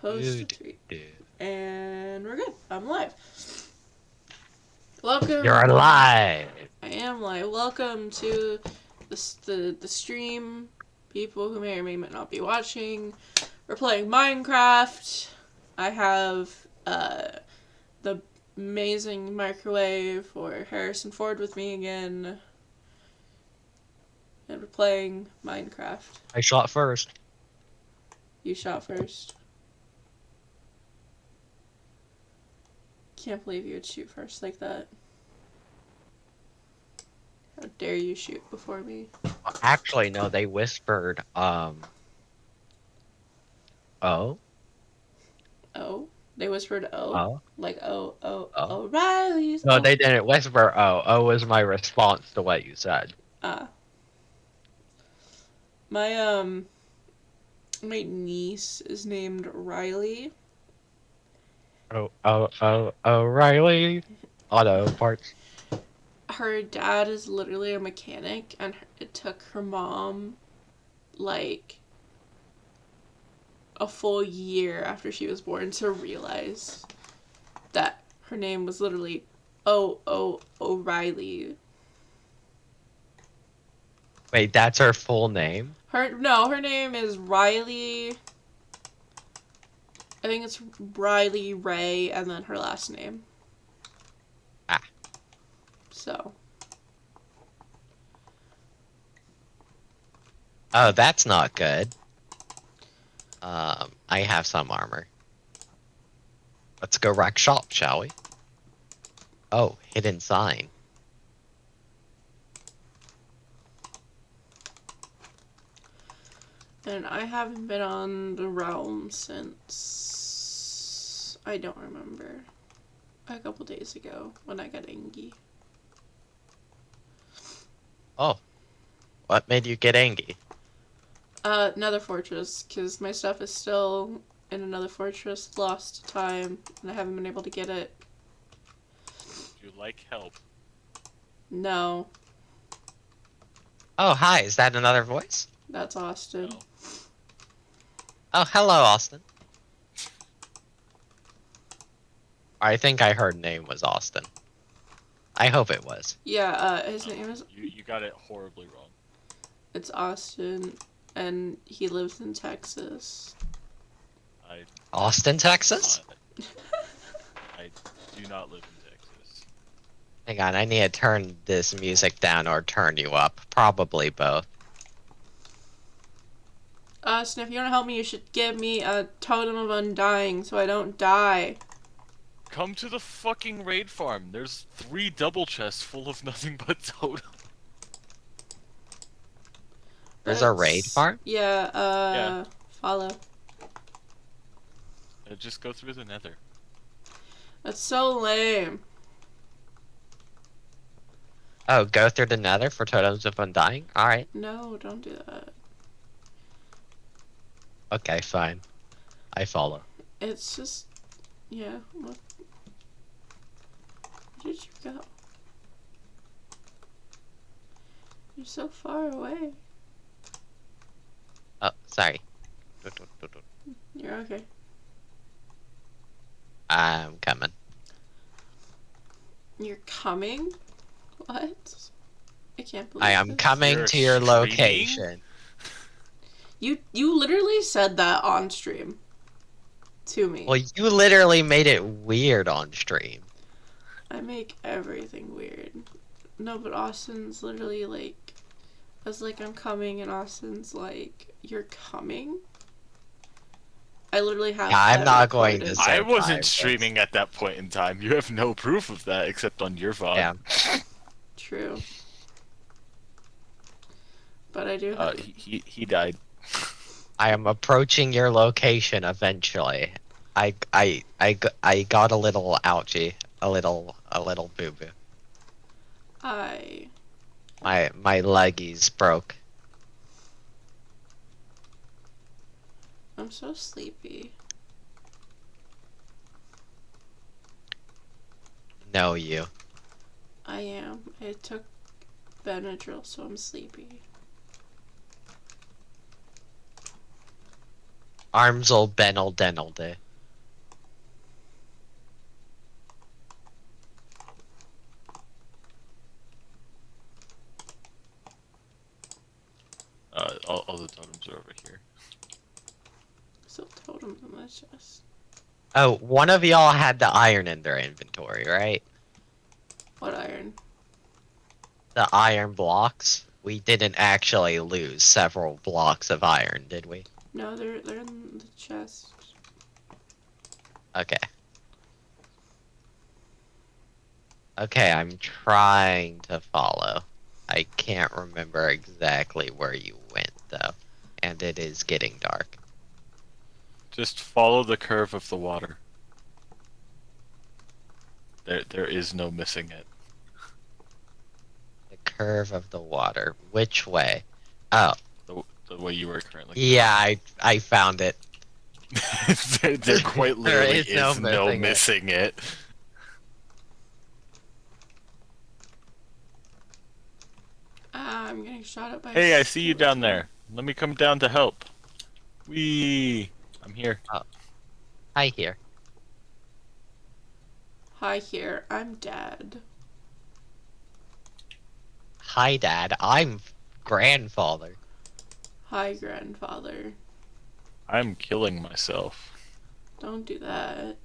post a tweet. And we're good. I'm live. Welcome. You're alive. I am live. Welcome to the stream. People who may or may not be watching. We're playing Minecraft. I have the amazing microwave or Harrison Ford with me again. And we're playing Minecraft. I shot first. You shot first. Can't believe you would shoot first like that. How dare you shoot before me? Actually, no, they whispered, oh? Oh? They whispered oh? Oh? Like Oh. O'Reilly's. No, Oh. they didn't whisper, oh. Oh was my response to what you said. My niece is named Riley. O'Reilly. Auto parts. Her dad is literally a mechanic, and it took her mom, like, a full year after she was born to realize that her name was literally O'Reilly. Wait, that's her full name? Her name is Riley. I think it's Riley Ray, and then her last name. Ah. So. Oh, that's not good. I have some armor. Let's go wreck shop, shall we? Oh, hidden sign. And I haven't been on the realm since I don't remember. A couple days ago when I got Angie. Oh. What made you get angry? Nether Fortress, because my stuff is still in another fortress, lost to time, and I haven't been able to get it. Would you like help? No. Oh, hi, is that another voice? That's Austin. No. Oh, hello, Austin. I think I heard name was Austin. I hope it was. Yeah, his name is... You got it horribly wrong. It's Austin, and he lives in Texas. Austin, Texas? I do not live in Texas. Hang on, I need to turn this music down or turn you up. Probably both. Austin, if you want to help me, you should give me a totem of undying so I don't die. Come to the fucking raid farm. There's 3 double chests full of nothing but totem. There's a raid farm? Yeah, Yeah. Follow. Just go through the nether. That's so lame. Oh, go through the nether for totems of undying? Alright. No, don't do that. Okay, fine. I follow. It's just... Yeah, what? Where did you go? You're so far away. Oh, sorry. You're okay. I'm coming. You're coming? What? I can't believe I am this. coming You're to your streaming? location. You literally said that on stream. To me. Well, you literally made it weird on stream. I make everything weird. No, but Austin's literally like... I was like, I'm coming, and Austin's like, you're coming? I literally have Yeah, I'm that not going to recorded. say- I wasn't but- streaming at that point in time. You have no proof of that except on your VOD. Yeah. True. But I do have... He died. I am approaching your location eventually. I got a little ouchie. A little boo-boo. My leggies broke. I'm so sleepy. No, you. I am. I took Benadryl, so I'm sleepy. Armsel Benel Denelde. All the totems are over here. Still totems in my chest. Oh, one of y'all had the iron in their inventory, right? What iron? The iron blocks. We didn't actually lose several blocks of iron, did we? No, they're in the chest. Okay. Okay, I'm trying to follow. I can't remember exactly where you went, though. And it is getting dark. Just follow the curve of the water. There is no missing it. The curve of the water. Which way? Oh, The way you are currently. yeah, I found it. There quite There literally is no is no missing it. missing it. I'm getting shot at by. Hey, I see you down there. Let me come down to help. Wee! I'm here. Hi here. Hi here, I'm Dad. Hi, Dad. I'm grandfather. Hi, grandfather. I'm killing myself. Don't do that.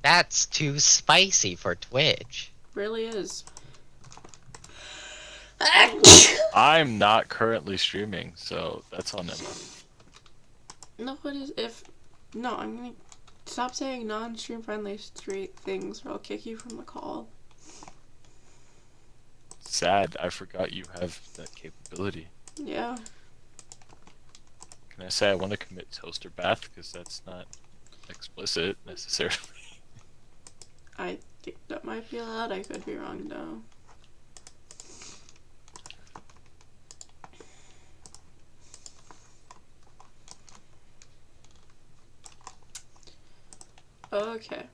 That's too spicy for Twitch. Really is. I'm not currently streaming, so that's on him. No, what is if? No, I'm gonna stop saying non-stream friendly street things, or I'll kick you from the call. Sad, I forgot you have that capability. Yeah. Can I say I want to commit toaster bath because that's not explicit necessarily? I think that might be allowed. I could be wrong though. Okay.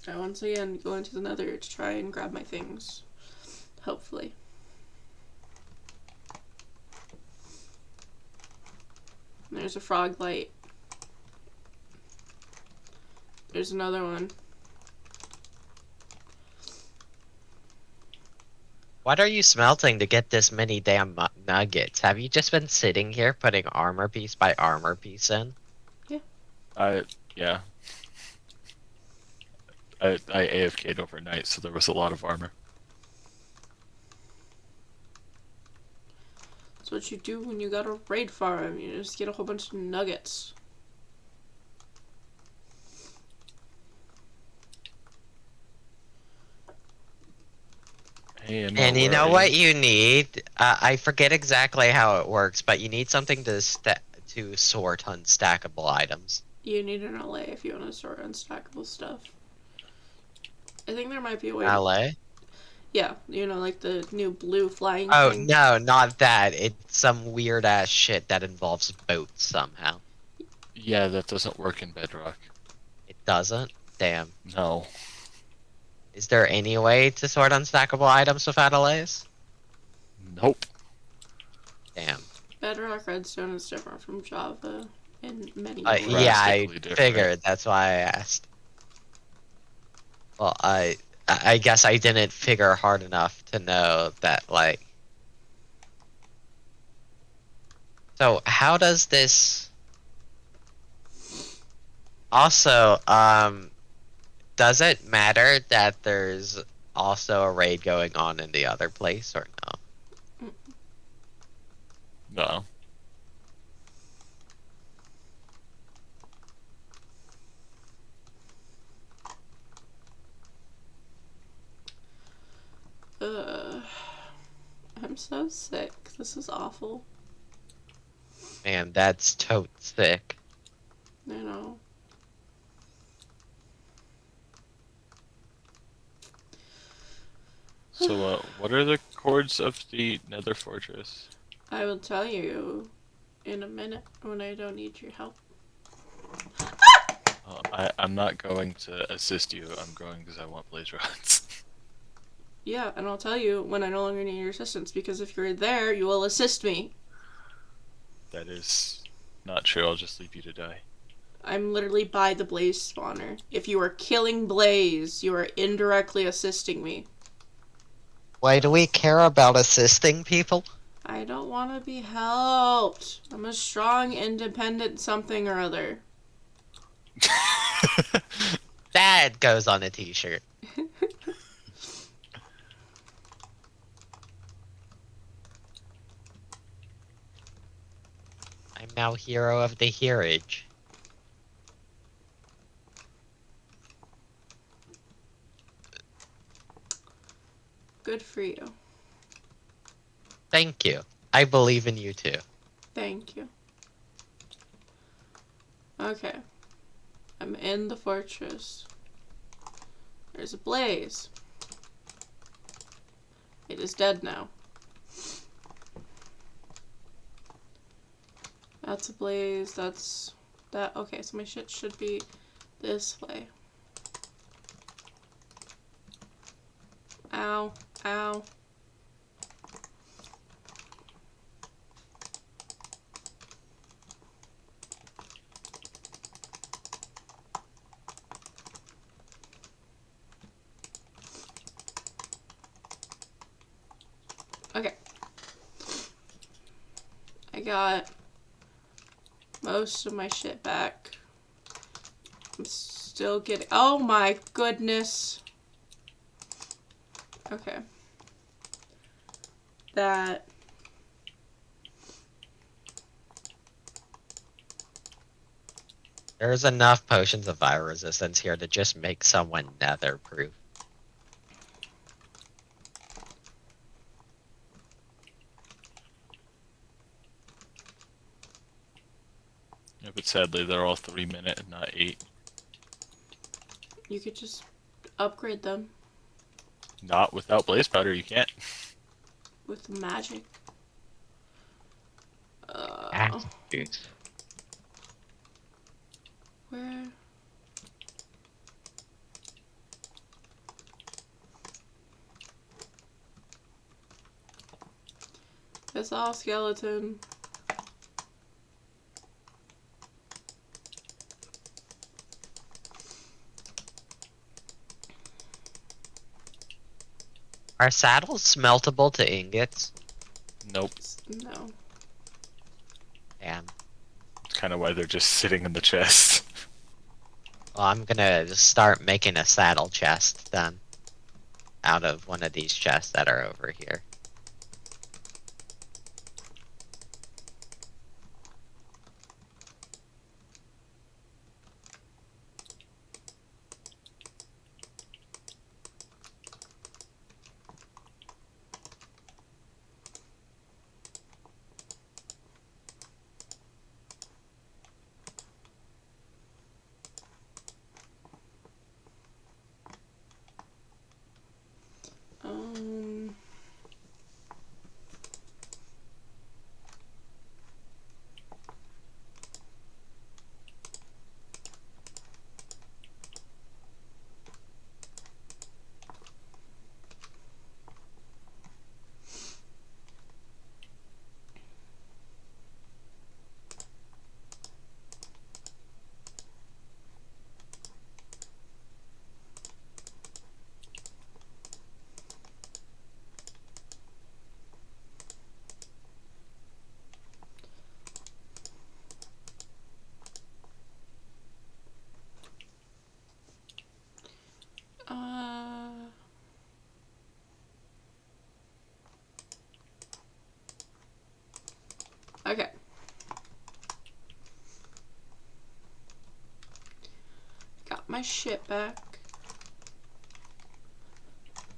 I once again go into the nether to try and grab my things. Hopefully. There's a frog light. There's another one. What are you smelting to get this many damn nuggets? Have you just been sitting here putting armor piece by armor piece in? Yeah. I AFK'd overnight, so there was a lot of armor. That's what you do when you got a raid farm. You just get a whole bunch of nuggets. Hey, Emma, And you where know are what you need? I forget exactly how it works, but you need something to sort unstackable items. You need an LA if you want to store unstackable stuff. I think there might be a way. LA? Yeah, you know, like the new blue flying Oh, thing. no, not that. It's some weird ass shit that involves boats somehow. Yeah, that doesn't work in Bedrock. It doesn't? Damn. No. Is there any way to sort unstackable items without LAs? Nope. Damn. Bedrock Redstone is different from Java in many Yeah, ways. I Drastically different. figured. That's why I asked. Well, I guess I didn't figure hard enough to know that, like... So, how does this... Also, does it matter that there's also a raid going on in the other place, or no? No. I'm so sick. This is awful. Man, that's tote sick. You know. So, what are the chords of the Nether Fortress? I will tell you in a minute when I don't need your help. I'm not going to assist you. I'm going because I want blaze rods. Yeah, and I'll tell you when I no longer need your assistance, because if you're there, you will assist me. That is not true. I'll just leave you to die. I'm literally by the blaze spawner. If you are killing Blaze, you are indirectly assisting me. Why do we care about assisting people? I don't want to be helped. I'm a strong, independent something or other. That goes on a t-shirt. I'm now hero of the hearage. Good for you. Thank you. I believe in you too. Thank you. Okay. I'm in the fortress. There's a blaze. It is dead now. That's a blaze. That's that. Okay, so my shit should be this way. Ow. Ow. Okay. I got most of my shit back. I'm still getting. Oh my goodness. Okay. That. There's enough potions of fire resistance here to just make someone nether-proof. Yeah, but sadly, they're all 3-minute and not 8. You could just upgrade them Not without blaze powder, you can't. with magic. Attributes. Where? It's all skeleton. Are saddles smeltable to ingots? Nope. No. Damn. That's kind of why they're just sitting in the chest. Well, I'm gonna just start making a saddle chest then. Out of one of these chests that are over here. Um. Okay. Got my shit back.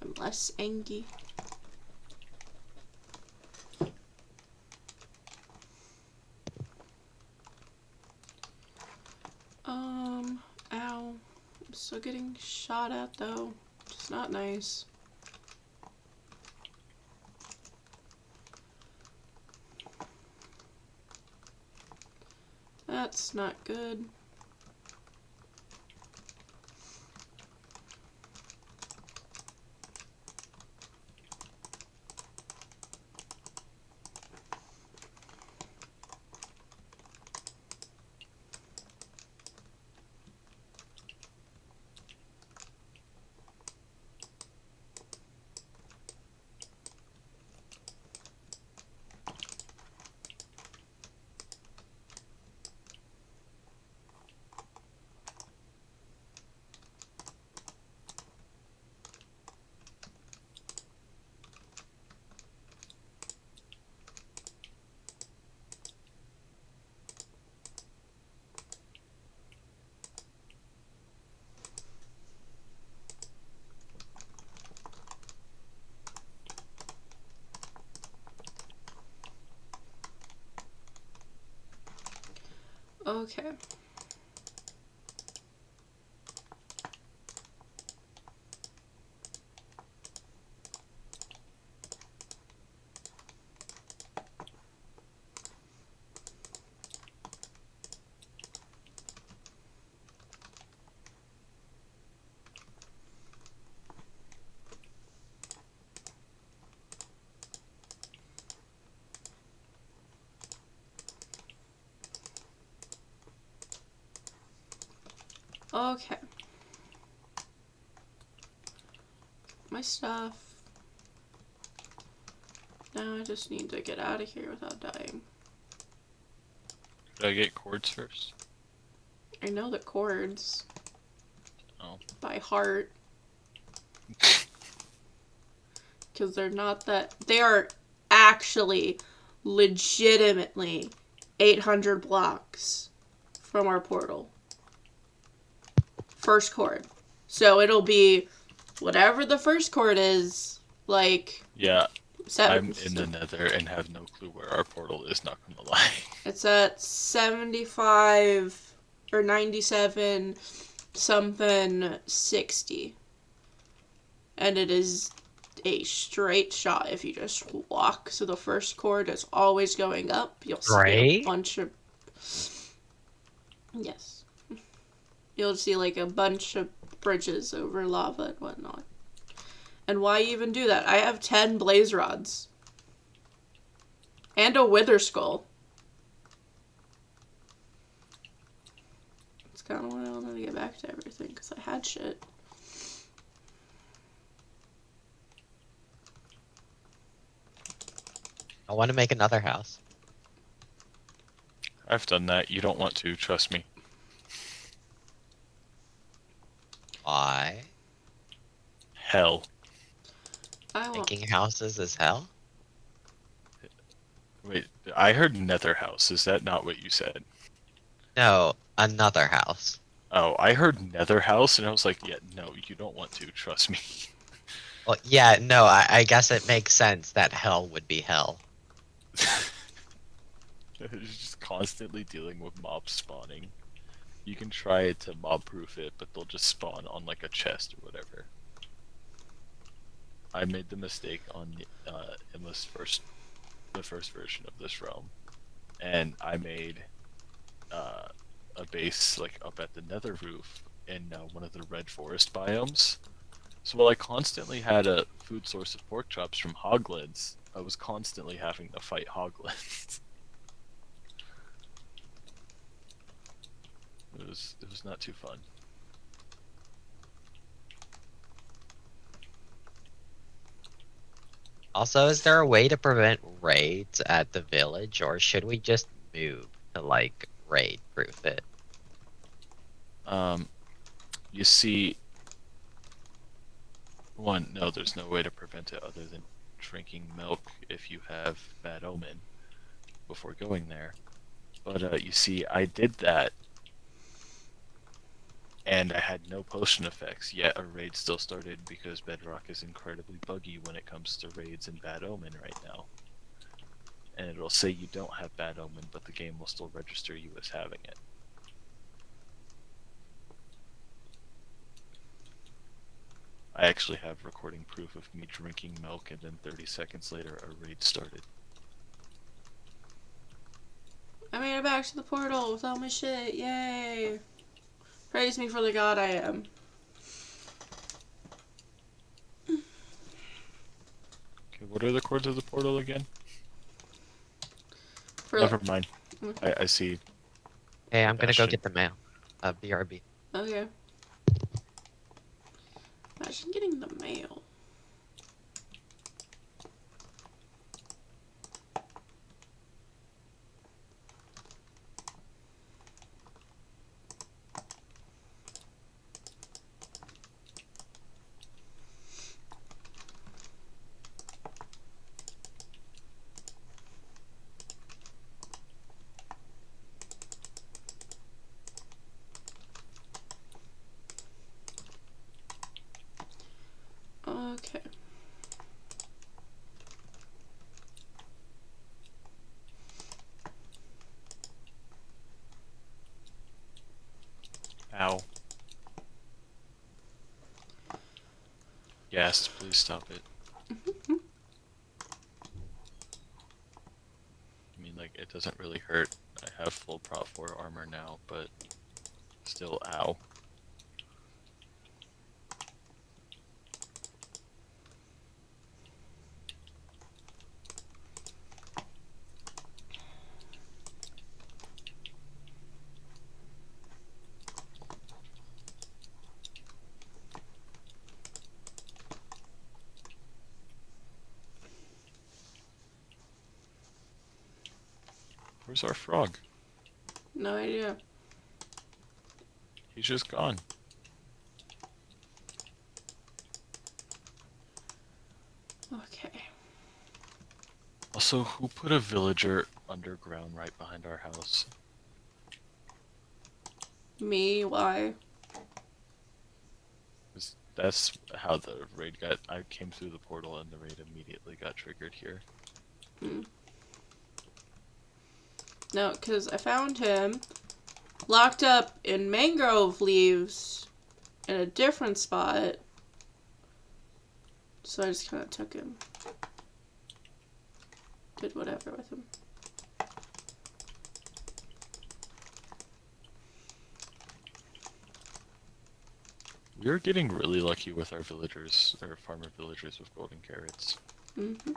I'm less angry. Ow. I'm still getting shot at though. It's not nice. That's not good. Okay. Okay. My stuff. Now I just need to get out of here without dying. Should I get cords first? I know the chords. Oh. By heart. Because they're not that. They are actually legitimately 800 blocks from our portal. First chord. So it'll be whatever the first chord is, like. Yeah, Seven, I'm in the nether and have no clue where our portal is, not gonna lie. It's at 75 or 97 something 60. And it is a straight shot if you just walk. So the first chord is always going up. You'll see a Right? bunch of... Yes. You'll see like a bunch of bridges over lava and whatnot. And why even do that? I have 10 blaze rods. And a wither skull. That's kind of why I wanted to get back to everything, because I had shit. I want to make another house. I've done that. You don't want to, trust me. Why? Hell. I want... Making houses is hell? Wait, I heard nether house. Is that not what you said? No, another house. Oh, I heard nether house, and I was like, yeah, no, you don't want to, trust me. Well, yeah, no, I guess it makes sense that hell would be hell. It's just constantly dealing with mobs spawning. You can try to mob proof it, but they'll just spawn on like a chest or whatever. I made the mistake on in the first version of this realm, and I made a base like up at the nether roof in one of the red forest biomes. So while I constantly had a food source of pork chops from hoglins, I was constantly having to fight hoglins. It was not too fun. Also, is there a way to prevent raids at the village, or should we just move to, like, raid-proof it? You see, no, there's no way to prevent it other than drinking milk if you have bad omen before going there. But you see, I did that, and I had no potion effects, yet a raid still started because Bedrock is incredibly buggy when it comes to raids and bad omen right now. And it'll say you don't have bad omen, but the game will still register you as having it. I actually have recording proof of me drinking milk, and then 30 seconds later a raid started. I made it back to the portal with all my shit. Yay! Praise me for the god I am. Okay, what are the chords of the portal again? For Never mind. Okay. I see. Hey, I'm gonna go Bastion. get the mail. BRB. Okay. Imagine getting the mail. Okay. Yes, please stop it. I mean, like, it doesn't really hurt. I have full Prot 4 armor now, but still, ow. Where's our frog? No idea. He's just gone. Okay. Also, who put a villager underground right behind our house? Me, why? 'Cause that's how the raid got. I came through the portal and the raid immediately got triggered here. Hmm. No, because I found him locked up in mangrove leaves in a different spot. So I just kind of took him. Did whatever with him. We're getting really lucky with our villagers, our farmer villagers with golden carrots. Mm-hmm.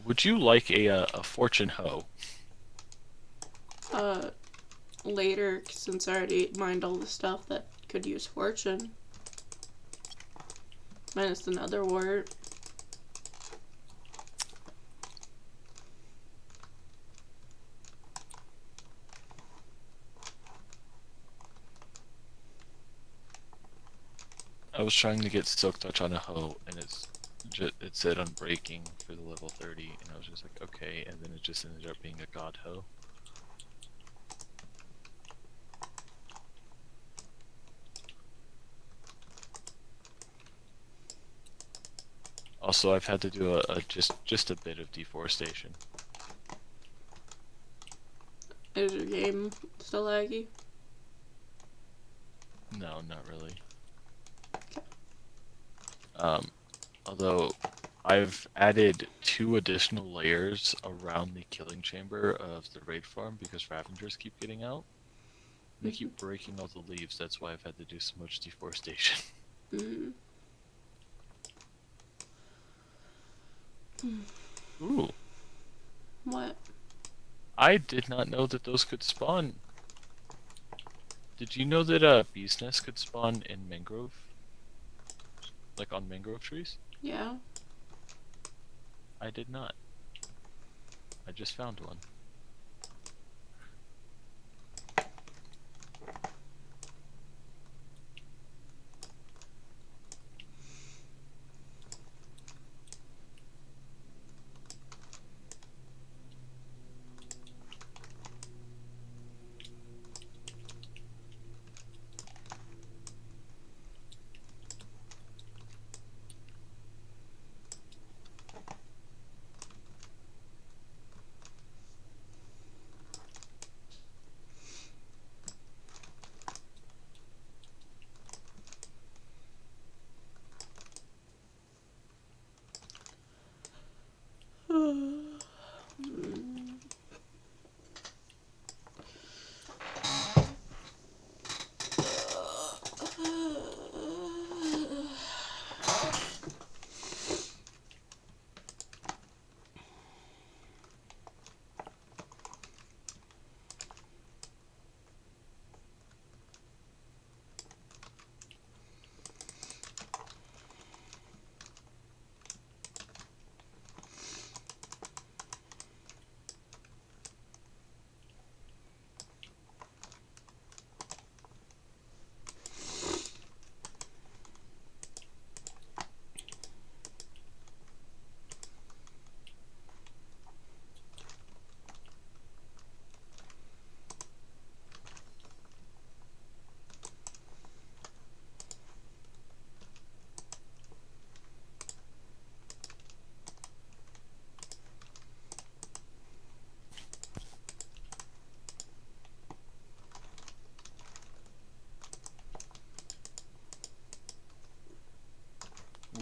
Would you like a fortune hoe? Later, since I already mined all the stuff that could use fortune. Minus another wart. I was trying to get silk touch on a hoe, and it said unbreaking for the level 30, and I was just like, okay, and then it just ended up being a god hoe. Also, I've had to do just a bit of deforestation. Is your game still laggy? No, not really. Although I've added 2 additional layers around the killing chamber of the raid farm because Ravengers keep getting out. They keep breaking all the leaves, that's why I've had to do so much deforestation. Mm. Ooh, What? I did not know that those could spawn. Did you know that bee's nest could spawn in mangrove? Like on mangrove trees? Yeah. I did not. I just found one.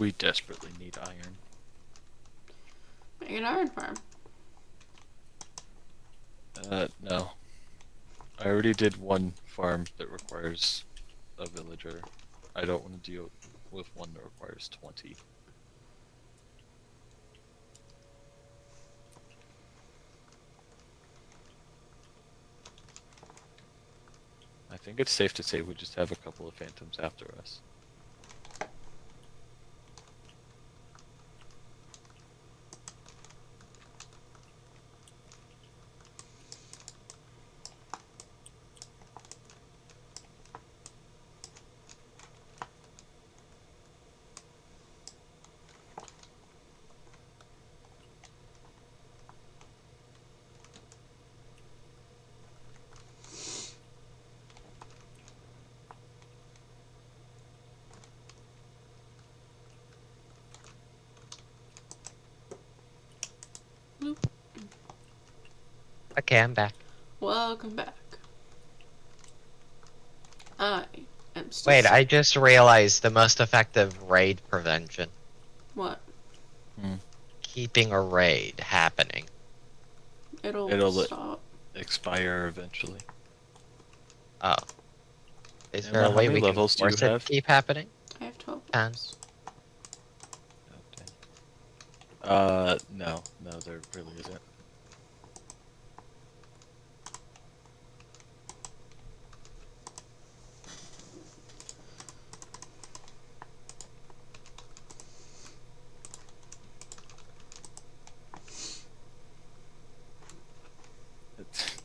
We desperately need iron. Make an iron farm. No. I already did one farm that requires a villager. I don't want to deal with one that requires 20. I think it's safe to say we just have a couple of phantoms after us. Okay, I'm back. Welcome back. I am still Wait, sick. I just realized the most effective raid prevention. What? Keeping a raid happening. It'll stop. Expire eventually. Oh. Is Emma, there a how way many we can levels do you force it to have? keep happening? I have 12 10. levels. No, there really isn't.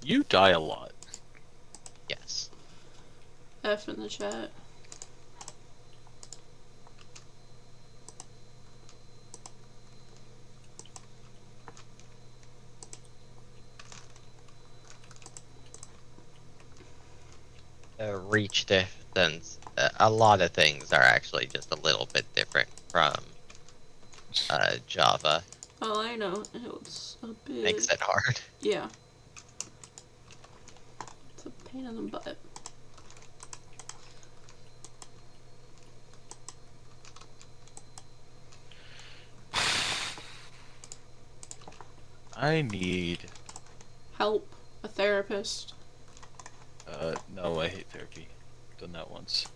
You die a lot. Yes. F in the chat. The reach distance. A lot of things are actually just a little bit different from Java. Oh, I know. It's a bit. Makes it hard. Yeah. It's a pain in the butt. I need. Help. A therapist. No, I hate therapy. Done that once.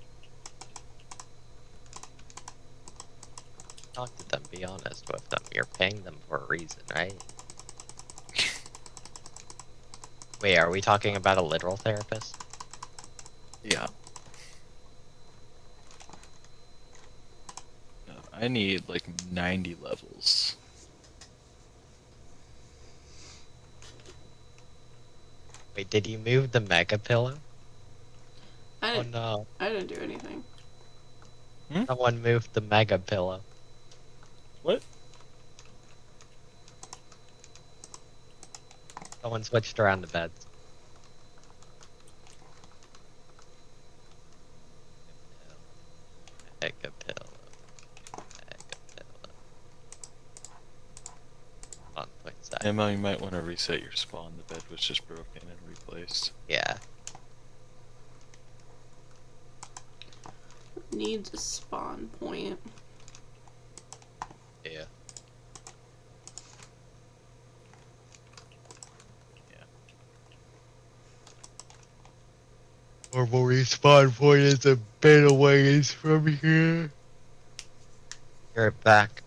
Talk to them, be honest with them. You're paying them for a reason, right? Wait, are we talking about a literal therapist? Yeah. No, I need like 90 levels. Wait, did you move the mega pillow? I Oh didn't. no. I didn't do anything. Someone moved the mega pillow. What? Someone switched around the beds. Mega pillow. Mega pillow. 1.7. Emma, you might want to reset your spawn. The bed was just broken and replaced. Yeah. Needs a spawn point. Yeah. Normal respawn point is a bit of ways from here. You're back.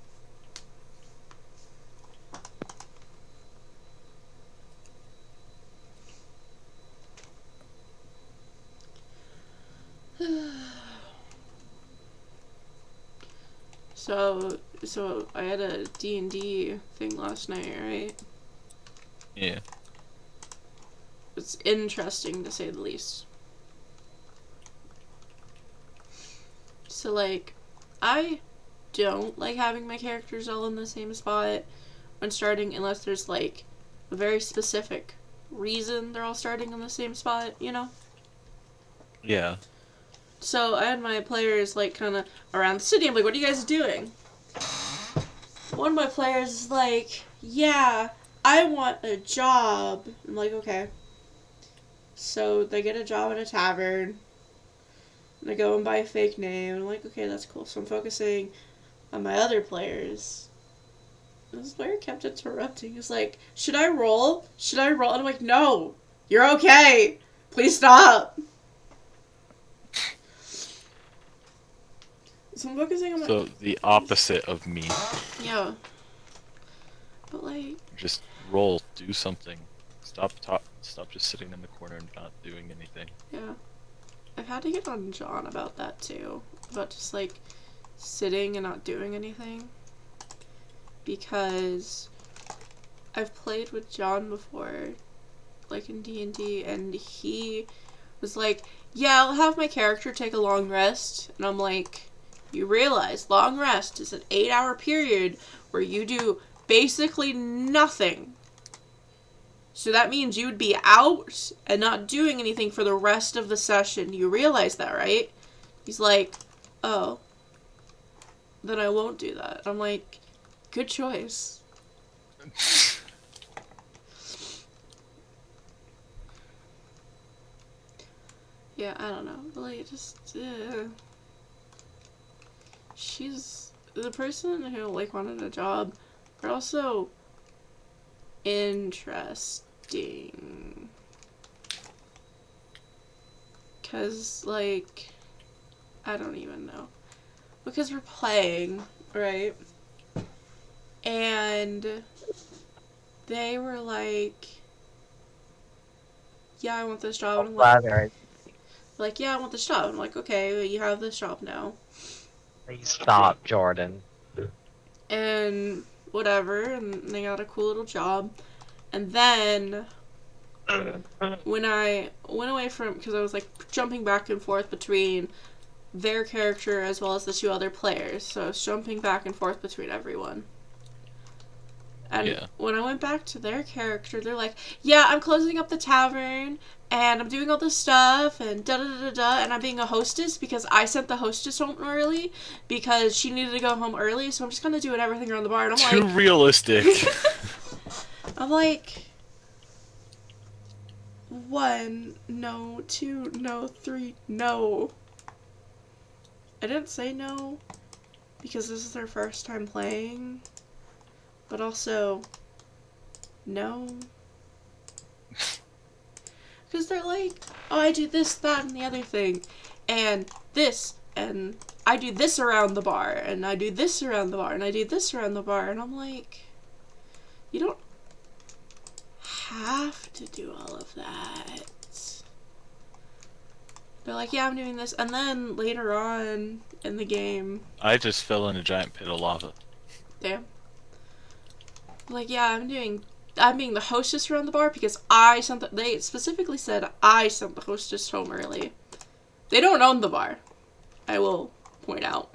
So I had a D&D thing last night, right? Yeah. It's interesting to say the least. So like, I don't like having my characters all in the same spot when starting unless there's like a very specific reason they're all starting in the same spot, you know? Yeah. So I had my players like kind of around the city. I'm like, what are you guys doing? One of my players is like, yeah, I want a job. I'm like, okay. So they get a job at a tavern. And they go and buy a fake name. And I'm like, okay, that's cool. So I'm focusing And my other players, this player kept interrupting. He was like, should I roll? Should I roll? And I'm like, no, you're okay. Please stop. So I'm focusing on my... So the opposite of me. Yeah. But like... Just roll, do something. Stop just sitting in the corner and not doing anything. Yeah. I've had to get on John about that too. About just like sitting and not doing anything. Because I've played with John before, like in D&D, and he was like, yeah, I'll have my character take a long rest. And I'm like, you realize long rest is an 8-hour period where you do basically nothing. So that means you would be out and not doing anything for the rest of the session. You realize that, right? He's like, oh, then I won't do that. I'm like, good choice. Yeah, I don't know. But like, just, she's the person who like wanted a job. They're also interesting. Cause like, I don't even know. Because we're playing, right? And they were like, yeah, I want this job. And I'm like, yeah, I want this job. I'm like, okay, you have this job now. Please stop, Jordan. And whatever, and they got a cool little job. And then when I went away from, because I was like jumping back and forth between their character as well as the two other players, so I was jumping back and forth between everyone. And when I went back to their character, they're like, yeah, I'm closing up the tavern, and I'm doing all this stuff, and da-da-da-da-da, and I'm being a hostess because I sent the hostess home early because she needed to go home early, so I'm just kind of doing everything around the bar. And I'm Too like... realistic. I'm like... 1, no. 2, no. 3, no. I didn't say no because this is their first time playing. But also, no. Because they're like, oh, I do this, that, and the other thing. And this, and I do this around the bar, and I do this around the bar, and I do this around the bar. And I'm like, you don't have to do all of that. They're like, yeah, I'm doing this. And then later on in the game... I just fell in a giant pit of lava. Damn. Like, yeah, I'm being the hostess around the bar because I sent they specifically said I sent the hostess home early. They don't own the bar, I will point out.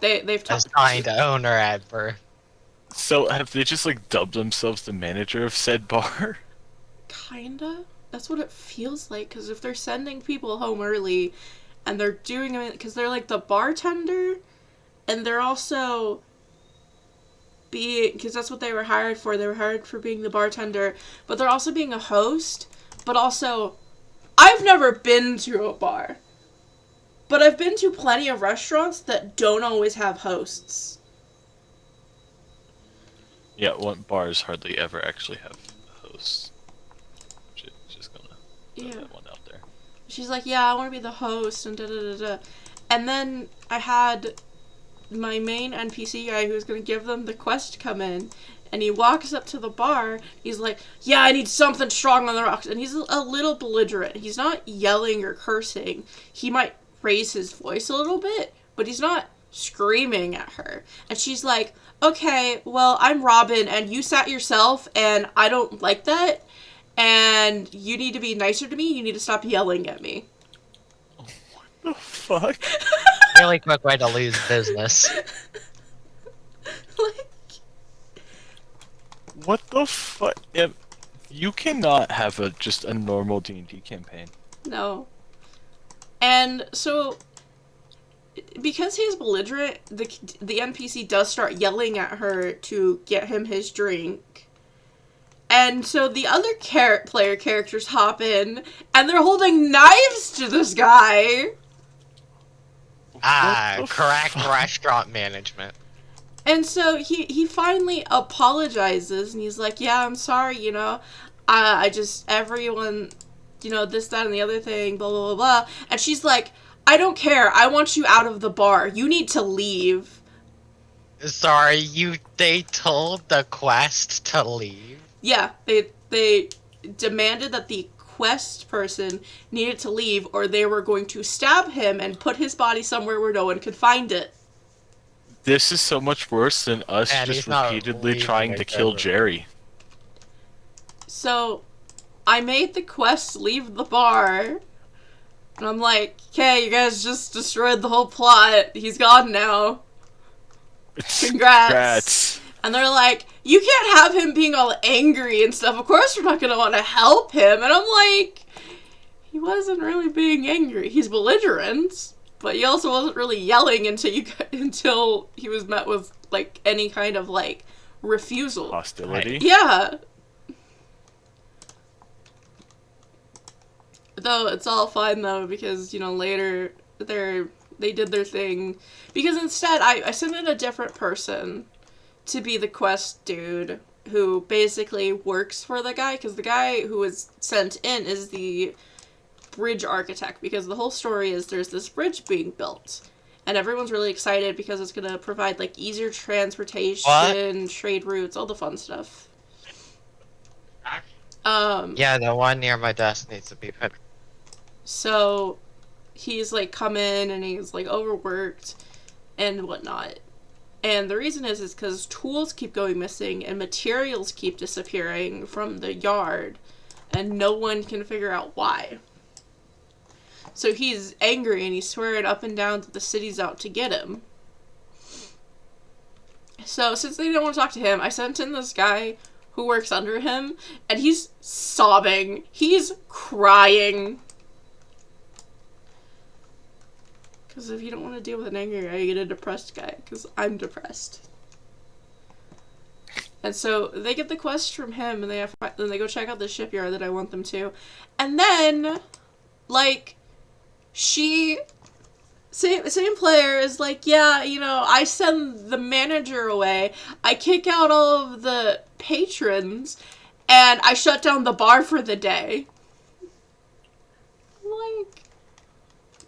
They've talked... Assigned owner at birth. So have they just like dubbed themselves the manager of said bar? Kinda. That's what it feels like, because if they're sending people home early and they're doing it because they're like the bartender and they're also... because that's what they were hired for. They were hired for being the bartender, but they're also being a host. But also, I've never been to a bar, but I've been to plenty of restaurants that don't always have hosts. Yeah, bars hardly ever actually have hosts. Just gonna throw that one out there. She's like, yeah, I want to be the host, and da-da-da-da. And then I had my main NPC guy who's going to give them the quest come in, and he walks up to the bar. He's like, yeah, I need something strong on the rocks. And he's a little belligerent. He's not yelling or cursing. He might raise his voice a little bit, but he's not screaming at her. And she's like, okay, well, I'm Robin, and you sat yourself, and I don't like that, and you need to be nicer to me. You need to stop yelling at me. What the fuck? Really quick way to lose business. Like, What the fuck? You cannot have just a normal D&D campaign. no. And so, because he's belligerent, the NPC does start yelling at her to get him his drink. And so the other player characters hop in, and they're holding knives to this guy. the correct fuck? restaurant management. And so he finally apologizes and he's like, yeah, I'm sorry, you know, I just, everyone, you know, this, that, and the other thing, blah, blah, blah, blah. And she's like, I don't care. I want you out of the bar. You need to leave. Sorry, they told the quest to leave? Yeah, they demanded that the quest person needed to leave or they were going to stab him and put his body somewhere where no one could find it. This is so much worse than us And just he's not repeatedly leaving trying to it kill ever. Jerry. So I made the quest leave the bar. And I'm like, okay, you guys just destroyed the whole plot. He's gone now. Congrats. And they're like, you can't have him being all angry and stuff. Of course we're not going to want to help him. And I'm like, he wasn't really being angry. He's belligerent. But he also wasn't really yelling until he was met with, like, any kind of, like, refusal. Hostility? Yeah. Though it's all fine though because, you know, later they did their thing. Because instead I sent in a different person to be the quest dude who basically works for the guy, because the guy who was sent in is the bridge architect, because the whole story is there's this bridge being built and everyone's really excited because it's going to provide like easier transportation, trade routes, all the fun stuff. Yeah, the one near my desk needs to be put. So he's like come in and he's like overworked and whatnot. And the reason is because tools keep going missing and materials keep disappearing from the yard and no one can figure out why. So he's angry and he's swearing up and down that the city's out to get him. So since they didn't want to talk to him, I sent in this guy who works under him and he's sobbing. He's crying. Because if you don't want to deal with an angry guy, you get a depressed guy. Because I'm depressed. And so they get the quest from him, and then they go check out the shipyard that I want them to. And then, like, same player is like, yeah, you know, I send the manager away, I kick out all of the patrons, and I shut down the bar for the day. Like,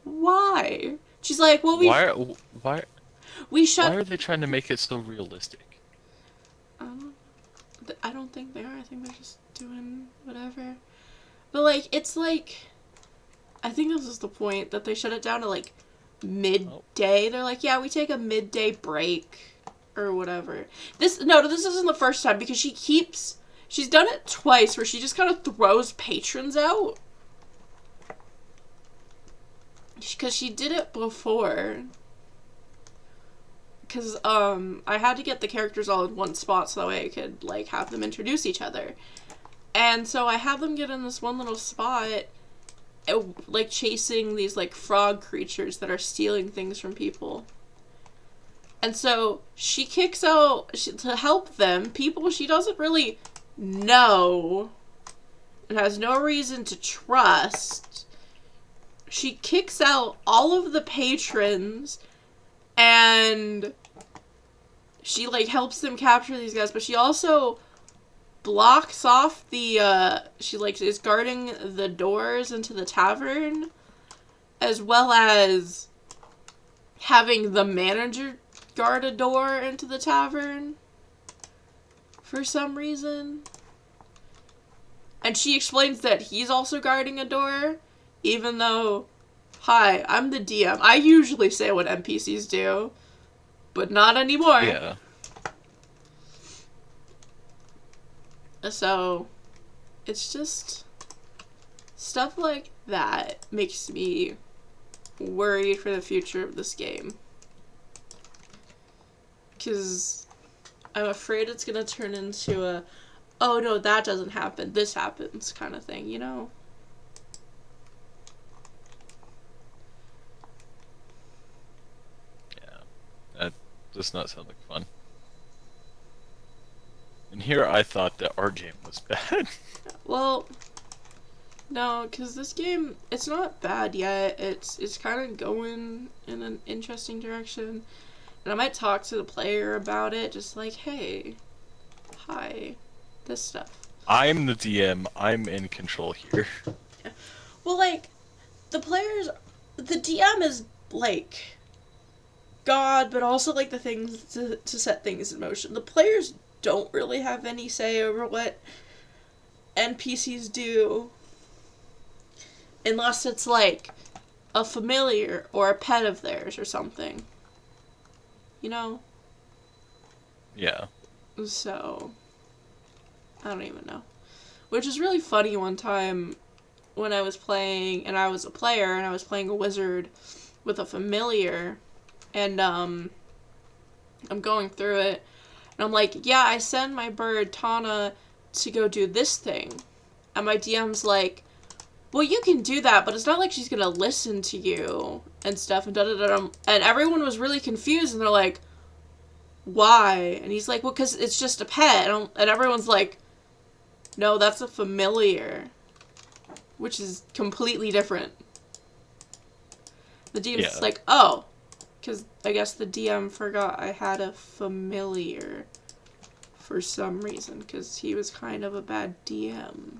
why? She's like, well, Why are they trying to make it so realistic? I don't think they are. I think they're just doing whatever. But, like, it's like, I think this is the point that they shut it down to, like, midday. They're like, yeah, we take a midday break or whatever. This isn't the first time because she's done it twice where she just kind of throws patrons out. Because she did it before. Because, I had to get the characters all in one spot so that way I could, like, have them introduce each other. And so I have them get in this one little spot, like, chasing these, like, frog creatures that are stealing things from people. And so she kicks out, to help them, people she doesn't really know and has no reason to trust. She kicks out all of the patrons and she, like, helps them capture these guys, but she also blocks off she, like, is guarding the doors into the tavern, as well as having the manager guard a door into the tavern for some reason. And she explains that he's also guarding a door, even though, hi, I'm the DM. I usually say what NPCs do, but not anymore. Yeah. So, it's just stuff like that makes me worried for the future of this game. Because I'm afraid it's going to turn into a, oh no, that doesn't happen, this happens kind of thing, you know? Yeah. That does not sound like fun. And here I thought that our game was bad. Well, No, because this game, it's not bad yet. It's kind of going in an interesting direction. And I might talk to the player about it, just like, hey, hi, this stuff. I'm the DM. I'm in control here. Well, like, the DM is, like, God, but also, like, the things to set things in motion. The players don't really have any say over what NPCs do. Unless it's, like, a familiar or a pet of theirs or something. You know? Yeah. So, I don't even know. Which is really funny one time when I was playing, and I was a player, and I was playing a wizard with a familiar, and, I'm going through it, and I'm like, yeah, I send my bird, Tana, to go do this thing. And my DM's like, well, you can do that, but it's not like she's gonna listen to you, and stuff, and da-da-da-da. And everyone was really confused, and they're like, why? And he's like, well, because it's just a pet. And everyone's like, no, that's a familiar. Which is completely different. The DM's Yeah. like, oh. Because I guess the DM forgot I had a familiar for some reason. Because he was kind of a bad DM.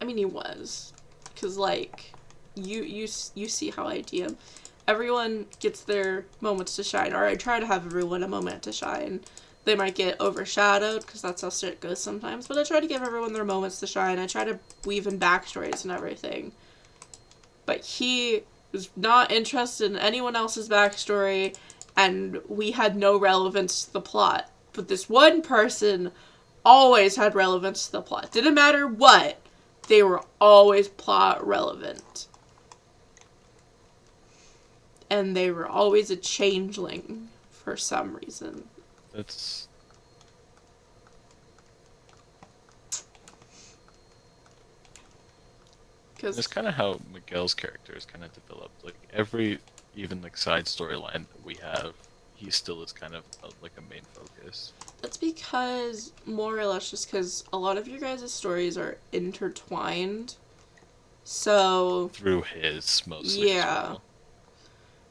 I mean, he was. Because, like, you see how I DM. Everyone gets their moments to shine. Or I try to have everyone a moment to shine. They might get overshadowed, because that's how shit goes sometimes. But I try to give everyone their moments to shine. I try to weave in backstories and everything. But he was not interested in anyone else's backstory, and we had no relevance to the plot. But this one person always had relevance to the plot. Didn't matter what, they were always plot relevant. And they were always a changeling for some reason. That's Because kind of how Miguel's character is kind of developed. Like every even like side storyline that we have, he still is kind of like a main focus. that's because, more or less, just because a lot of your guys' stories are intertwined. So, Through his mostly as yeah. well.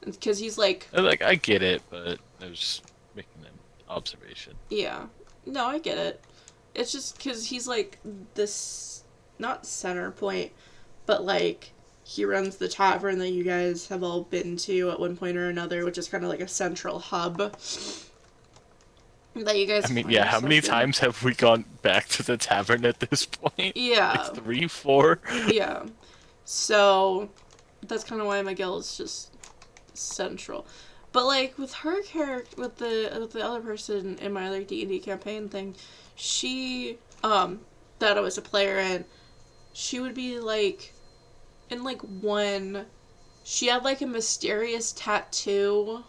Because he's like, And, like I get it, but I was just making an observation. yeah. No, I get it. It's just because he's like this, not center point, but like he runs the tavern that you guys have all been to at one point or another, which is kind of like a central hub that you guys I mean, find yeah, how many yourself in. times have we gone back to the tavern at this point? Yeah. Like 3, 4? Yeah. So that's kind of why Miguel is just central. But like with her character, with the other person in my other D&D campaign thing, she that I was a player in, she would be like in like one, she had like a mysterious tattoo,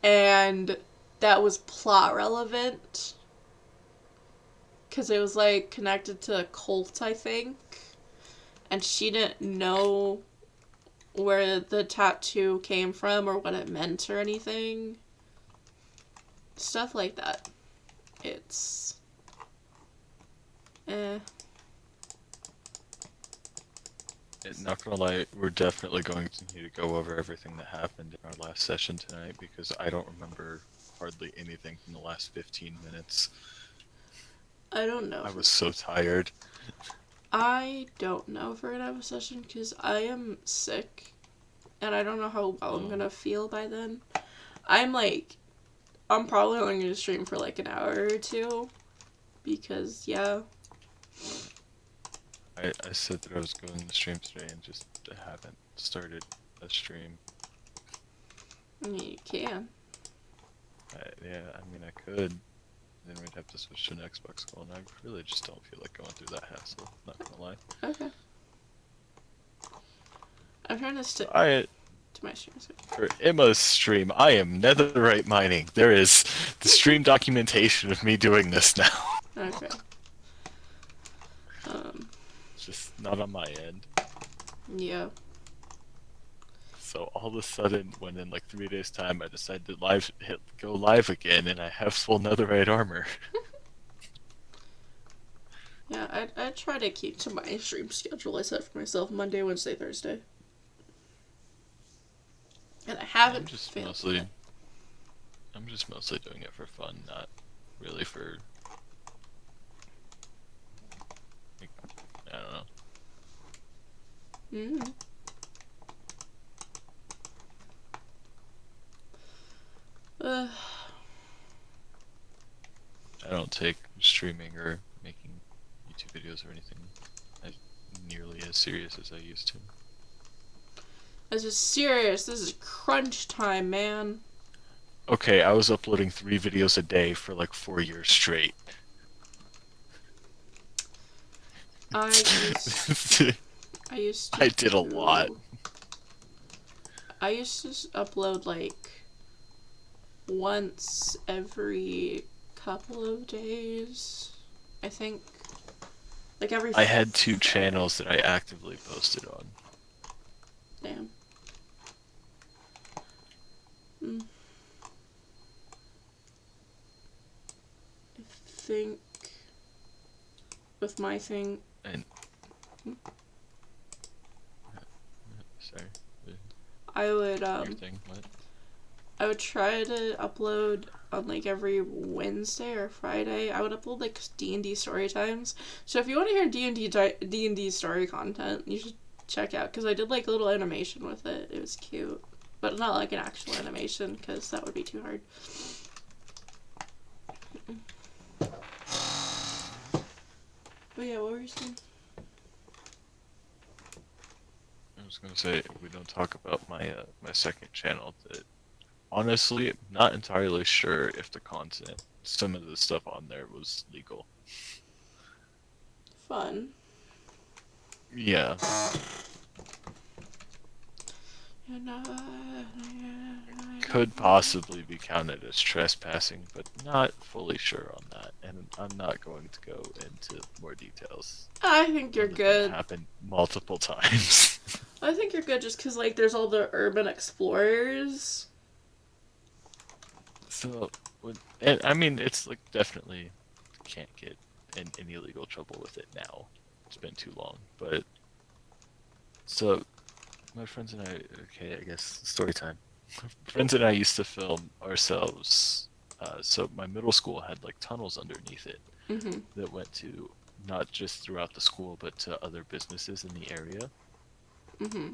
and that was plot relevant because it was like connected to a cult, I think, and she didn't know where the tattoo came from or what it meant or anything. Stuff like that. It's Not gonna lie, we're definitely going to need to go over everything that happened in our last session tonight because I don't remember hardly anything from the last 15 minutes. I don't know. I was so tired. I don't know if we're gonna have a session because I am sick and I don't know how well I'm gonna feel by then. I'm probably only gonna stream for like an hour or two because, yeah. I said that I was going to stream today and just haven't started a stream. I mean, you can. Yeah, I mean, I could. Then we'd have to switch to an Xbox One. I really just don't feel like going through that hassle, not gonna lie. Okay. I'm trying to stick I to my streams. For Emma's stream, I am netherite mining. There is the stream documentation of me doing this now. Okay. It's just not on my end. Yeah. So all of a sudden, when in like 3 days' time, I decided to go live again, and I have full netherite armor. Yeah, I try to keep to my stream schedule I set for myself: Monday, Wednesday, Thursday. And I haven't failed yet. I'm just mostly doing it for fun, not really for. Like, I don't know. Mm. I don't take streaming or making YouTube videos or anything as nearly as serious as I used to. This is serious. This is crunch time, man. Okay, I was uploading 3 videos a day for like 4 years straight. I used to I did a lot. I used to upload like once every couple of days. I think like every I had 2 Friday. channels that I actively posted on. Damn. Mm. I think with my thing. And sorry. I would Your thing, what? I would try to upload on like every Wednesday or Friday. I would upload like D&D story times. So if you want to hear D&D story content, you should check out, because I did like a little animation with it. It was cute, but not like an actual animation, because that would be too hard. But yeah, what were you saying? I was gonna say we don't talk about my my second channel. That honestly, not entirely sure if the content, some of the stuff on there was legal. Fun. Yeah. Could possibly be counted as trespassing, but not fully sure on that, and I'm not going to go into more details. I think you're Other than good. It happened multiple times. I think you're good just because like there's all the urban explorers. So, and I mean, it's like definitely can't get in any legal trouble with it now. It's been too long, but so my friends and I, okay, I guess story time. Friends and I used to film ourselves. So my middle school had like tunnels underneath it Mm-hmm. that went to not just throughout the school, but to other businesses in the area. Mm-hmm.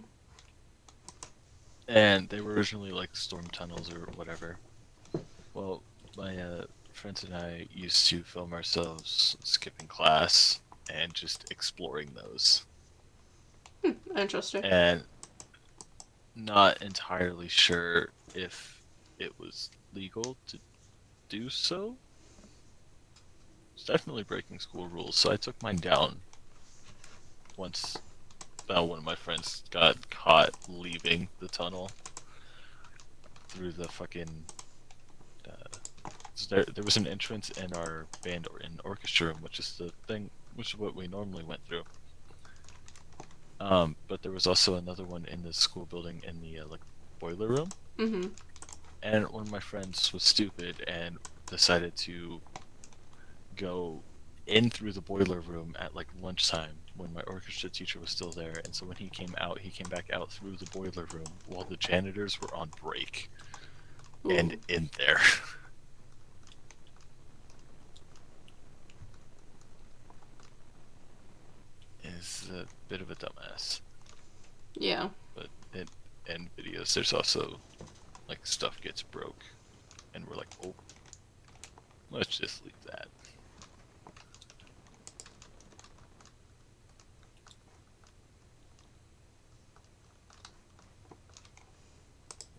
And they were originally like storm tunnels or whatever. Well, my friends and I used to film ourselves skipping class and just exploring those. Interesting. And not entirely sure if it was legal to do so. It's definitely breaking school rules, so I took mine down once one of my friends got caught leaving the tunnel through the fucking. There was an entrance in our band or in orchestra room, which is the thing, which is what we normally went through. But there was also another one in the school building in the like boiler room. Mm-hmm. And one of my friends was stupid and decided to go in through the boiler room at like lunchtime when my orchestra teacher was still there. And so when he came out, he came back out through the boiler room while the janitors were on break. Ooh. And in there. Is a bit of a dumbass. Yeah. But in videos, there's also like stuff gets broke, and we're like, oh, let's just leave that.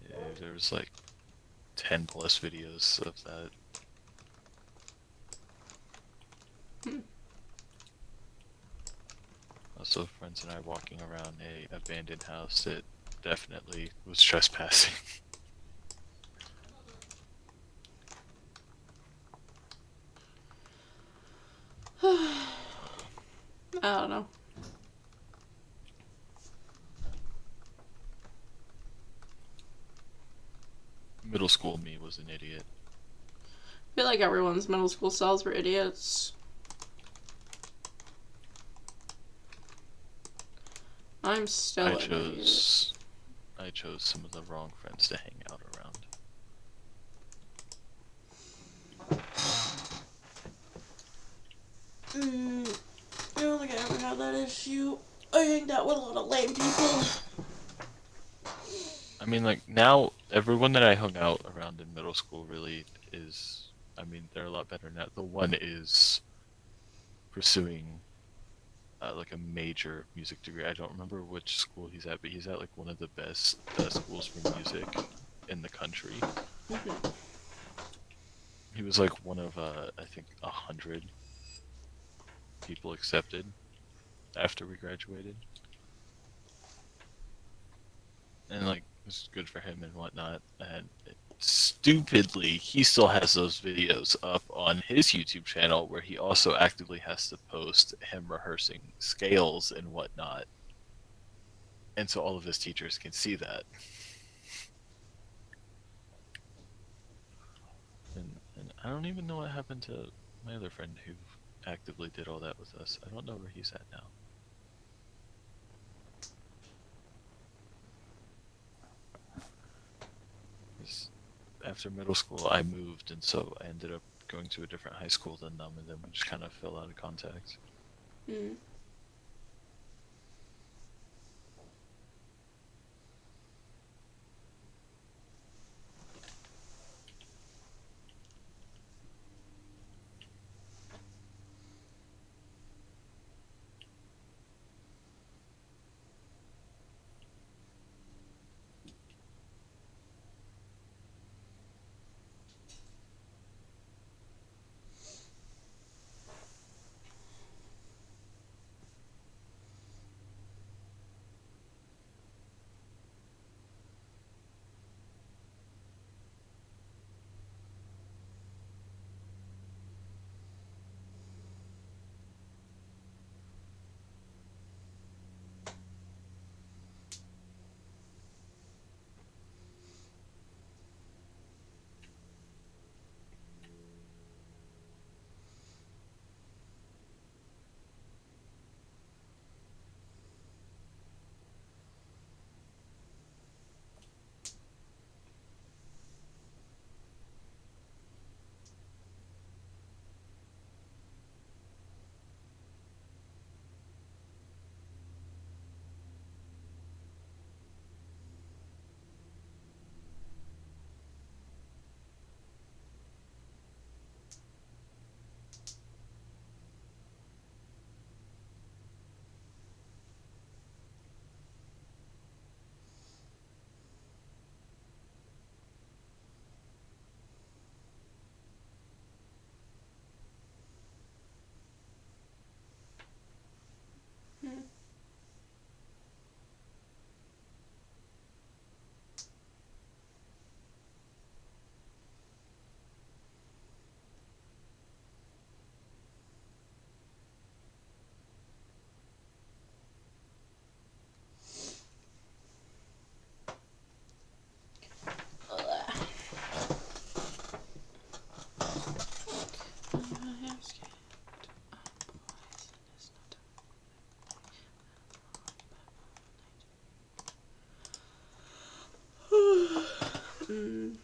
Yeah, there's like 10 plus videos of that. Also, friends and I walking around a abandoned house that definitely was trespassing. I don't know. Middle school me was an idiot. I feel like everyone's middle school selves were idiots. I'm still I in the mute. chose some of the wrong friends to hang out around. I don't think I ever had that issue. I hanged out with a lot of lame people. I mean, like, now, everyone that I hung out around in middle school really is, I mean, they're a lot better now. The one is pursuing, like, a major music degree. I don't remember which school he's at, but he's at, like, one of the best schools for music in the country. Mhm. He was, like, one of, I think, 100 people accepted after we graduated. And, like, it was good for him and whatnot. And stupidly, he still has those videos up on his YouTube channel where he also actively has to post him rehearsing scales and whatnot. And so all of his teachers can see that. And I don't even know what happened to my other friend who actively did all that with us. I don't know where he's at now. After middle school, I moved, and so I ended up going to a different high school than them, and then we just kind of fell out of contact. Mm. Mm.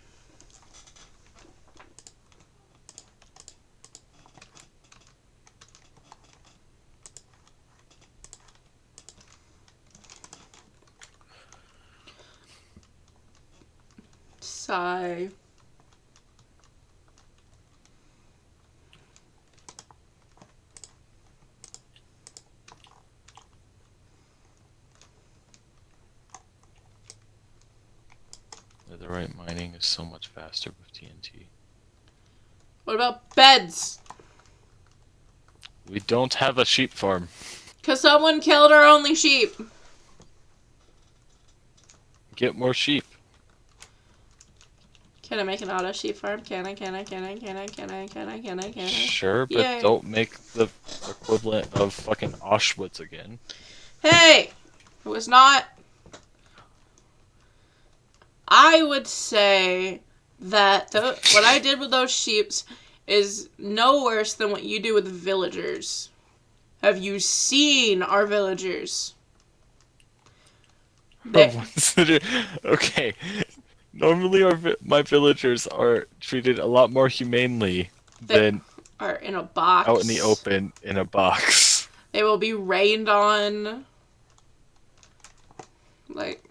Sigh. Netherite mining is so much faster with TNT. What about beds? We don't have a sheep farm. Cause someone killed our only sheep. Get more sheep. Can I make an auto sheep farm? Can I? Sure, but Yay. don't make the equivalent of fucking Auschwitz again. Hey! It was not. I would say that what I did with those sheeps is no worse than what you do with villagers. Have you seen our villagers? They, Ones that are- okay. Normally, my villagers are treated a lot more humanely they than are in a out in the box. open in a box. They will be rained on. Like,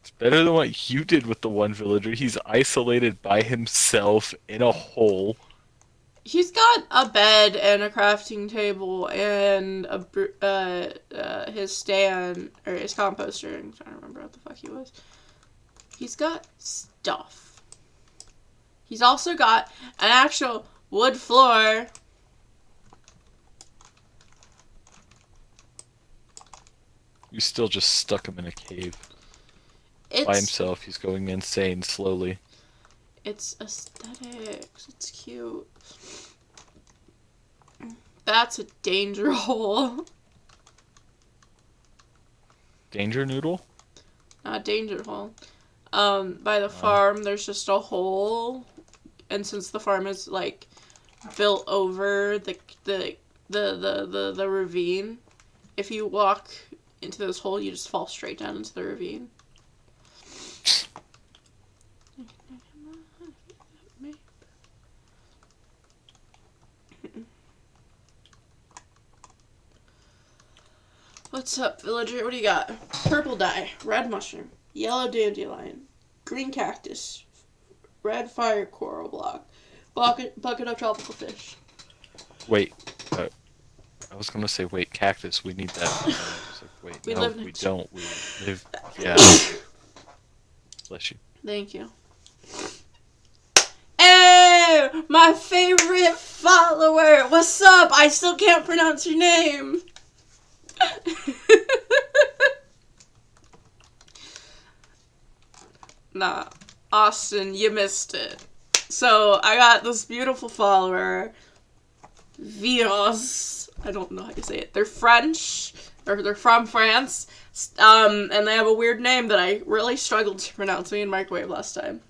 It's better than what you did with the one villager. He's isolated by himself in a hole. he's got a bed and a crafting table and his stand or his composter. I'm trying to remember what the fuck he was. He's got stuff. He's also got an actual wood floor. You still just stuck him in a cave It's by himself. He's going insane slowly. It's aesthetics. It's cute. That's a danger hole. Danger Noodle? Not danger hole. By the farm, there's just a hole, and since the farm is like built over the ravine, if you walk into this hole, you just fall straight down into the ravine. What's up, villager? What do you got? Purple dye, red mushroom, yellow dandelion, green cactus, red fire coral bucket of tropical fish. Wait. I was gonna say, wait, cactus. We need that. I was like, wait, We no, live we next- don't. We live. Yeah. Bless you. Thank you. Hey, my favorite follower. What's up? I still can't pronounce your name. Nah, Austin, you missed it. So I got this beautiful follower, Vios. I don't know how you say it. They're French, or they're from France. And they have a weird name that I really struggled to pronounce. Me and Microwave last time.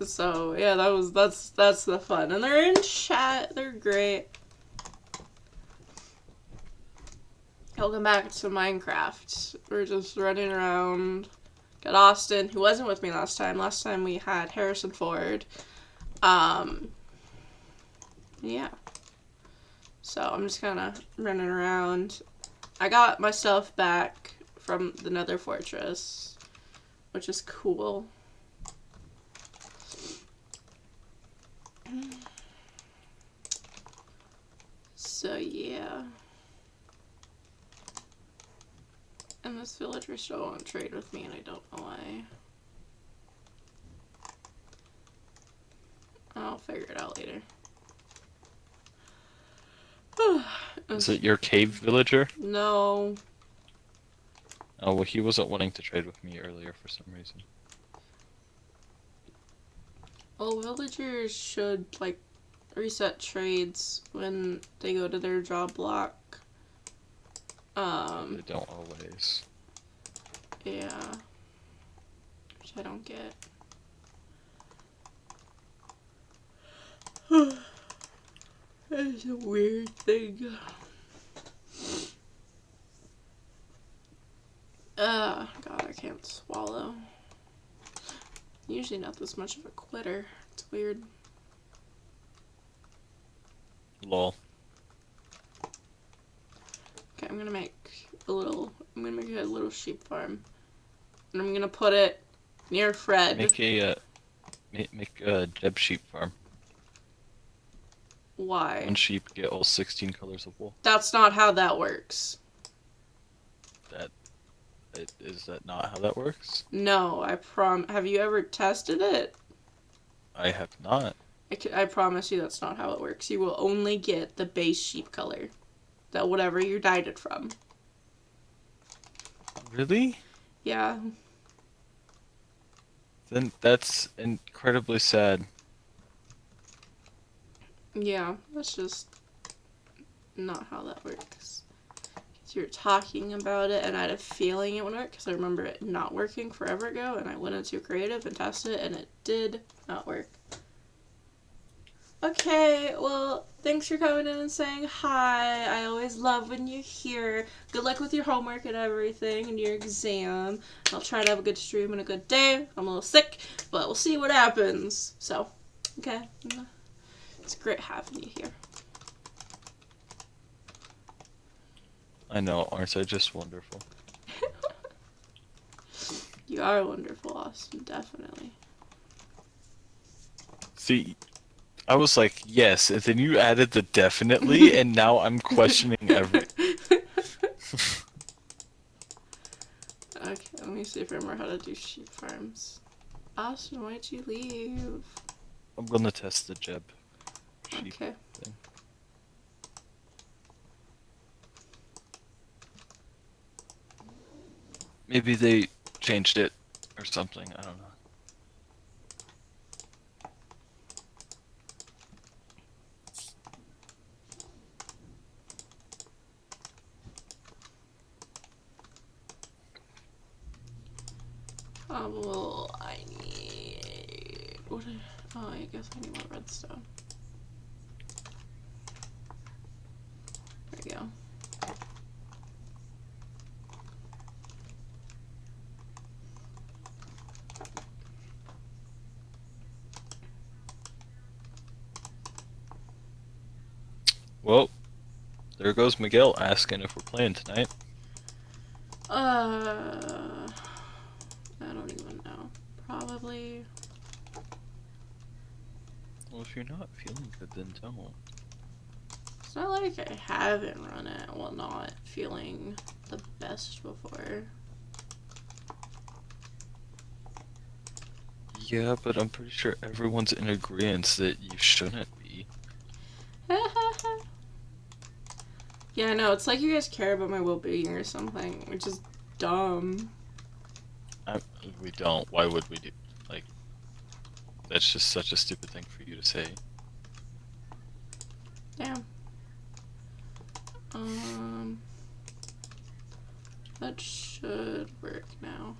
So yeah, that's the fun, and they're in chat. They're great. Welcome back to Minecraft. We're just running around. Got Austin, who wasn't with me last time. Last time we had Harrison Ford. Yeah. So I'm just kind of running around. I got my stuff back from the Nether Fortress, which is cool. So yeah. And this villager still won't trade with me, and I don't know why. I'll figure it out later. Is it your cave villager? No. Oh, well, he wasn't wanting to trade with me earlier for some reason. Well, villagers should, like, reset trades when they go to their job block. They don't always. Yeah. Which I don't get. That's a weird thing. God, I can't swallow. Usually not this much of a quitter. It's weird. Lol. Okay, I'm gonna make a little sheep farm. And I'm gonna put it near Fred. Make a Jeb sheep farm. Why? One sheep get all 16 colors of wool. That's not how that works. Is that not how that works? No, have you ever tested it? I have not. I promise you that's not how it works. You will only get the base sheep color. That whatever you dyed it from. Really? Yeah. Then that's incredibly sad. Yeah, that's just not how that works. You were talking about it, and I had a feeling it would work, because I remember it not working forever ago, and I went into creative and tested it, and it did not work. Okay, well, thanks for coming in and saying hi. I always love when you're here. Good luck with your homework and everything and your exam. I'll try to have a good stream and a good day. I'm a little sick, but we'll see what happens. So, okay. It's great having you here. I know, aren't I just wonderful? You are wonderful, Austin, definitely. See, I was like, yes, and then you added the definitely, and now I'm questioning everything. Okay, let me see if I remember how to do sheep farms. Austin, why'd you leave? I'm gonna test the Jeb sheep Okay. thing. Maybe they changed it or something, I don't know. Well, I need... What? Oh, I guess I need more redstone. There we go. Well, there goes Miguel asking if we're playing tonight. I don't even know. Probably. Well, if you're not feeling good, then don't. It's not like I haven't run it while not feeling the best before. Yeah, but I'm pretty sure everyone's in agreement that you shouldn't be. Yeah, no, it's like you guys care about my well-being or something, which is dumb. We don't. Why would we do? Like, that's just such a stupid thing for you to say. Damn. That should work now.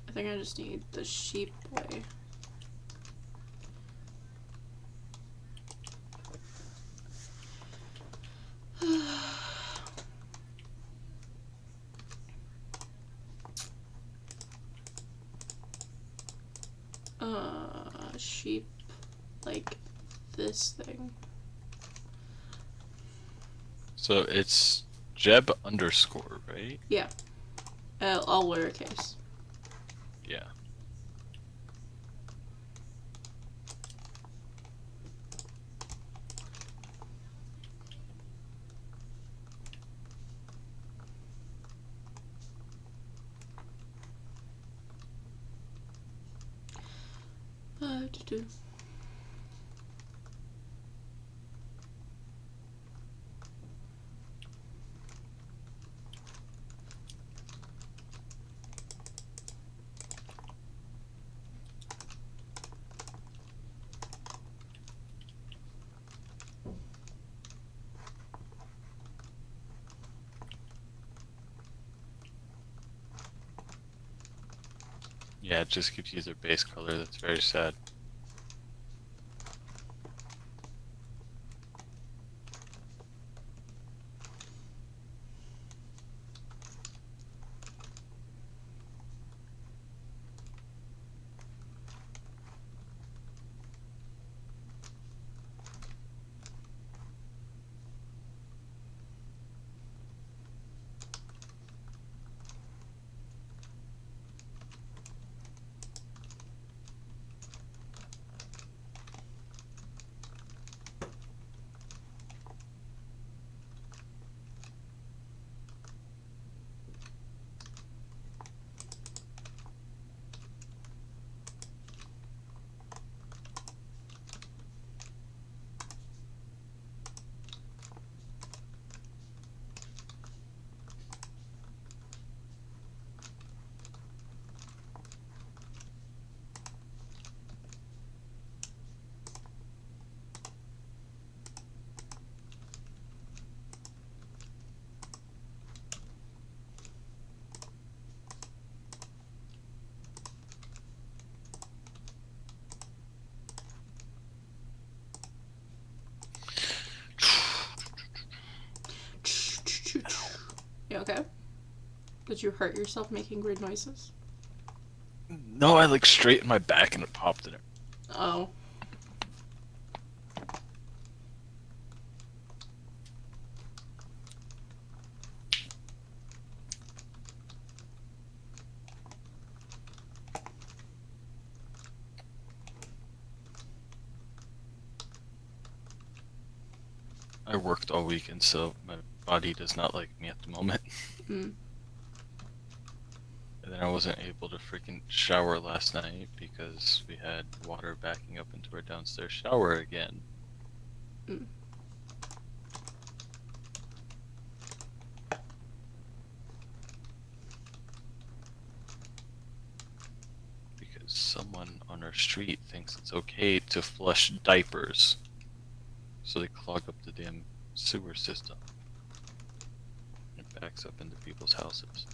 I think I just need the sheep boy. Sheep, like this thing. So it's Jeb underscore, right? Yeah. All lowercase. Yeah. Do-do. Yeah, it just gives you their base color. That's very sad. You okay? Did you hurt yourself making weird noises? No, I like straightened my back and it popped in it. Oh. I worked all weekend, so my body does not like me at the moment. Mm. And then I wasn't able to freaking shower last night because we had water backing up into our downstairs shower again. Mm. Because someone on our street thinks it's okay to flush diapers. So they clog up the damn sewer system. It backs up into people's houses.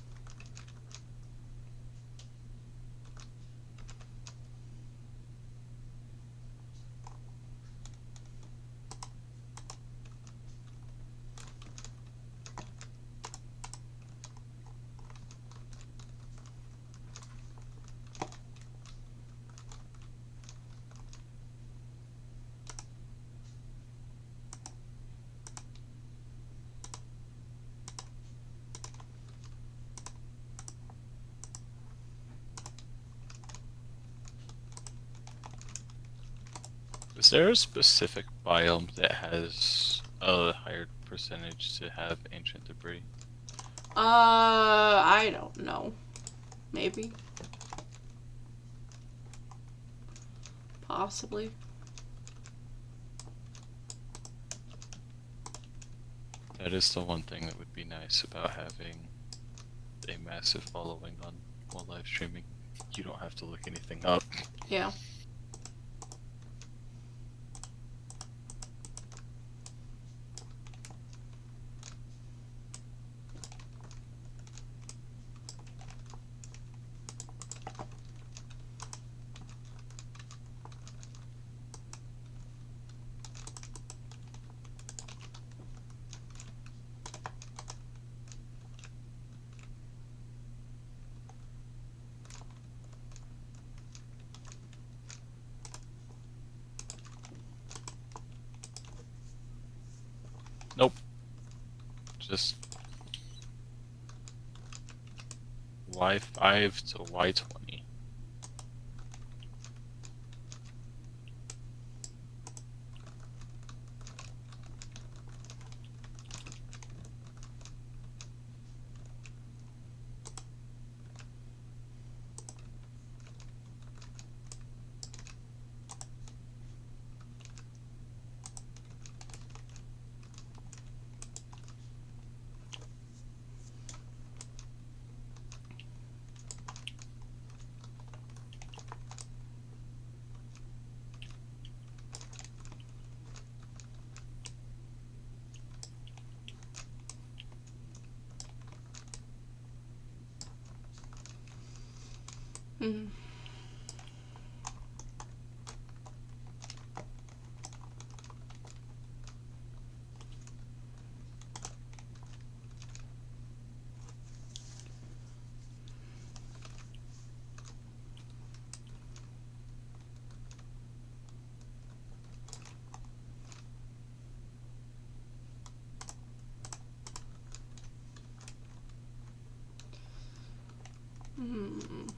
Is there a specific biome that has a higher percentage to have ancient debris? I don't know. Maybe. Possibly. That is the one thing that would be nice about having a massive following on while live streaming. You don't have to look anything up. Yeah. Nope. Just Y5 to Y20. Mm. Mm.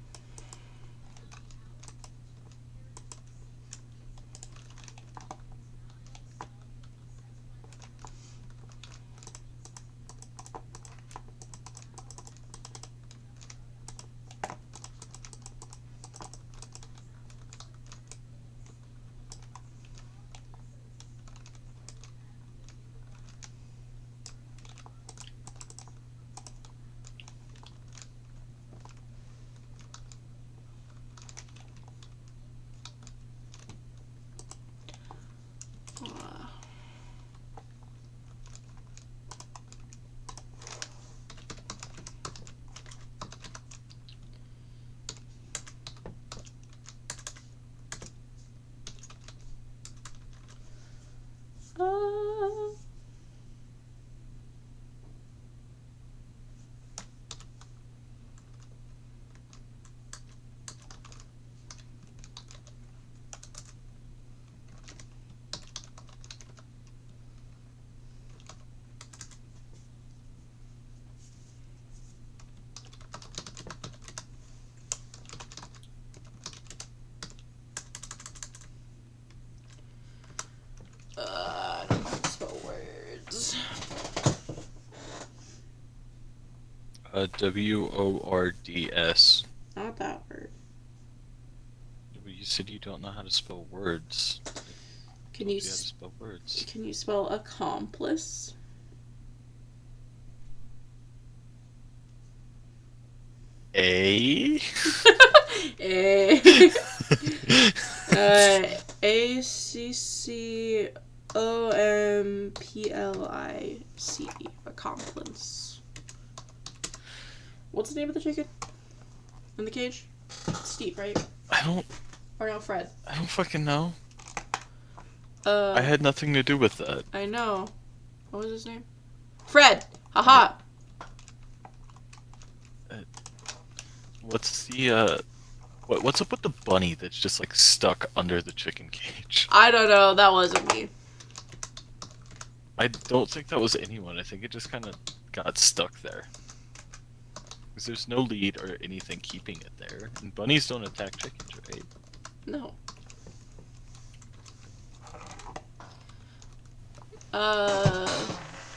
Words. Not that word. You said you don't know how to spell words. Can Told you you how to spell words. can you spell accomplice? A. A. ACCOMPLICE. Accomplice. What's the name of the chicken in the cage? Steve, right? I Or no, Fred. don't fucking know. I had nothing to do with that. I know. What was his name? Fred. Haha. What's the what's up with the bunny that's just like stuck under the chicken cage? I don't know. That wasn't me. I don't think that was anyone. I think it just kind of got stuck there. Because there's no lead or anything keeping it there. And bunnies don't attack chickens, right? No.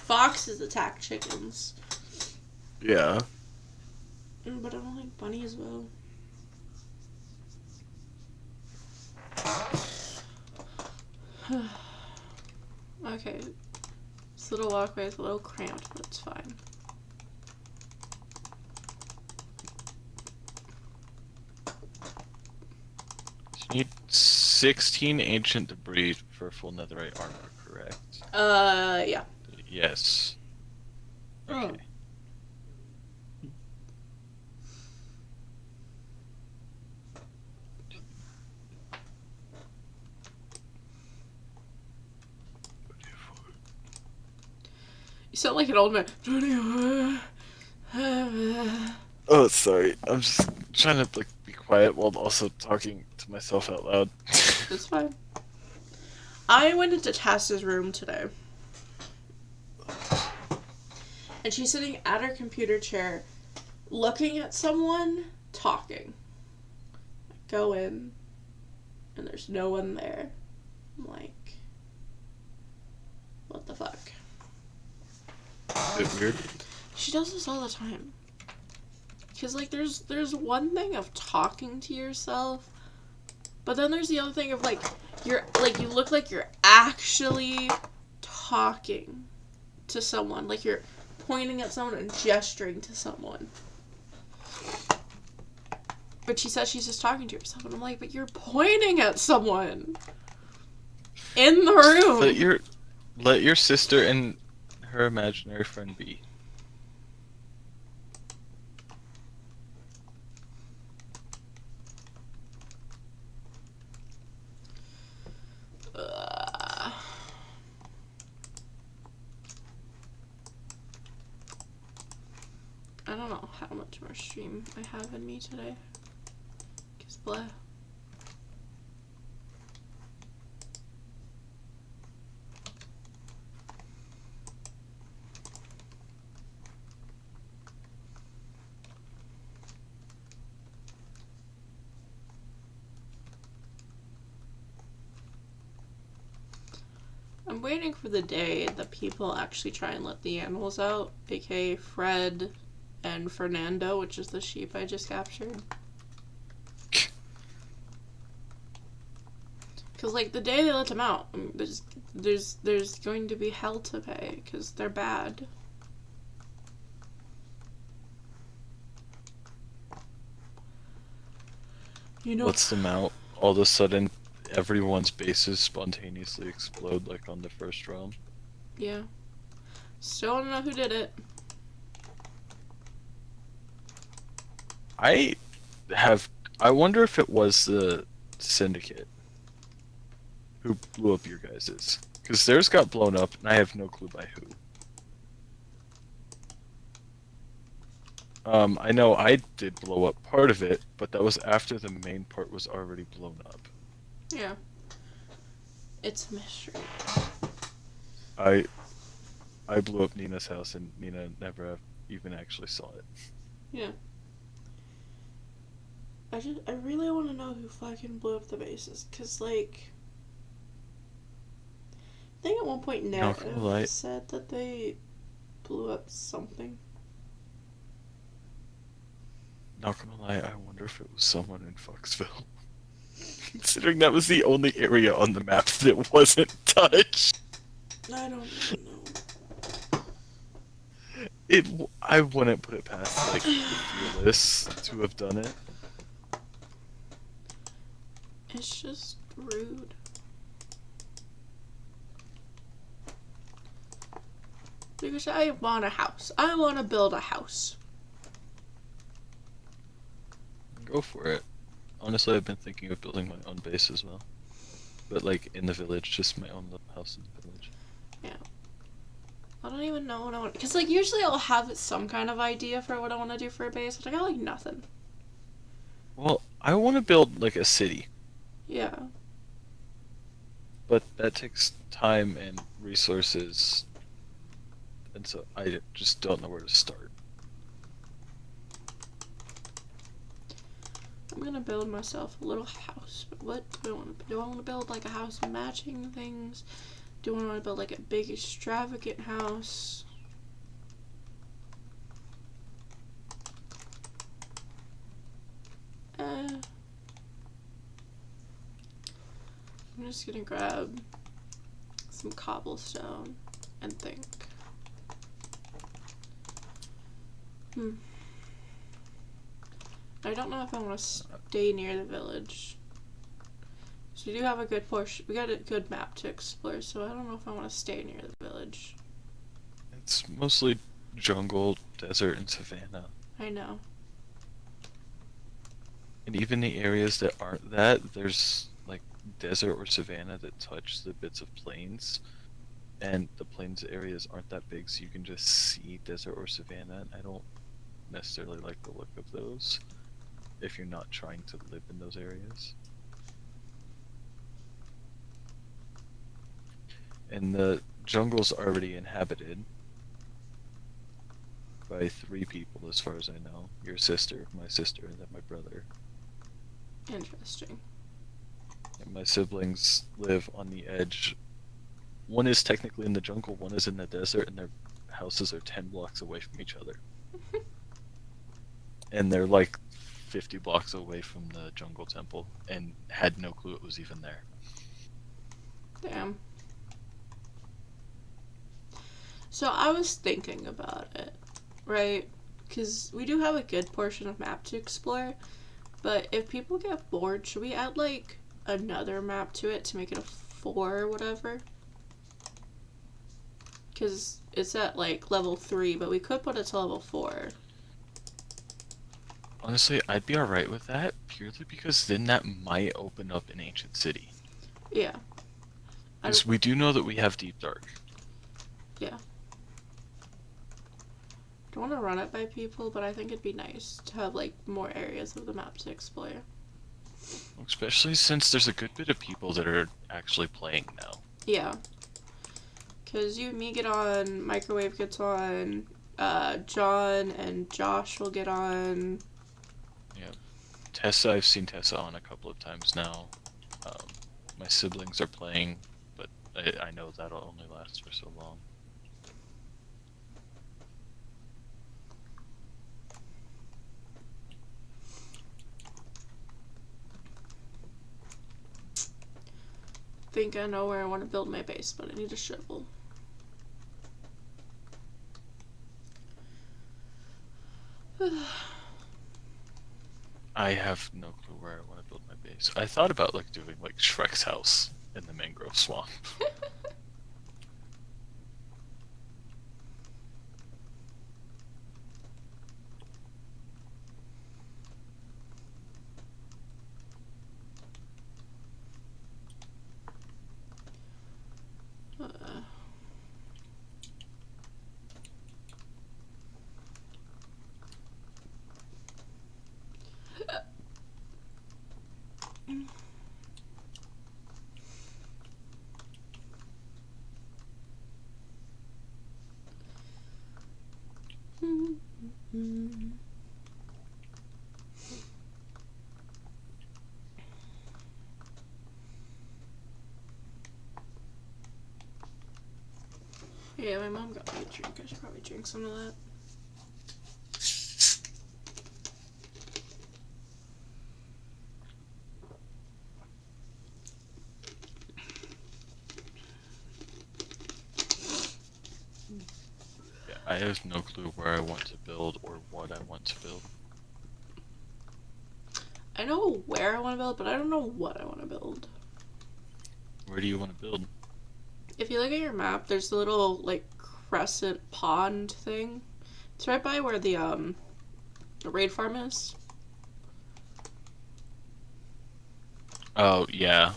Foxes attack chickens. Yeah. But I don't think bunnies will. Okay. This little walkway is a little cramped, but it's fine. You need 16 ancient debris for full netherite armor, correct? Yeah. Yes. Okay. You sound like an old man. Oh, sorry. I'm just trying to like be quiet while also talking to myself out loud. It's fine. I went into Tessa's room today. And she's sitting at her computer chair looking at someone talking. I go in and there's no one there. I'm like, what the fuck? Is it weird? She does this all the time. Cause like there's one thing of talking to yourself, but then there's the other thing of like you look like you're actually talking to someone, like you're pointing at someone and gesturing to someone. But she says she's just talking to herself, and I'm like, but you're pointing at someone in the room. Let your sister and her imaginary friend be. I don't know how much more stream I have in me today. Cause blah. I'm waiting for the day that people actually try and let the animals out, aka Fred and Fernando, which is the sheep I just captured. Cause like the day they let them out, there's going to be hell to pay because they're bad. You know. Lets them out. All of a sudden, everyone's bases spontaneously explode like on the first realm. Yeah. Still don't know who did it. I wonder if it was the Syndicate who blew up your guys's. Because theirs got blown up, and I have no clue by who. I know I did blow up part of it, but that was after the main part was already blown up. Yeah. It's a mystery. I blew up Nina's house, and Nina never even actually saw it. Yeah. I really want to know who fucking blew up the bases, cause like, I think at one point Nat said that they blew up something. Not gonna lie, I wonder if it was someone in Foxville. Considering that was the only area on the map that wasn't touched. I don't even know. I wouldn't put it past like the fearless to have done it. It's just rude. Because I want a house. I want to build a house. Go for it. Honestly, I've been thinking of building my own base as well. But like in the village, just my own little house in the village. I don't even know what I want. Because, like, usually I'll have some kind of idea for what I want to do for a base, but I got, like, nothing. Well, I want to build like a city, Yeah. but that takes time and resources, and so I just don't know where to start. I'm gonna build myself a little house. But what do I want to do? I want to build, like, a house matching things? Do I want to build, like, a big, extravagant house? I'm just gonna grab some cobblestone and think. I don't know if I want to stay near the village. So we do have a good portion. We got a good map to explore, so I don't know if I want to stay near the village. It's mostly jungle, desert, and savanna. I know. And even the areas that aren't that, there's like desert or savanna that touch the bits of plains. And the plains areas aren't that big, so you can just see desert or savanna. And I don't necessarily like the look of those if you're not trying to live in those areas. And the jungle's already inhabited by 3 people, as far as I know. Your sister, my sister, and then my brother. Interesting. And my siblings live on the edge. One is technically in the jungle, one is in the desert, and their houses are 10 blocks away from each other. And they're like 50 blocks away from the jungle temple, and had no clue it was even there. Damn. So I was thinking about it, right? Because we do have a good portion of map to explore, but if people get bored, should we add, like, another map to it to make it a 4 or whatever? Because it's at, like, level 3, but we could put it to level 4. Honestly, I'd be alright with that, purely because then that might open up an ancient city. Yeah. Because we do know that we have Deep Dark. Yeah. I don't want to run it by people, but I think it'd be nice to have, like, more areas of the map to explore. Especially since there's a good bit of people that are actually playing now. Yeah. Because you and me get on, Microwave gets on, John and Josh will get on. Yeah. Tessa, I've seen Tessa on a couple of times now. My siblings are playing, but I know that'll only last for so long. Think I know where I want to build my base, but I need a shovel. I have no clue where I want to build my base. I thought about like doing like Shrek's house in the mangrove swamp. Uh, Yeah, my mom got me a drink. I should probably drink some of that. have no clue where I want to build or what I want to build. I know where I want to build, but I don't know what I want to build. Where do you want to build? If you look at your map, there's a little like crescent pond thing. It's right by where the raid farm is. Oh, yeah.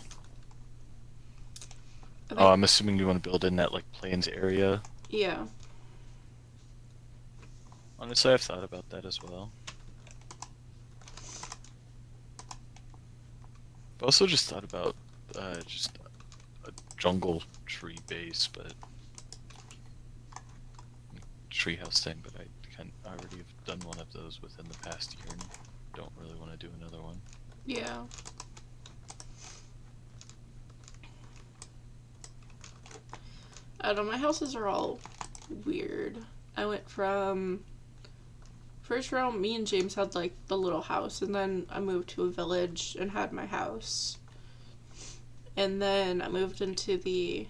I Oh, think- I'm assuming you want to build in that, like, plains area. yeah. Honestly, I've thought about that as well. I've also just thought about just a jungle tree base, but treehouse thing. But I already have done one of those within the past year, and don't really want to do another one. Yeah. I don't know, my houses are all weird. I went from first round, me and James had like the little house, and then I moved to a village and had my house. And then I moved into the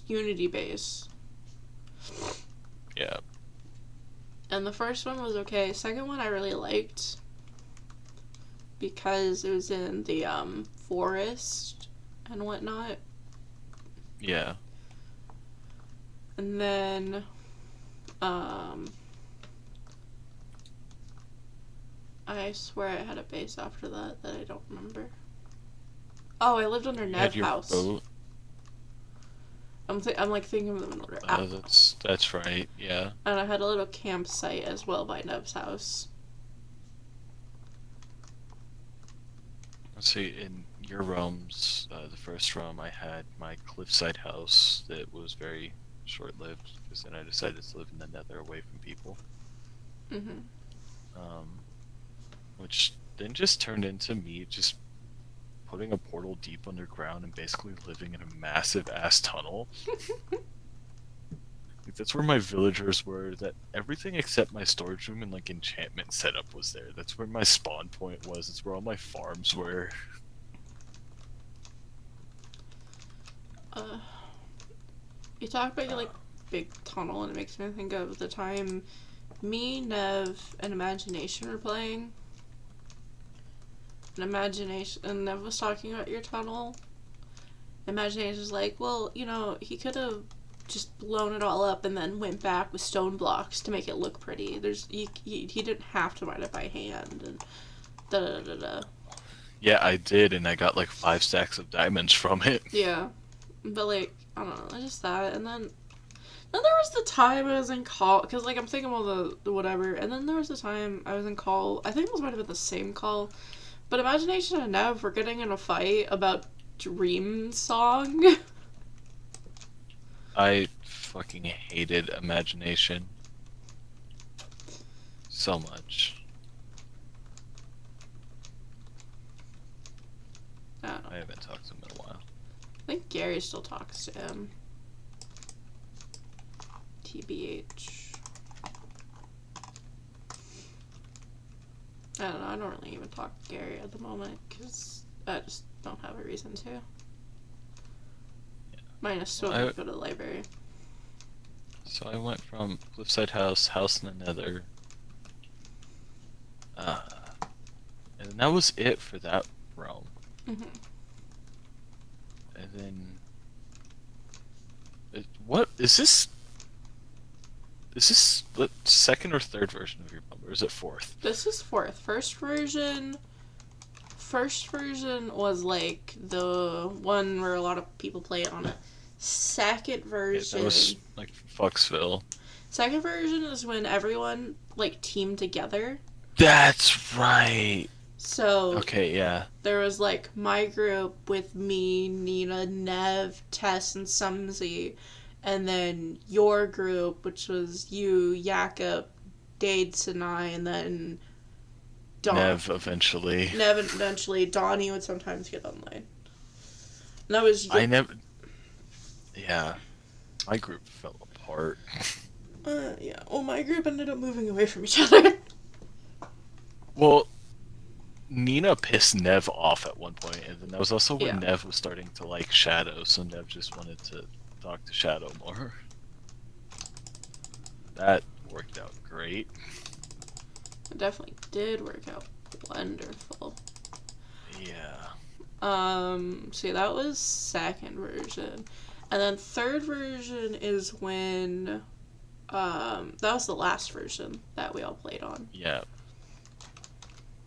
Unity base. Yeah. And the first one was okay. Second one I really liked because it was in the forest and whatnot. Yeah. And then I swear I had a base after that I don't remember. Oh, I lived under You had Nev your house. boat. I'm like thinking of them in order. That's right. Yeah. And I had a little campsite as well by Nev's house. Let's see. In your realms, the first realm, I had my cliffside house that was very short-lived because then I decided to live in the Nether away from people. Mhm. Which then just turned into me just putting a portal deep underground and basically living in a massive ass tunnel. Like, that's where my villagers were. That everything except my storage room and like enchantment setup was there. That's where my spawn point was. It's where all my farms were. You talk about your like big tunnel, and it makes me think of the time me, Nev, and Imagination were playing. And Nev was talking about your tunnel. Imagination was like, well, you know, he could have just blown it all up and then went back with stone blocks to make it look pretty. He didn't have to mine it by hand and da da da da. Yeah, I did, and I got like 5 stacks of diamonds from it. Yeah, but like I don't know, just that, and then there was the time I was in call, because like I'm thinking about the whatever, and then there was the time I was in call. I think it might have been the same call, but Imagination and Nev were getting in a fight about Dream Song. I fucking hated Imagination so much. I don't know. I haven't talked to him in a while. I think Gary still talks to him. TBH. I don't know. I don't really even talk to Gary at the moment because I just don't have a reason to. Minus still Well, go to the library. So I went from Cliffside House, House in the Nether, and that was it for that realm. Mm-hmm. And then, what is this? Is this the second or third version of your realm, or is it fourth? This is fourth. First version was like the one where a lot of people play it on it. Second Yeah, version. that was like Foxville. Second version is when everyone like teamed together. That's right. So Okay, yeah. there was like my group with me, Nina, Nev, Tess, and Sumsy, and then your group, which was you, Jakob, Dade, Sinai, and then Don. Nev eventually. Nev eventually. Donnie would sometimes get online. And that was I never. Yeah, my group fell apart. yeah. Well, my group ended up moving away from each other. Well, Nina pissed Nev off at one point, and then that was also when Yeah. Nev was starting to like Shadow, so Nev just wanted to talk to Shadow more. that worked out great. It definitely did work out wonderful. Yeah. So that was second version. And then third version is when, that was the last version that we all played on. Yeah.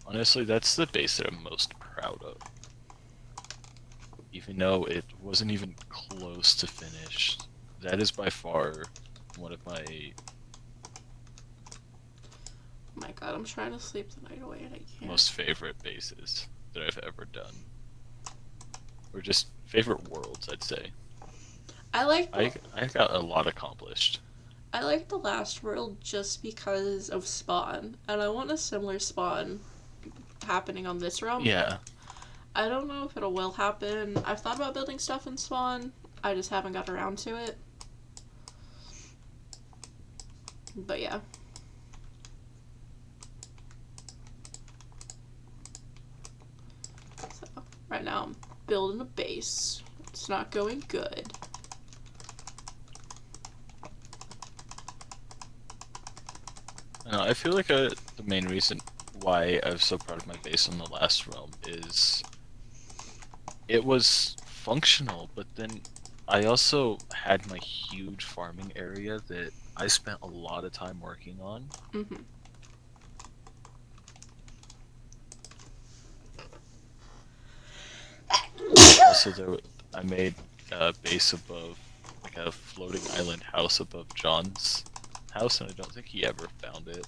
Honestly, that's the base that I'm most proud of. Even though it wasn't even close to finished, that is by far one of my Oh my god, I'm trying to sleep the night away and I can't. most favorite bases that I've ever done. Or just favorite worlds, I'd say. I like I got a lot accomplished. I like the last world just because of spawn, and I want a similar spawn happening on this realm. Yeah. I don't know if it will happen. I've thought about building stuff in spawn. I just haven't got around to it. But yeah. So right now I'm building a base. It's not going good. I feel like the main reason why I was so proud of my base on the last realm is it was functional, but then I also had my huge farming area that I spent a lot of time working on. Mm-hmm. Also, I made a base above, like a floating island house above John's house, and I don't think he ever found it.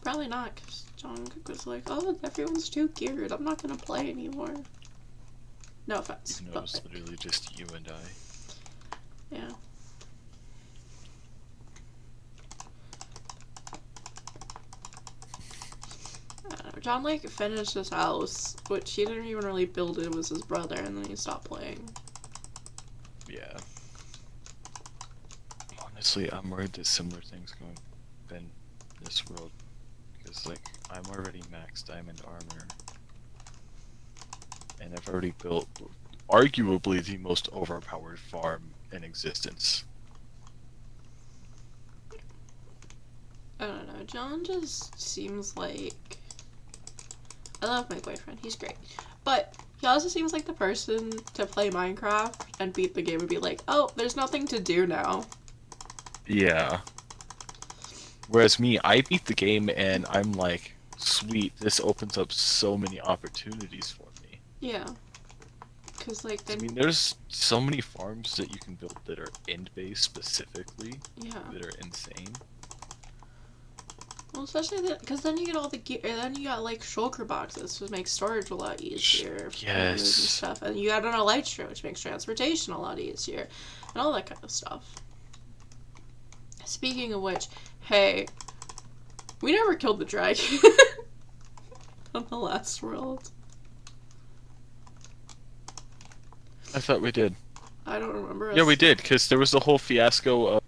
Probably not, because John Cook was like, oh, everyone's too geared. I'm not going to play anymore. No offense. Even though it But, was literally just you and I. yeah. I don't know. John, like, finished his house, which he didn't even really build it. It was his brother, and then he stopped playing. Yeah. Honestly, I'm worried that similar things going to in this world. Because, like, I'm already max diamond armor. And I've already built arguably the most overpowered farm in existence. I don't know. John just seems like... I love my boyfriend. He's great. But he also seems like the person to play Minecraft and beat the game and be like, oh, there's nothing to do now. Yeah. Whereas me, I beat the game and I'm like, sweet, this opens up so many opportunities for me. Yeah. Because, like, I then... mean, there's so many farms that you can build that are end-based specifically Yeah. that are insane. Well, especially because then you get all the gear, and then you got like shulker boxes, which makes storage a lot easier. for Yes. moves and stuff, and you got an elytra, which makes transportation a lot easier, and all that kind of stuff. Speaking of which, hey, we never killed the dragon on the last world. I thought we did. I don't remember. Yeah, us- we did, because there was the whole fiasco of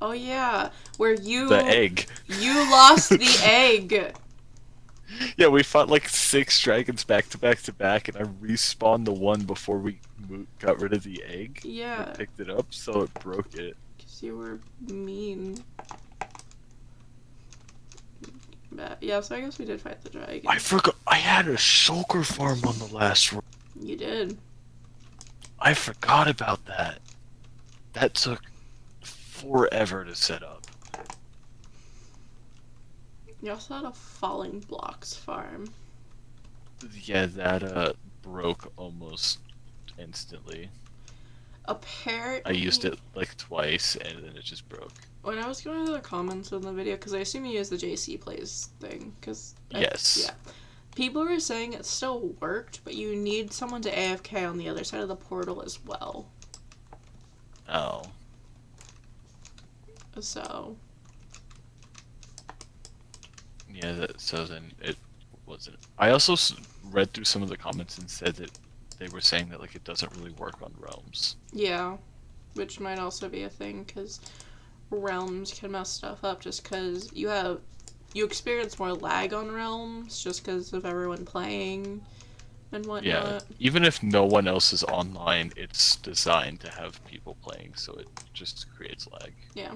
Oh yeah, where you the egg. you lost the egg. Yeah, we fought like 6 dragons back to back to back, and I respawned the one before we got rid of the egg. Yeah, I picked it up, so it broke it. because you were mean. But, yeah, so I guess we did fight the dragon. I forgot. I had a shulker farm on the last one. You did. I forgot about that. That took forever to set up. You also had a falling blocks farm. Yeah, that broke almost instantly. Apparently, I used it like twice, and then it just broke. when I was going to the comments on the video, because I assume you used the JC Plays thing, because Yes. yeah, people were saying it still worked, but you need someone to AFK on the other side of the portal as well. Oh. So Yeah, so then it wasn't. I also read through some of the comments and said that they were saying that like it doesn't really work on realms. yeah, which might also be a thing, because realms can mess stuff up just because you experience more lag on realms just because of everyone playing and whatnot. Yeah, even if no one else is online, it's designed to have people playing, so it just creates lag. Yeah.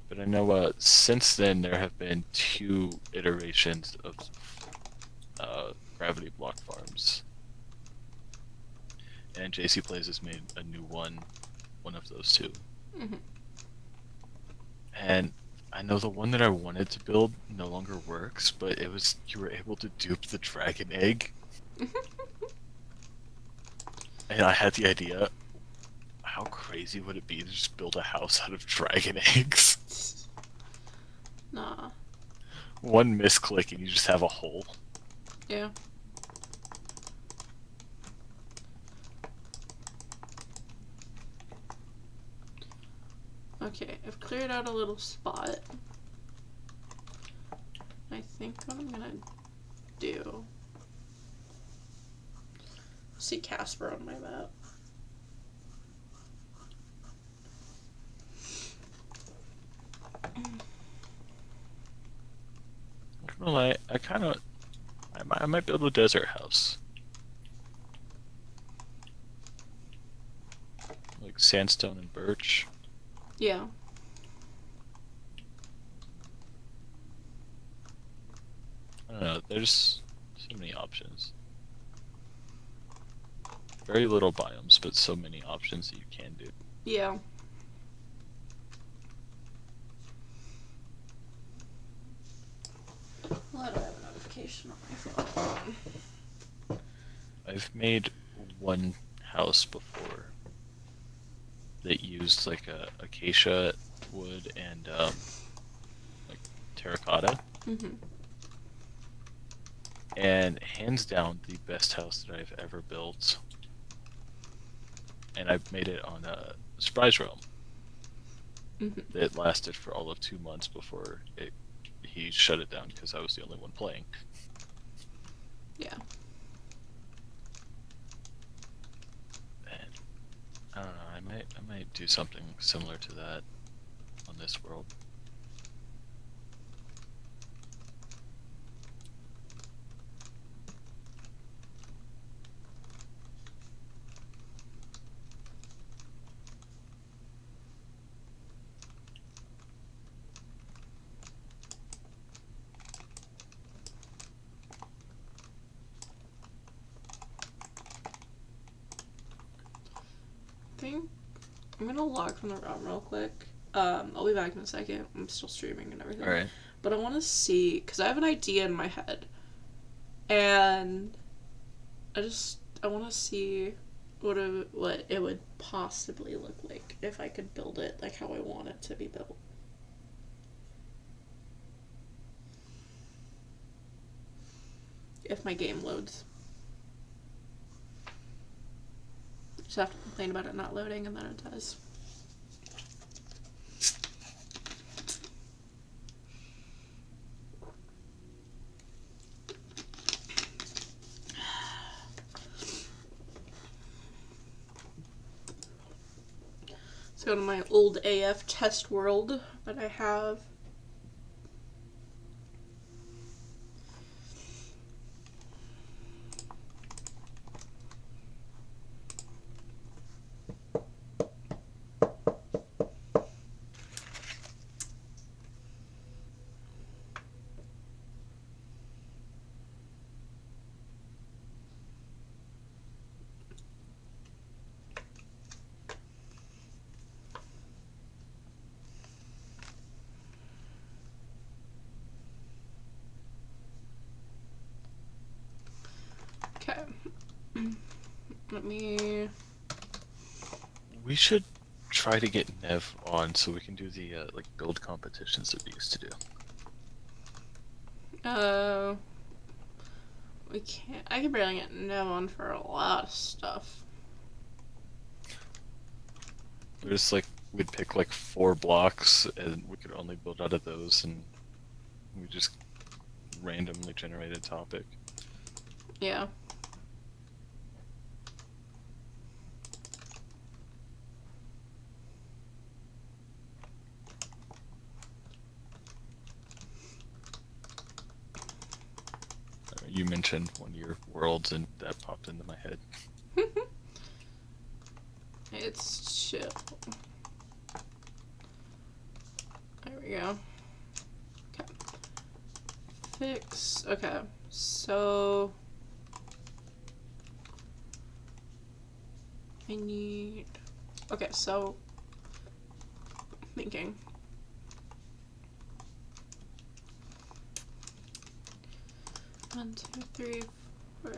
But I know since then there have been 2 iterations of gravity block farms, and JC Plays has made a new one of those 2. Mhm. And I know the one that I wanted to build no longer works, but it was you were able to dupe the dragon egg, and I had the idea. How crazy would it be to just build a house out of dragon eggs? Nah. One misclick and you just have a hole. Yeah. Okay, I've cleared out a little spot. I think what I'm gonna do. See Casper on my map. I'm gonna lie, I might build a desert house. Like sandstone and birch. Yeah. I don't know, there's so many options. Very little biomes, but so many options that you can do. Yeah. Well, I don't have a notification on my phone. I've made one house before that used like acacia wood and like terracotta, Mm-hmm. and hands down the best house that I've ever built. And I've made it on a Surprise Realm Mm-hmm. that lasted for all of 2 months before he shut it down because I was the only one playing. Yeah. And I don't know, I might do something similar to that on this world. I think I'm gonna log from the ROM real quick. I'll be back in a second. I'm still streaming and everything. Alright. But I want to see, because I have an idea in my head. And I want to see what it would possibly look like if I could build it like how I want it to be built. If my game loads. Just have to complain about it not loading, and then it does. Let's go to my old AF test world that I have. Okay. Let me... We should try to get Nev on so we can do the like build competitions that we used to do. We can't... I can barely get Nev on for a lot of stuff. There's like we'd pick like 4 blocks and we could only build out of those, and we just randomly generate a topic. Yeah. You mentioned one of your worlds and that popped into my head. chill. There we go. Okay. Fix. Okay. So I need. Okay, so thinking. One, two, three, four.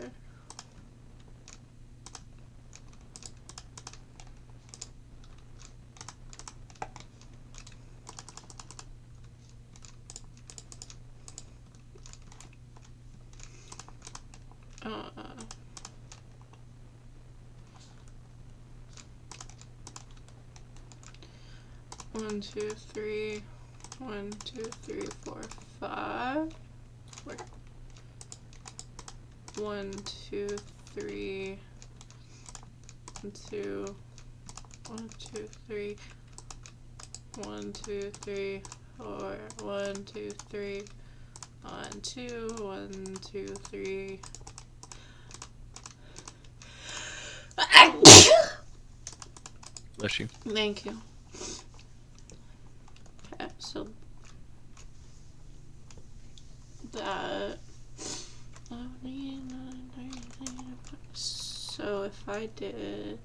One, two, three. 1, 2, 3, 4, 5. Wait. 1, 2, 3. 1, 2. 1, 2, 3. 1, 2, 3, 4. 1, 2, 3. 1, 2. 1, 2, 3. Bless you. Thank you. Okay, so that. So if I did.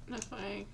And if I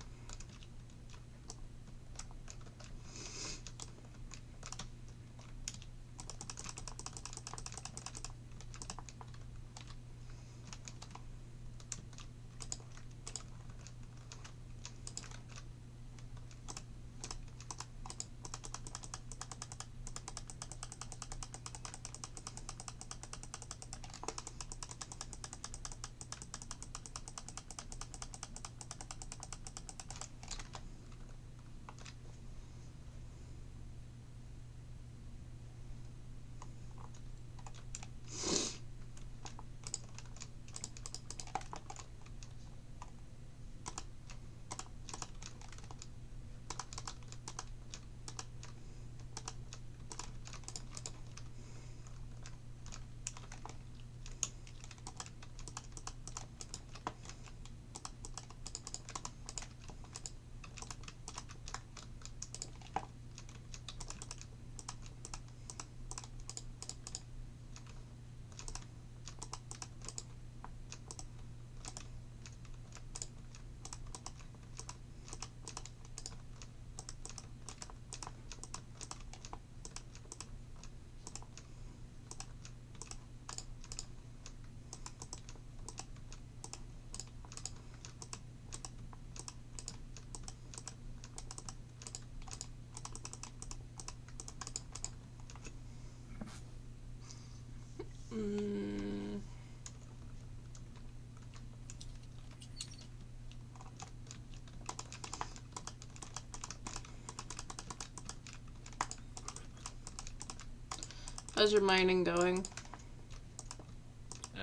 how's your mining going?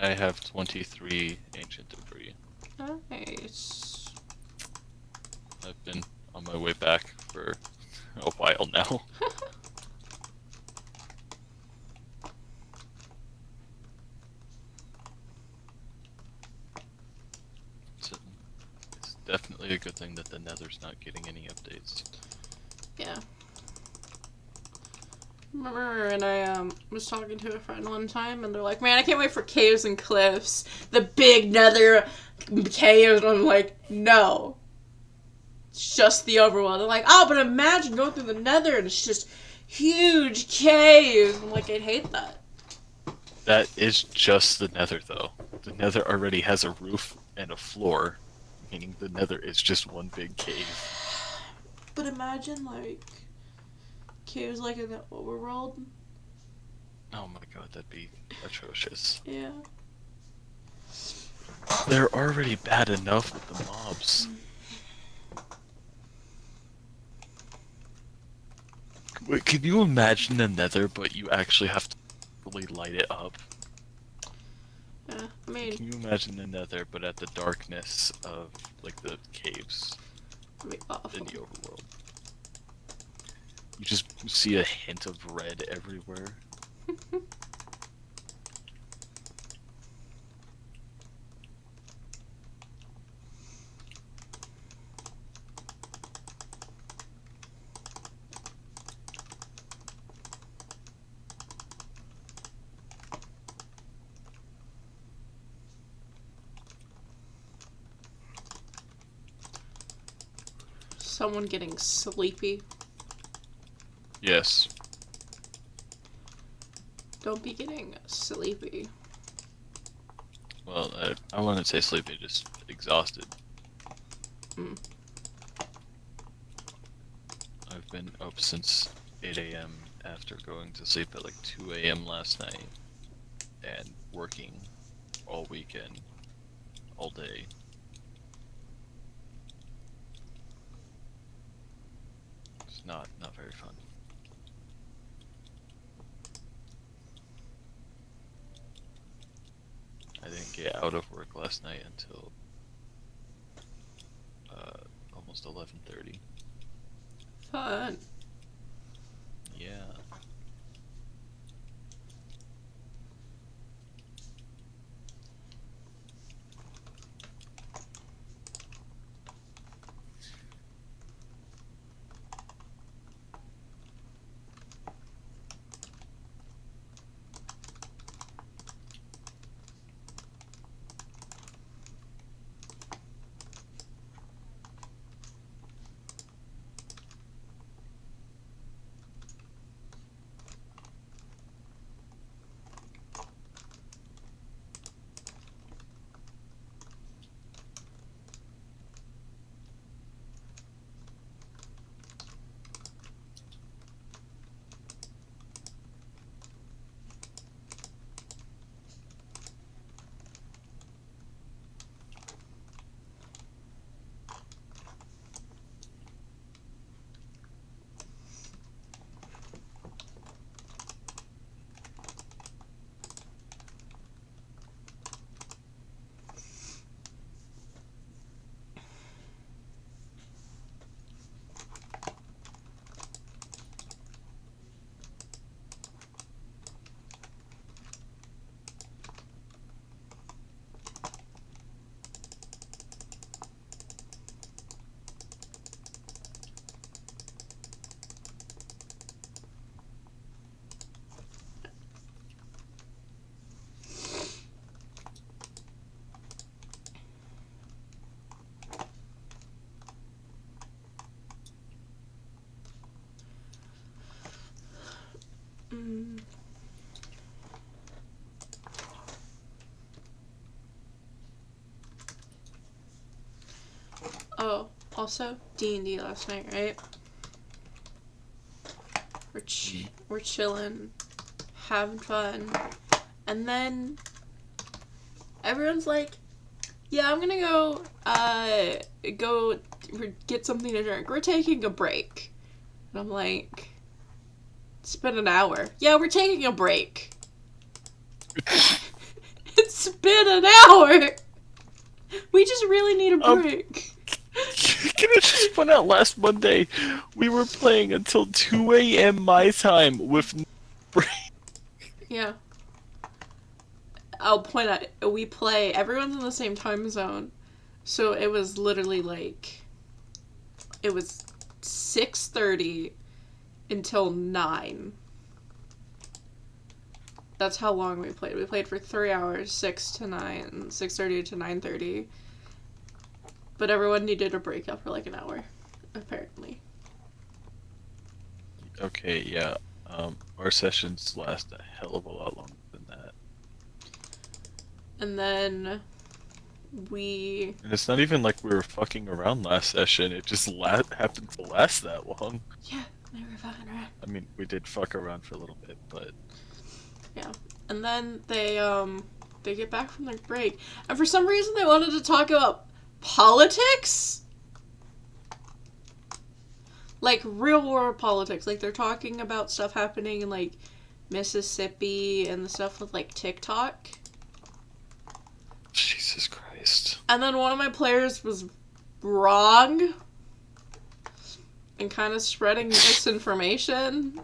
I have 23 ancient debris. Nice. I've been on my way back for a while now. So, it's definitely a good thing that the Nether's not getting any updates. Yeah. Remember when I was talking to a friend one time and they're like, man, I can't wait for Caves and Cliffs, the big nether caves. And I'm like, no. It's just the overworld. They're like, oh, but imagine going through the nether and it's just huge caves. I'm like, I'd hate that. That is just the Nether, though. The Nether already has a roof and a floor, meaning the Nether is just one big cave. But imagine, like, caves like in the overworld. Oh my god, that'd be atrocious. Yeah. They're already bad enough with the mobs. Wait, can you imagine the Nether, but you actually have to really light it up? Yeah. I mean, Can you imagine the Nether, but at the darkness of, like, the caves it'd be awful. in the overworld? You just see a hint of red everywhere. Someone getting sleepy. Yes. Don't be getting sleepy. Well, I wouldn't say sleepy, just exhausted. Mm. I've been up since 8 a.m. after going to sleep at like 2 a.m. last night and working all weekend, all day. It's not very fun. I didn't get out of work last night until almost 11:30. Fun. Yeah. Mm. Oh, also D&D last night, right? We're chilling, having fun, and then everyone's like, "Yeah, I'm gonna go get something to drink. We're taking a break," and I'm like, "It's been an hour. Yeah, we're taking a break." It's It's been an hour! We just really need a break. Can I just point out last Monday we were playing until 2 a.m. my time with no break. Yeah. I'll point out, we play, everyone's in the same time zone. So it was literally like, it was 6:30 until 9. That's how long we played. We played for 3 hours, 6 to 9, 6:30 to 9:30. But everyone needed a break up for like an hour, apparently. Okay, yeah. Our sessions last a hell of a lot longer than that. And then we... And it's not even like we were fucking around last session. It just happened to last that long. Yeah, they were fucking around. I mean, we did fuck around for a little bit, but Yeah. And then they get back from their break. And for some reason they wanted to talk about politics? Like real world politics. Like they're talking about stuff happening in like Mississippi and the stuff with like TikTok. Jesus Christ. And then one of my players was wrong and kind of spreading misinformation.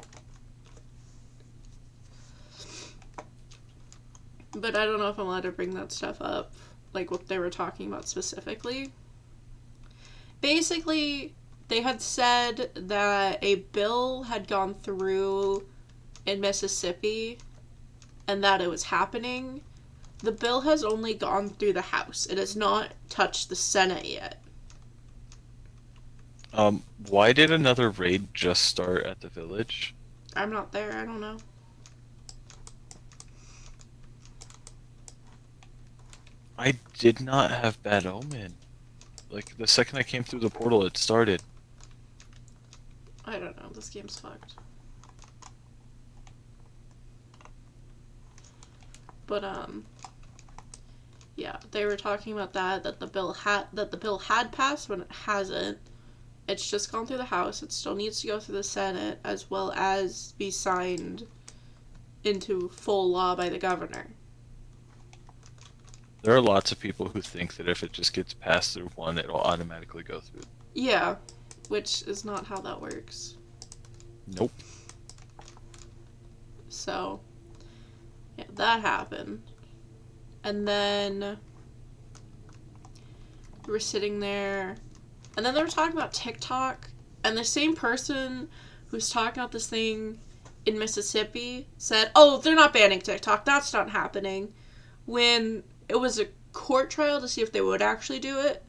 But I don't know if I'm allowed to bring that stuff up, like what they were talking about specifically. Basically, they had said that a bill had gone through in Mississippi and that it was happening. The bill has only gone through the House. It has not touched the Senate yet. Why did another raid just start at the village? I'm not there, I don't know. I did not have bad omen. Like, the second I came through the portal, it started. I don't know, this game's fucked. But, yeah, they were talking about that the bill had passed when it hasn't. It's just gone through the House. It still needs to go through the Senate, as well as be signed into full law by the governor. There are lots of people who think that if it just gets passed through one, it'll automatically go through. Yeah, which is not how that works. Nope. So, yeah, that happened. And then we were sitting there, and then they were talking about TikTok, and the same person who's talking about this thing in Mississippi said, oh, they're not banning TikTok, that's not happening, when it was a court trial to see if they would actually do it,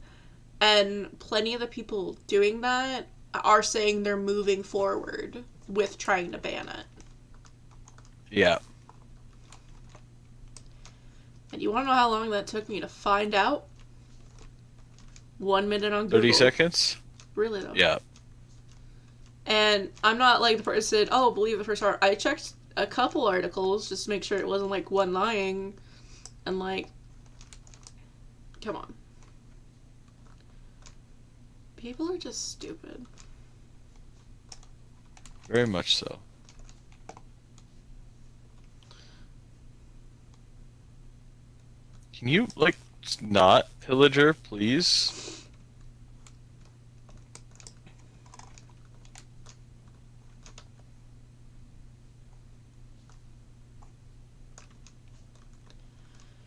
and plenty of the people doing that are saying they're moving forward with trying to ban it. Yeah. And you want to know how long that took me to find out? 1 minute on Google. 30 seconds? Really though. Yeah. And I'm not like the person, oh, believe the first article. I checked a couple articles just to make sure it wasn't like one lying. And like, come on. People are just stupid. Very much so. Can you, like, not pillager, please?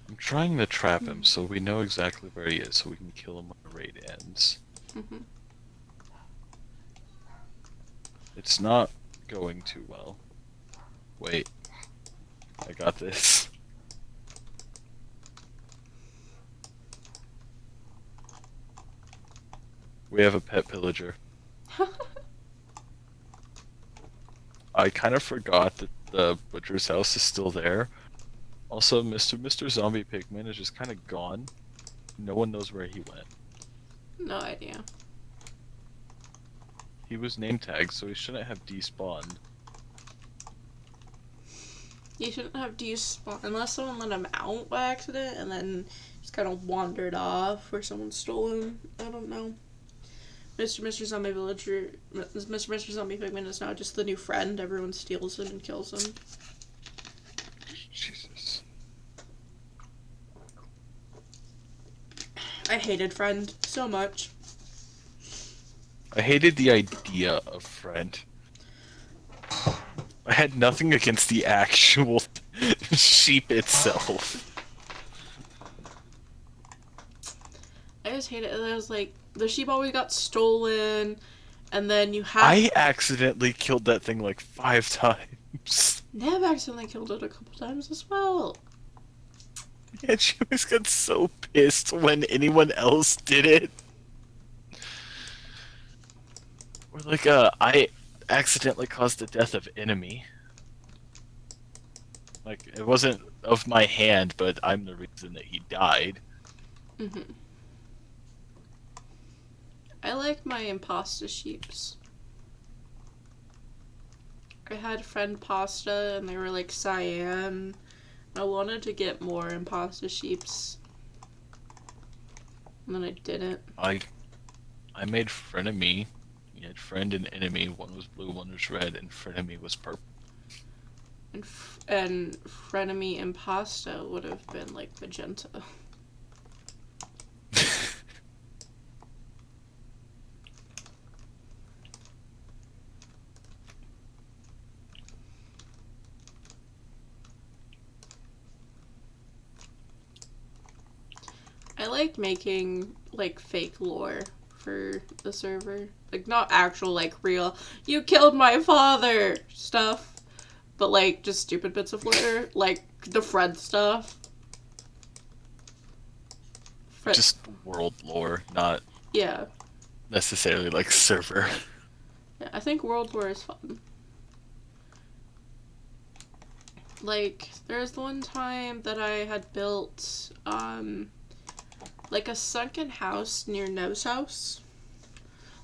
I'm trying to trap him so we know exactly where he is so we can kill him when the raid ends. Mm-hmm. It's not going too well. Wait. I got this. We have a pet pillager. I kind of forgot that the butcher's house is still there. Also, Mr. Zombie Pigman is just kind of gone. No one knows where he went. No idea. He was name tagged, so he shouldn't have despawned. You shouldn't have despawned unless someone let him out by accident and then just kind of wandered off or someone stole him. I don't know. Mr. Zombie Villager, Mr. Zombie Pigman is now just the new friend. Everyone steals him and kills him. Jesus. I hated Friend so much. I hated the idea of Friend. I had nothing against the actual sheep itself. I just hated it. It was like the sheep always got stolen, and then you have. I accidentally killed that thing like 5 times. Nev accidentally killed it a couple times as well. And she always got so pissed when anyone else did it. Or like, I accidentally caused the death of enemy. Like, it wasn't of my hand, but I'm the reason that he died. Mm-hmm. I like my impasta sheeps. I had Friend pasta, and they were like cyan. I wanted to get more impasta sheeps, and then I didn't. I made frenemy. You had friend and enemy. One was blue, one was red, and frenemy was purple. And frenemy impasta would have been like magenta. I like making like fake lore for the server. Like not actual like real you killed my father stuff, but like just stupid bits of lore, like the Fred stuff. Just world lore, not Yeah. necessarily like server. Yeah, I think World War is fun. Like, there's the one time that I had built, like a sunken house near Nev's house.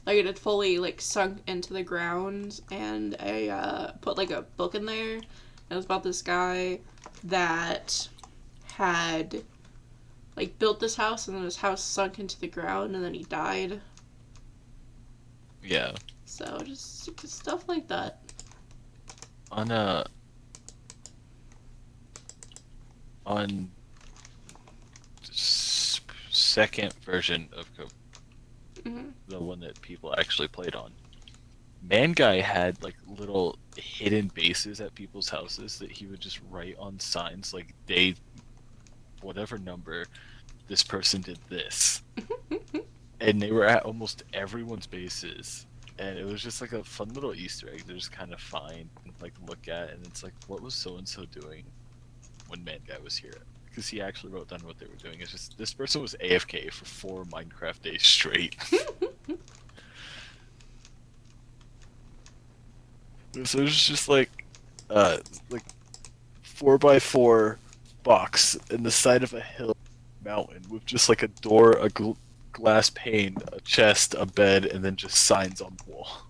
Like, it had fully, like, sunk into the ground, and I, put, like, a book in there. It was about this guy that had, like, built this house, and then his house sunk into the ground, and then he died. Yeah. So, just stuff like that. On second version of Mm-hmm. the one that people actually played on, Man Guy had like little hidden bases at people's houses that he would just write on signs like they, whatever number, this person did this, and they were at almost everyone's bases. And it was just like a fun little Easter egg to just kind of find and like look at, and it's like, what was so and so doing when Man Guy was here? Because he actually wrote down what they were doing. It's just this person was AFK for 4 Minecraft days straight. So it was just like 4x4 box in the side of a hill mountain with just like a door, a glass pane, a chest, a bed, and then just signs on the wall.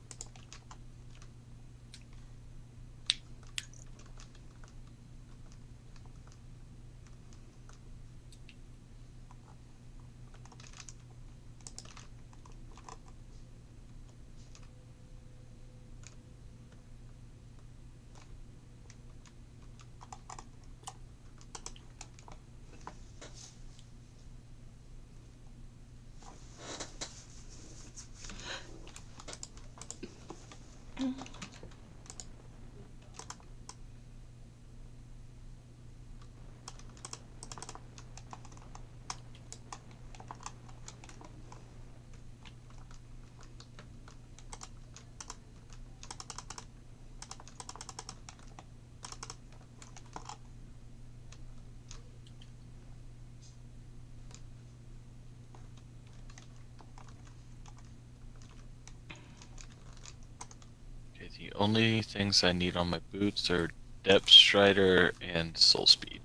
Okay, the only things I need on my boots are Depth Strider and Soul Speed.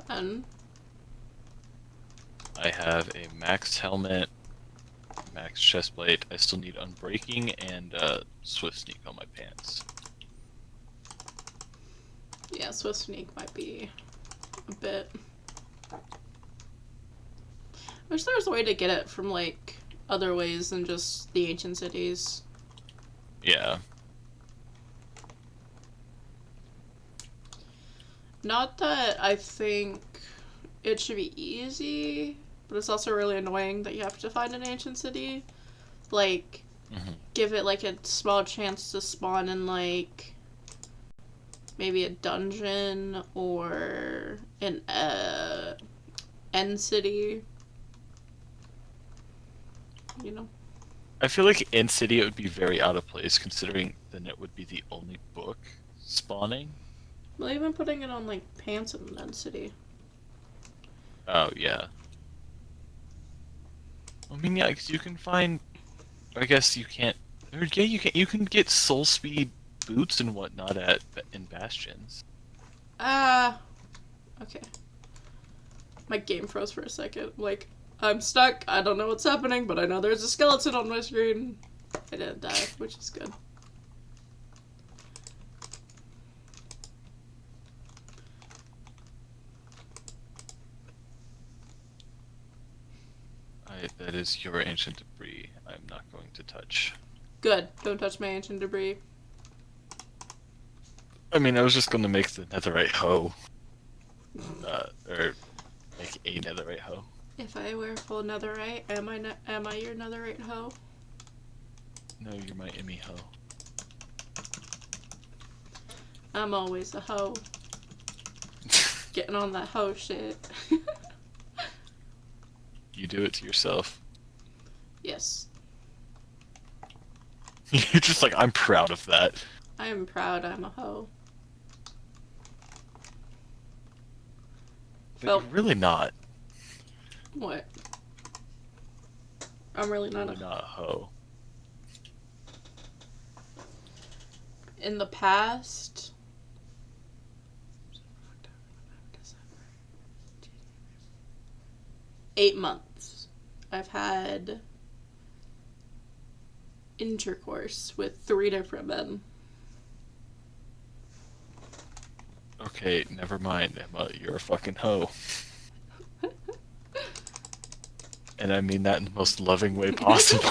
Fun. I have a max helmet, max chest plate. I still need Unbreaking and Swift Sneak on my pants. Yeah, Swift Sneak might be a bit. I wish there was a way to get it from, like, other ways than just the ancient cities. Yeah. Not that I think it should be easy, but it's also really annoying that you have to find an ancient city. Like, give it like a small chance to spawn in like maybe a dungeon or an end city. You know. I feel like in City it would be very out of place considering then it would be the only book spawning. Well, even putting it on like pants in an end city. Oh yeah. I mean, yeah, 'cause you can find. I guess you can't. Or yeah, you can. You can get soul speed boots and whatnot in bastions. Okay. My game froze for a second. Like, I'm stuck. I don't know what's happening, but I know there's a skeleton on my screen. I didn't die, which is good. That is your ancient debris. I'm not going to touch. Good. Don't touch my ancient debris. I mean, I was just going to make the netherite hoe. Or make a netherite hoe. If I wear full netherite, am I your netherite hoe? No, you're my Emmy hoe. I'm always a hoe. Getting on that hoe shit. You do it to yourself. Yes. You're just like, I'm proud of that. I am proud I'm a hoe. But Well- you're really not. What? I'm really not Really a not a hoe. In the past, 8 months, I've had intercourse with 3 different men. Okay, never mind, Emma. You're a fucking hoe. And I mean that in the most loving way possible.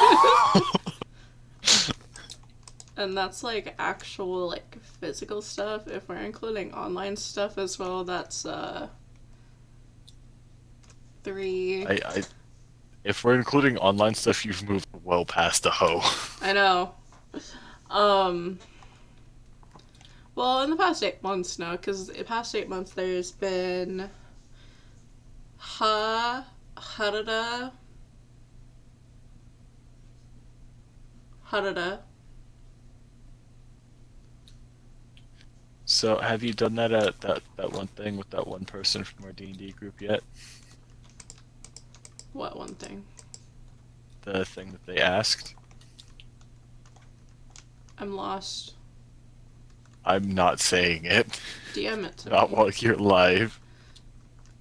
And that's like actual like physical stuff. If we're including online stuff as well, that's 3. If we're including online stuff, you've moved well past a hoe. I know. Well, in the past 8 months now, because the past 8 months there's been Harada. So, have you done that at that one thing with that one person from our D&D group yet? What one thing? The thing that they asked? I'm lost. I'm not saying it. DM it to Not me. while you're live.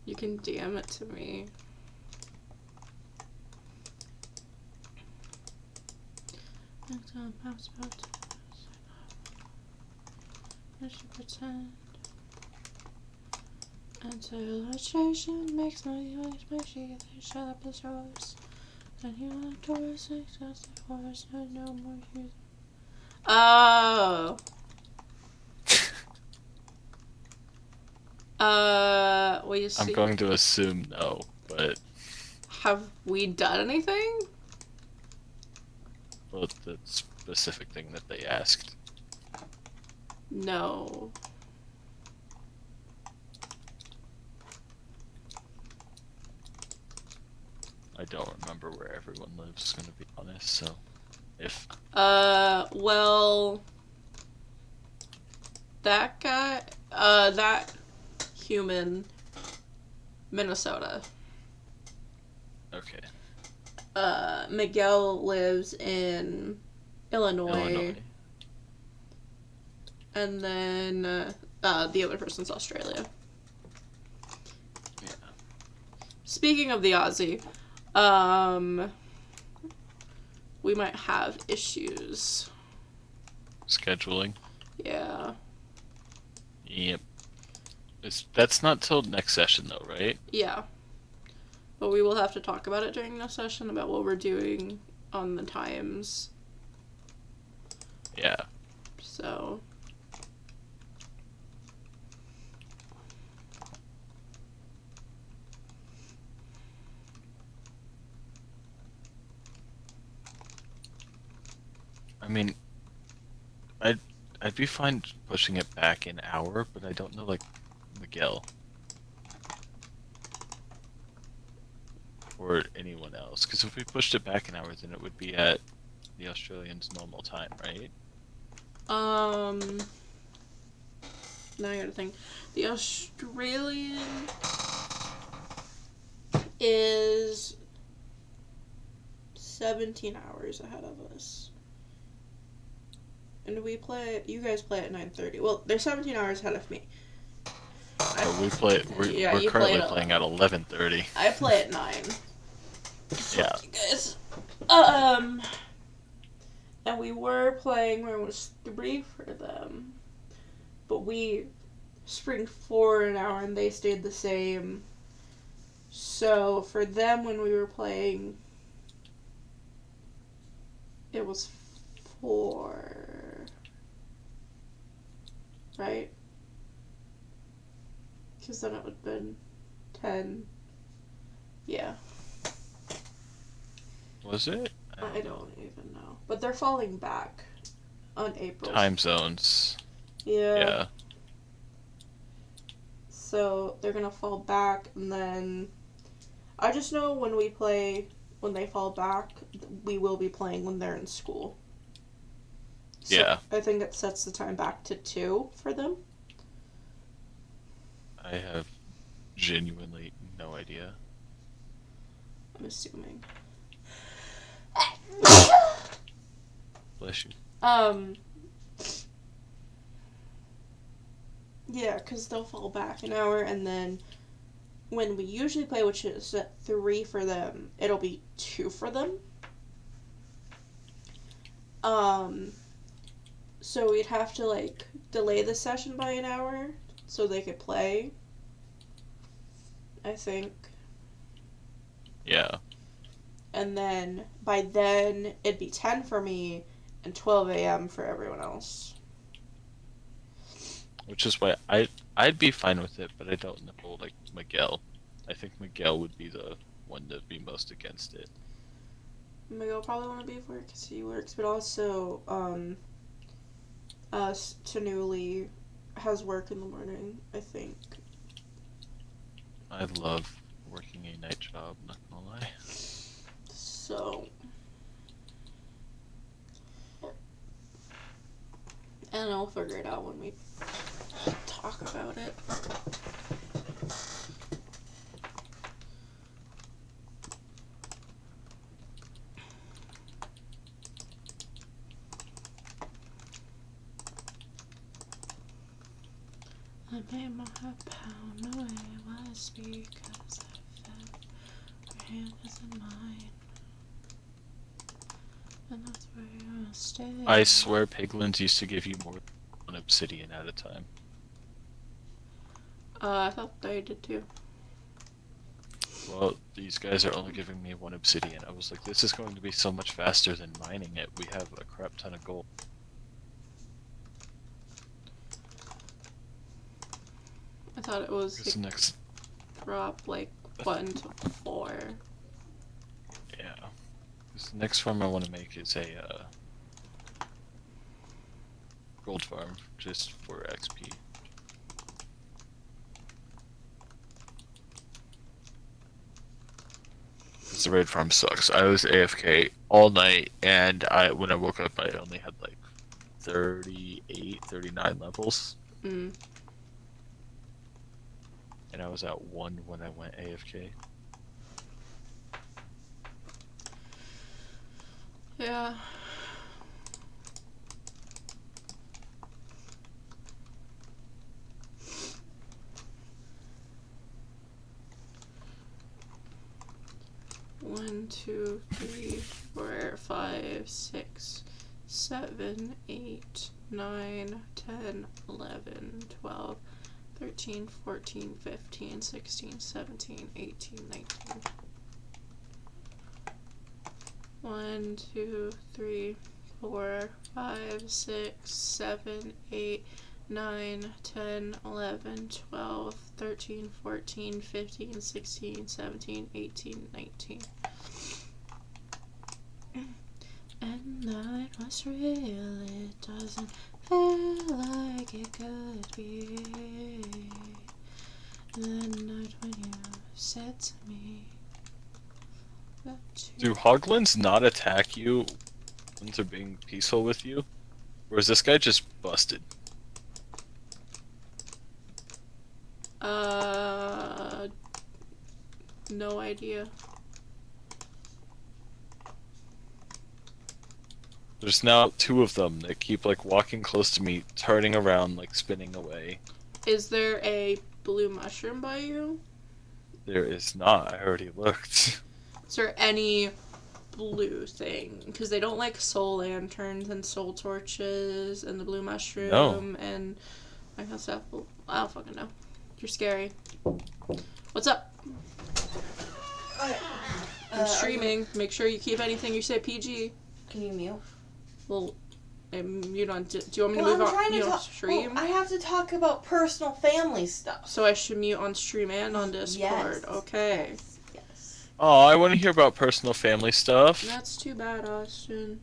You can DM it to me. I should pretend until illustration makes my eyes my sheath sharp as rose. And you want doors like just the horse, no more use. Oh. Well, you see. I'm going to assume no, but Have we done anything? well, the specific thing that they asked. No. I don't remember where everyone lives, gonna be honest, so if Well, that guy, that human, Minnesota. okay. Miguel lives in Illinois. And then, the other person's Australia. Yeah. Speaking of the Aussie, we might have issues. Scheduling. Yeah. Yep. That's not till next session though, right? Yeah. But we will have to talk about it during this session about what we're doing on the times. Yeah. So. mean, I'd I'd be fine pushing it back an hour, but I don't know like Miguel or anyone else. Because if we pushed it back an hour, then it would be at the Australians' normal time, right? Now I gotta think. The Australian is 17 hours ahead of us. And you guys play at 9:30. Well, they're 17 hours ahead of me. We're you play currently at playing at 11:30. I play at 9. Yeah. You guys. And we were playing when it was 3 for them. But we spring forward an hour and they stayed the same. So for them, when we were playing, it was 4. Right? Because then it would have been 10. Yeah. Was it? I don't even know. But they're falling back on April. Time zones. Yeah. Yeah. So they're gonna fall back, and then I just know when they fall back, we will be playing when they're in school. So Yeah. I think it sets the time back to 2 for them. I have genuinely no idea. I'm assuming. Bless you. Yeah, because they'll fall back an hour, and then when we usually play, which is at 3 for them, it'll be 2 for them. So we'd have to, like, delay the session by an hour so they could play, I think. Yeah. And then, by then, it'd be 10 for me and 12 a.m. for everyone else. Which is why I'd be fine with it, but I don't know like Miguel. I think Miguel would be the one to be most against it. Miguel probably want to be for it because he works, but also, Tanuli has work in the morning, I think. I love working a night job, not gonna lie. So, and I'll figure it out when we talk about it. I made my heart pound away when I speak, 'cause I felt your hand is in mine. And that's where you're gonna stay. I swear piglins used to give you more than 1 obsidian at a time. I thought they did too. Well, these guys are only giving me 1 obsidian. I was like, this is going to be so much faster than mining it. We have a crap ton of gold. I thought it was This next, drop like 1 to 4. yeah. This next farm I want to make is a gold farm, just for XP. Because the raid farm sucks. I was AFK all night, and when I woke up, I only had like 38, 39 levels. Mm. And I was at 1 when I went AFK. Yeah. One, 2, 3, 4, 5, 6, 7, 8, 9, 10, 11, 12, 13, 14, 15, 16, 17, 18, 19. 1, 2, 3, 4, 5, 6, 7, 8, 9, 10, 11, 12, 13, 14, 15, 16, 17, 18, 19. And night was real, it doesn't feel like it could be. That night when you said to me that Do hoglins not attack you when they're being peaceful with you? Or is this guy just busted? no idea. There's now 2 of them that keep like walking close to me, turning around, like spinning away. Is there a blue mushroom by you? There is not. I already looked. Is there any blue thing? Because they don't like soul lanterns and soul torches and the blue mushroom and that kind of stuff. Well, I don't fucking know. You're scary. What's up? Okay. I'm streaming. Make sure you keep anything you say PG. Can you mute? Well, you don't. Do you want me to Well, move I'm trying on? to You don't talk. stream. Well, I have to talk about personal family stuff. So I should mute on stream and on Discord. Yes. Okay. Yes. Oh, I want to hear about personal family stuff. That's too bad, Austin.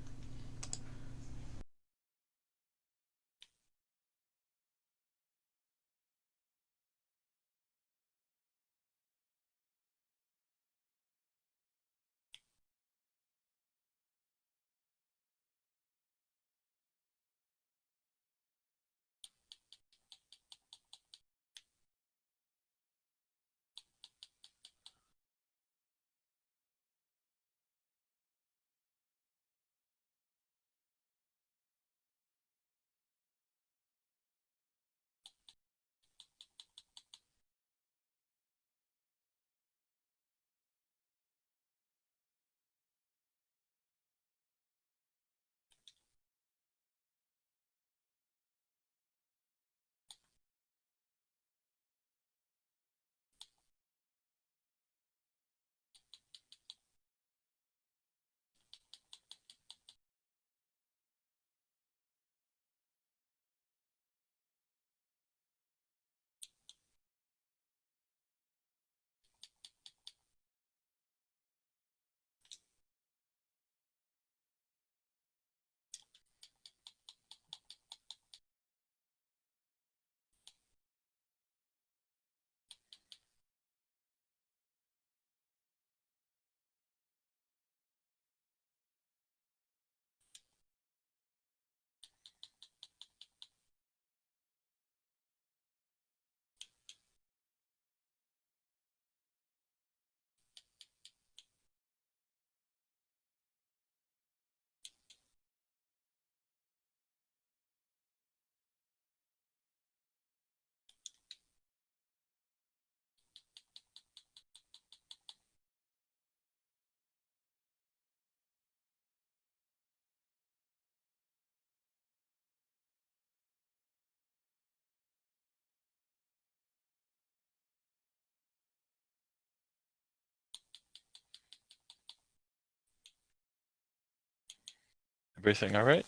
Everything all right?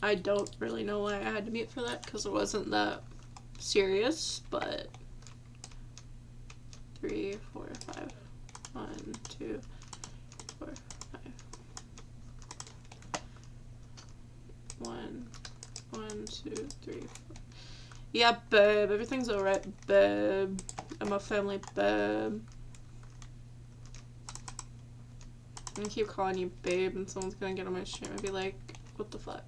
I don't really know why I had to mute for that because it wasn't that serious, but 3, 4, 5. 1, 2, 4, 5. 1, 1, 2, 3, 4. Yeah, babe. Everything's alright, babe. I'm a family, babe. I'm gonna keep calling you babe, and someone's gonna get on my stream and be like, what the fuck?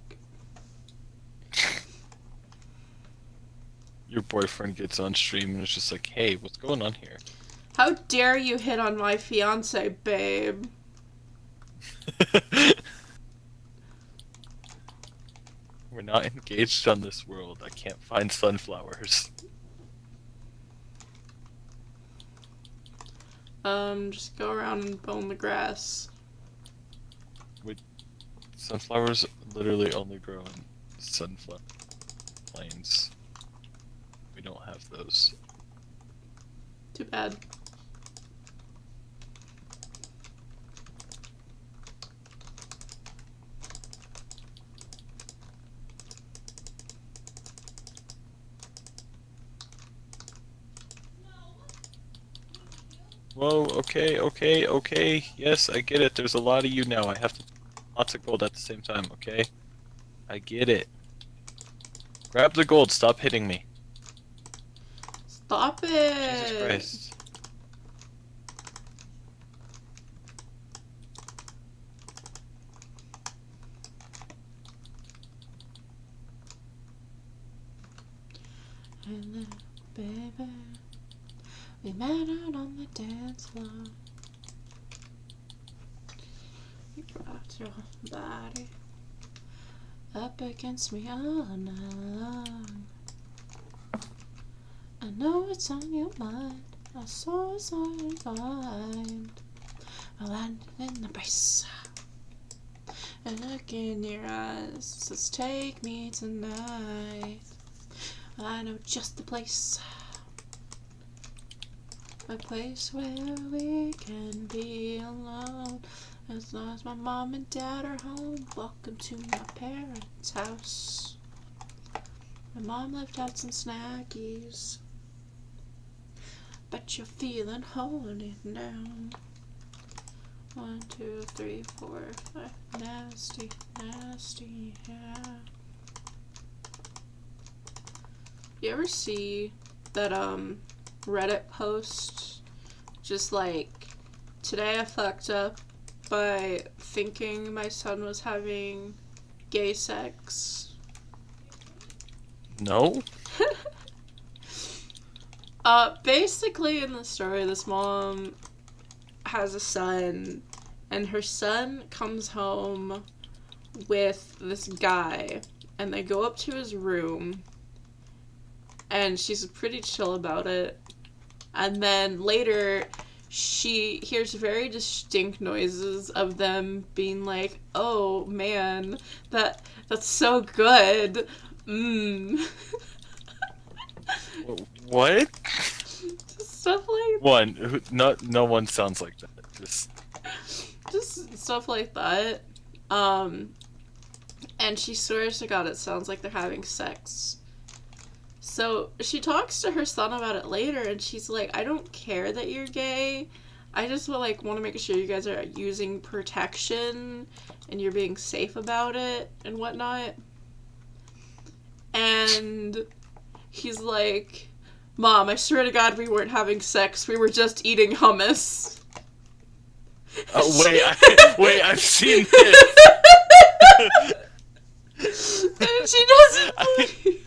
Your boyfriend gets on stream and it's just like, hey, what's going on here? How dare you hit on my fiance, babe? We're not engaged on this world. I can't find sunflowers. Just go around and bone the grass. Sunflowers literally only grow in sunflower plains. We don't have those. Too bad. Whoa, okay. Yes, I get it. There's a lot of you now. I have to lots of gold at the same time, okay? I get it. Grab the gold, stop hitting me. Stop Jesus it. Christ. And then, baby, we met out on the dance floor. You brought your body up against me all night long. I know it's on your mind. I saw it's on your mind. I landed in the brace. And look in your eyes. Says take me tonight. I know just the place. A place where we can be alone. As long as my mom and dad are home. Welcome to my parents' house. My mom left out some snackies. Bet you're feeling horny now. 1, 2, 3, 4, 5. Nasty, nasty, yeah. You ever see that Reddit post? Just like, today I fucked up by thinking my son was having gay sex. No? Basically in the story, this mom has a son, and her son comes home with this guy, and they go up to his room, and she's pretty chill about it. And then later, she hears very distinct noises of them being like, "Oh man, that's so good, mmm." What? Stuff like No one sounds like that. just stuff like that. And she swears to God it sounds like they're having sex. So she talks to her son about it later, and she's like, "I don't care that you're gay. I just want to make sure you guys are using protection and you're being safe about it and whatnot." And he's like, "Mom, I swear to God we weren't having sex. We were just eating hummus." Oh wait, I've seen this. And she doesn't believe.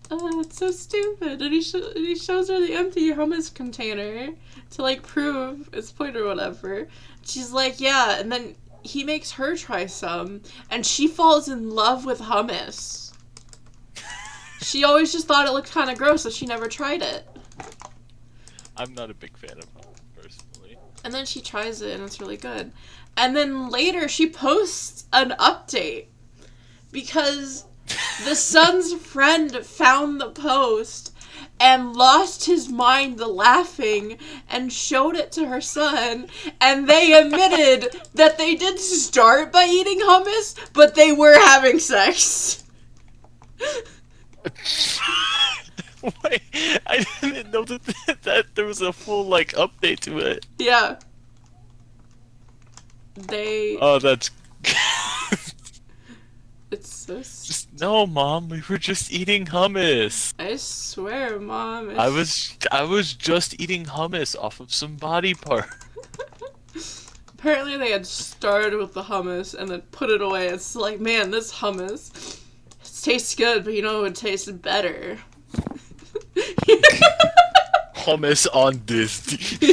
Oh, it's so stupid. And he shows her the empty hummus container to like prove his point or whatever. She's like, "Yeah," and then he makes her try some, and she falls in love with hummus. She always just thought it looked kind of gross, so she never tried it. I'm not a big fan of hummus personally. And then she tries it, and it's really good. And then later, she posts an update because the son's friend found the post and lost his mind laughing and showed it to her son, and they admitted that they did start by eating hummus, but they were having sex. Wait, I didn't know that there was a full like update to it. Yeah. Oh, that's. It's so No, Mom, we were just eating hummus. I swear, Mom. I was just eating hummus off of some body part. Apparently they had started with the hummus and then put it away. It's like, man, this hummus, it tastes good, but you know it tastes better. Hummus on Disney.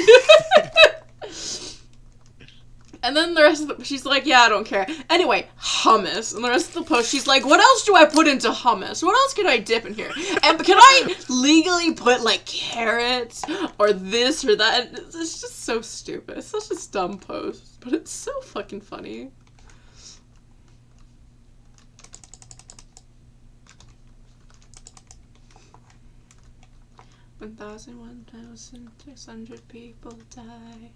And then the rest of she's like, "Yeah, I don't care." Anyway, hummus. And the rest of the post, she's like, "What else do I put into hummus? What else can I dip in here? And can I legally put, like, carrots or this or that?" It's just so stupid. It's such a dumb post. But it's so fucking funny. One thousand 600 people die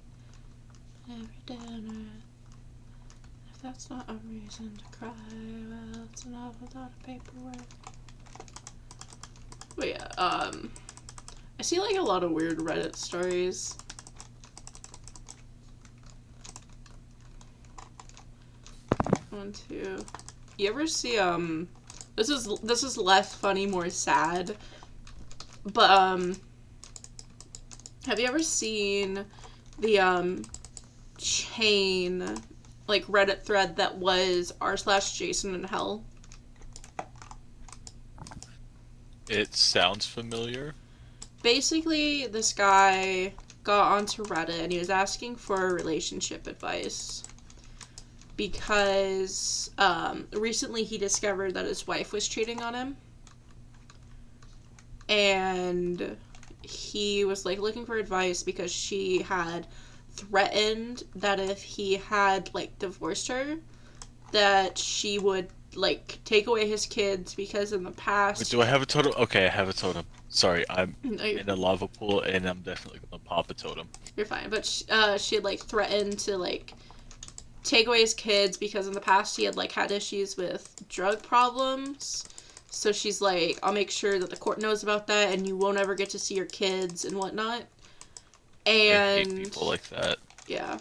every day on Earth. If that's not a reason to cry, well, it's an awful lot of paperwork. But yeah, I see like a lot of weird Reddit stories. One, two. You ever see this is less funny, more sad. But have you ever seen the chain like Reddit thread that was r/Jason in hell? It sounds familiar. Basically, this guy got onto Reddit and he was asking for relationship advice because recently he discovered that his wife was cheating on him, and he was like looking for advice because she had threatened that if he had like divorced her, that she would like take away his kids because in the past. Wait, do I have a totem? Okay, I have a totem. Sorry, I'm No, in a lava pool and I'm definitely gonna pop a totem. you're fine, but she had like threatened to like take away his kids because in the past he had like had issues with drug problems. So she's like, I'll make sure that the court knows about that and you won't ever get to see your kids and whatnot. I And hate people like that. yeah.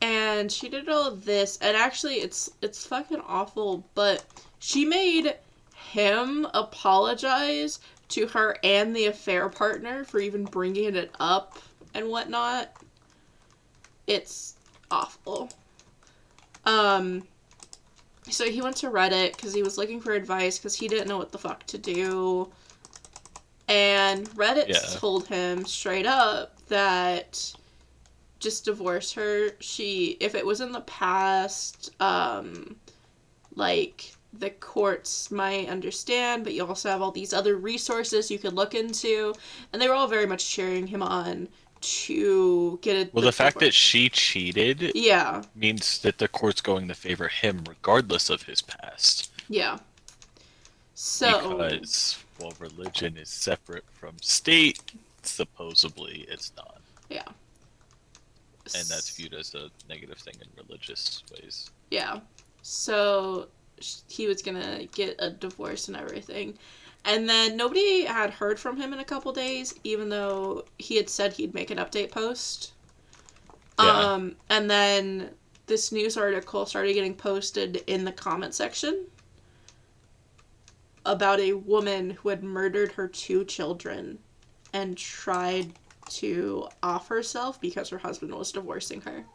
And she did all of this, and actually it's fucking awful, but she made him apologize to her and the affair partner for even bringing it up and whatnot. It's awful. So he went to Reddit because he was looking for advice because he didn't know what the fuck to do. And Reddit told him straight up that just divorce her. If it was in the past, like, the courts might understand, but you also have all these other resources you could look into. And they were all very much cheering him on to get it. Well, the fact that she cheated yeah, means that the court's going to favor him regardless of his past. yeah. So Because while religion is separate from state, supposedly it's not. yeah. And that's viewed as a negative thing in religious ways. Yeah. So he was gonna get a divorce and everything. And then nobody had heard from him in a couple days, even though he had said he'd make an update post. Yeah. And then this news article started getting posted in the comment section about a woman who had murdered her 2 children and tried to off herself because her husband was divorcing her.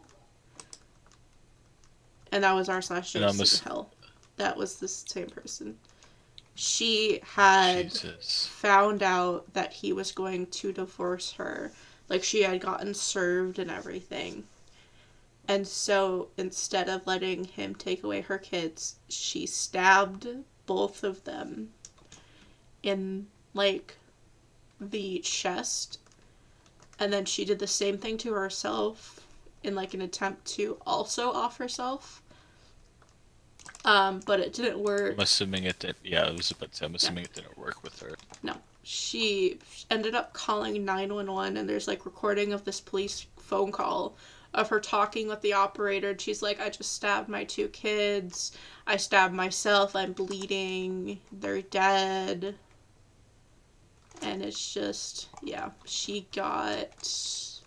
And that was r/Jason hell. That was the same person. She had found out that he was going to divorce her. Like, she had gotten served and everything. And so, instead of letting him take away her kids, she stabbed both of them in, like, the chest. And then she did the same thing to herself in, like, an attempt to also off herself. But it didn't work. I'm assuming it did. Yeah, I was about to say, I'm assuming it didn't work with her. No. She ended up calling 911, and there's, like, recording of this police phone call of her talking with the operator. And she's like, I just stabbed my 2 kids. I stabbed myself. I'm bleeding. They're dead. And it's just, yeah. She was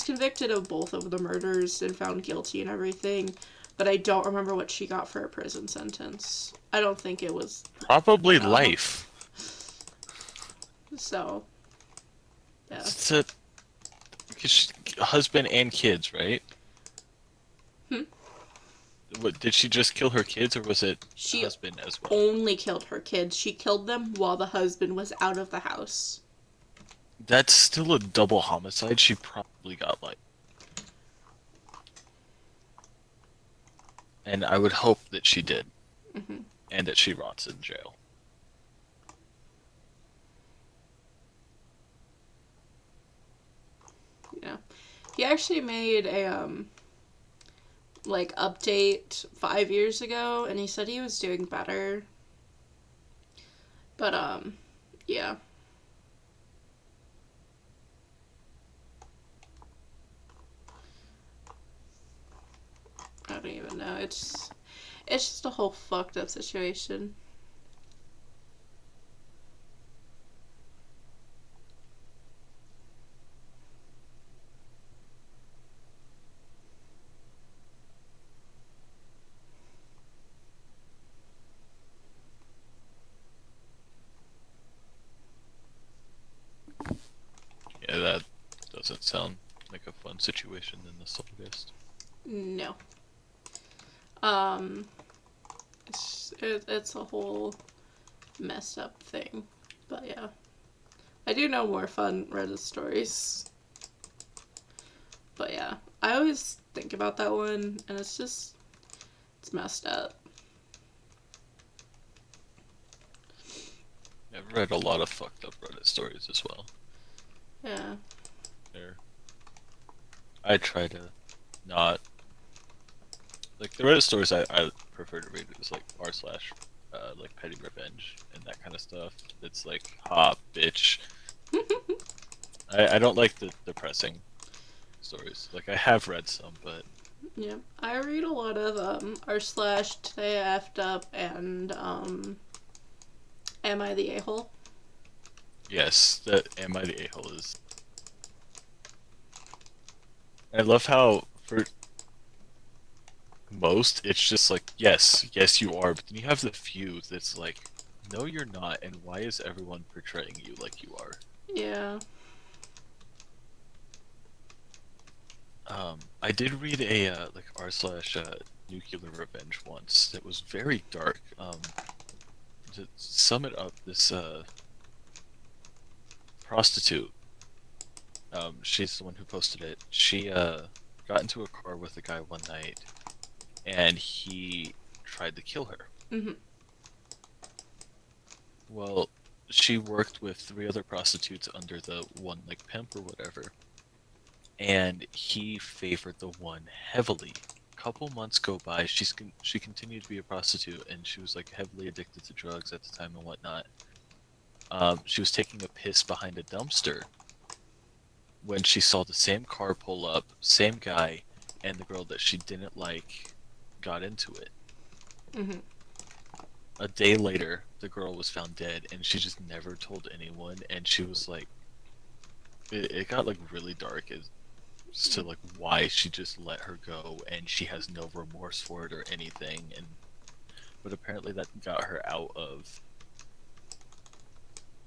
convicted of both of the murders and found guilty and everything. But I don't remember what she got for a prison sentence. I don't think it was... Probably life. So, yeah. It's a husband and kids, right? What, did she just kill her kids, or was it husband as well? Only killed her kids. She killed them while the husband was out of the house. That's still a double homicide. She probably got life. And I would hope that she did. Mm-hmm. And that she rots in jail. Yeah. He actually made a, like, update 5 years ago, and he said he was doing better. But, yeah. I don't even know. It's just a whole fucked up situation. doesn't sound like a fun situation in the slightest. No. It's a whole messed up thing. But yeah. I do know more fun Reddit stories. But yeah. I always think about that one, and it's messed up. I've read a lot of fucked up Reddit stories as well. Yeah. There, I try to not like the Reddit stories I prefer to read is like r slash like petty revenge and that kind of stuff. It's like ha bitch. I don't like the depressing stories. Like I have read some, but Yeah. I read a lot of r slash today I effed up and am I the a-hole? yes, that Am I the A-hole is. I love how for most it's just like yes you are, but then you have the few that's like no you're not, and why is everyone portraying you like you are? Yeah. I did read a like r slash nuclear revenge once that was very dark. To sum it up, this prostitute, she's the one who posted it. She got into a car with a guy one night, and he tried to kill her. Mm-hmm. Well, she worked with 3 other prostitutes under the one like pimp or whatever, and he favored the one heavily. Couple months go by. She continued to be a prostitute, and she was like heavily addicted to drugs at the time and whatnot. She was taking a piss behind a dumpster when she saw the same car pull up, same guy, and the girl that she didn't like got into it. Mm-hmm. A day later, the girl was found dead, and she just never told anyone. And she was like, it got like really dark as to like why she just let her go, and she has no remorse for it or anything. And but apparently that got her out of.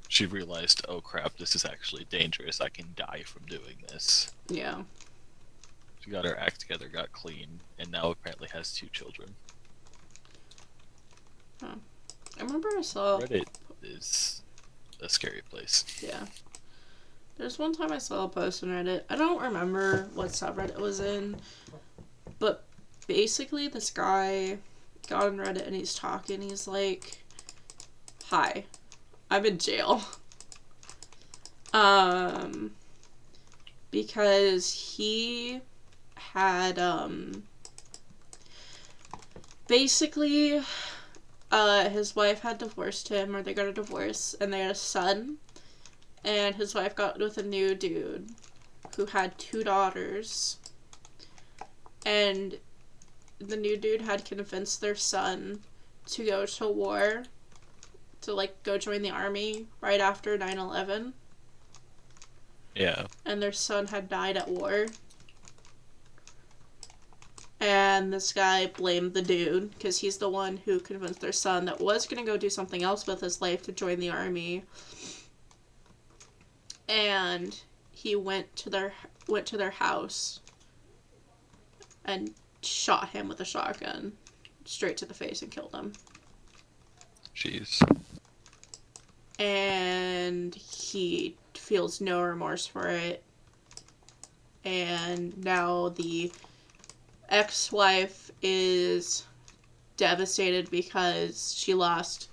She realized, oh crap, this is actually dangerous. I can die from doing this. Yeah. She got her act together, got clean, and now apparently has 2 children. I remember I saw... Reddit is a scary place. Yeah. There's one time I saw a post on Reddit. I don't remember what subreddit it was in, but basically this guy got on Reddit and he's talking. He's like, "Hi, I'm in jail." Because he had, basically, his wife had divorced him, or they got a divorce, and they had a son. And his wife got with a new dude who had 2 daughters. And the new dude had convinced their son to go to war, to, like, go join the army right after 9/11. Yeah. And their son had died at war. And this guy blamed the dude, because he's the one who convinced their son that was going to go do something else with his life to join the army. And he went to their house and shot him with a shotgun straight to the face and killed him. Jeez. And he feels no remorse for it. And now the ex-wife is devastated because she lost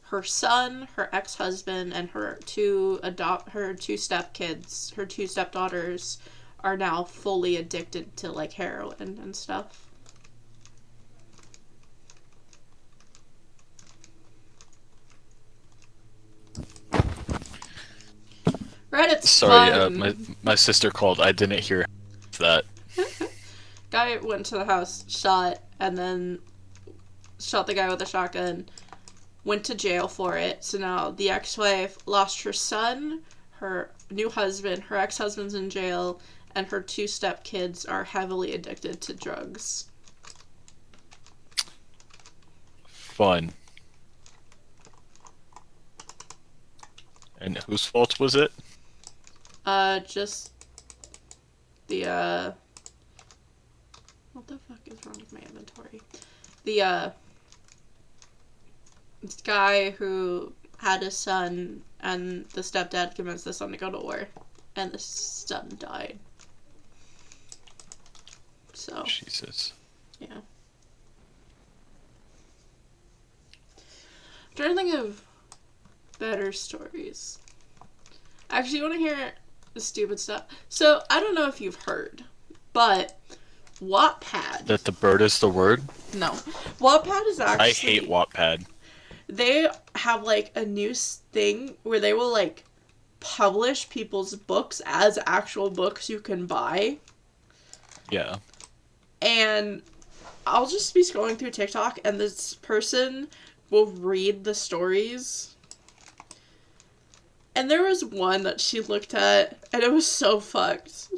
her son, her ex-husband, and her 2 stepkids. Her 2 stepdaughters are now fully addicted to, like, heroin and stuff. Reddit's Sorry, fun. my sister called. I didn't hear that. Guy went to the house, shot, and then shot the guy with a shotgun. Went to jail for it. So now the ex-wife lost her son, her new husband, her ex-husband's in jail, and her 2 stepkids are heavily addicted to drugs. Fun. And whose fault was it? Just The what the fuck is wrong with my inventory? The this guy who had a son, and the stepdad convinced the son to go to war, and the son died. So Jesus. yeah. I'm trying to think of better stories. Actually, you want to hear the stupid stuff? So, I don't know if you've heard, but Wattpad. That the bird is the word? No. Wattpad is actually... I hate Wattpad. They have, like, a new thing where they will, like, publish people's books as actual books you can buy. Yeah. And I'll just be scrolling through TikTok, and this person will read the stories. And there was one that she looked at, and it was so fucked.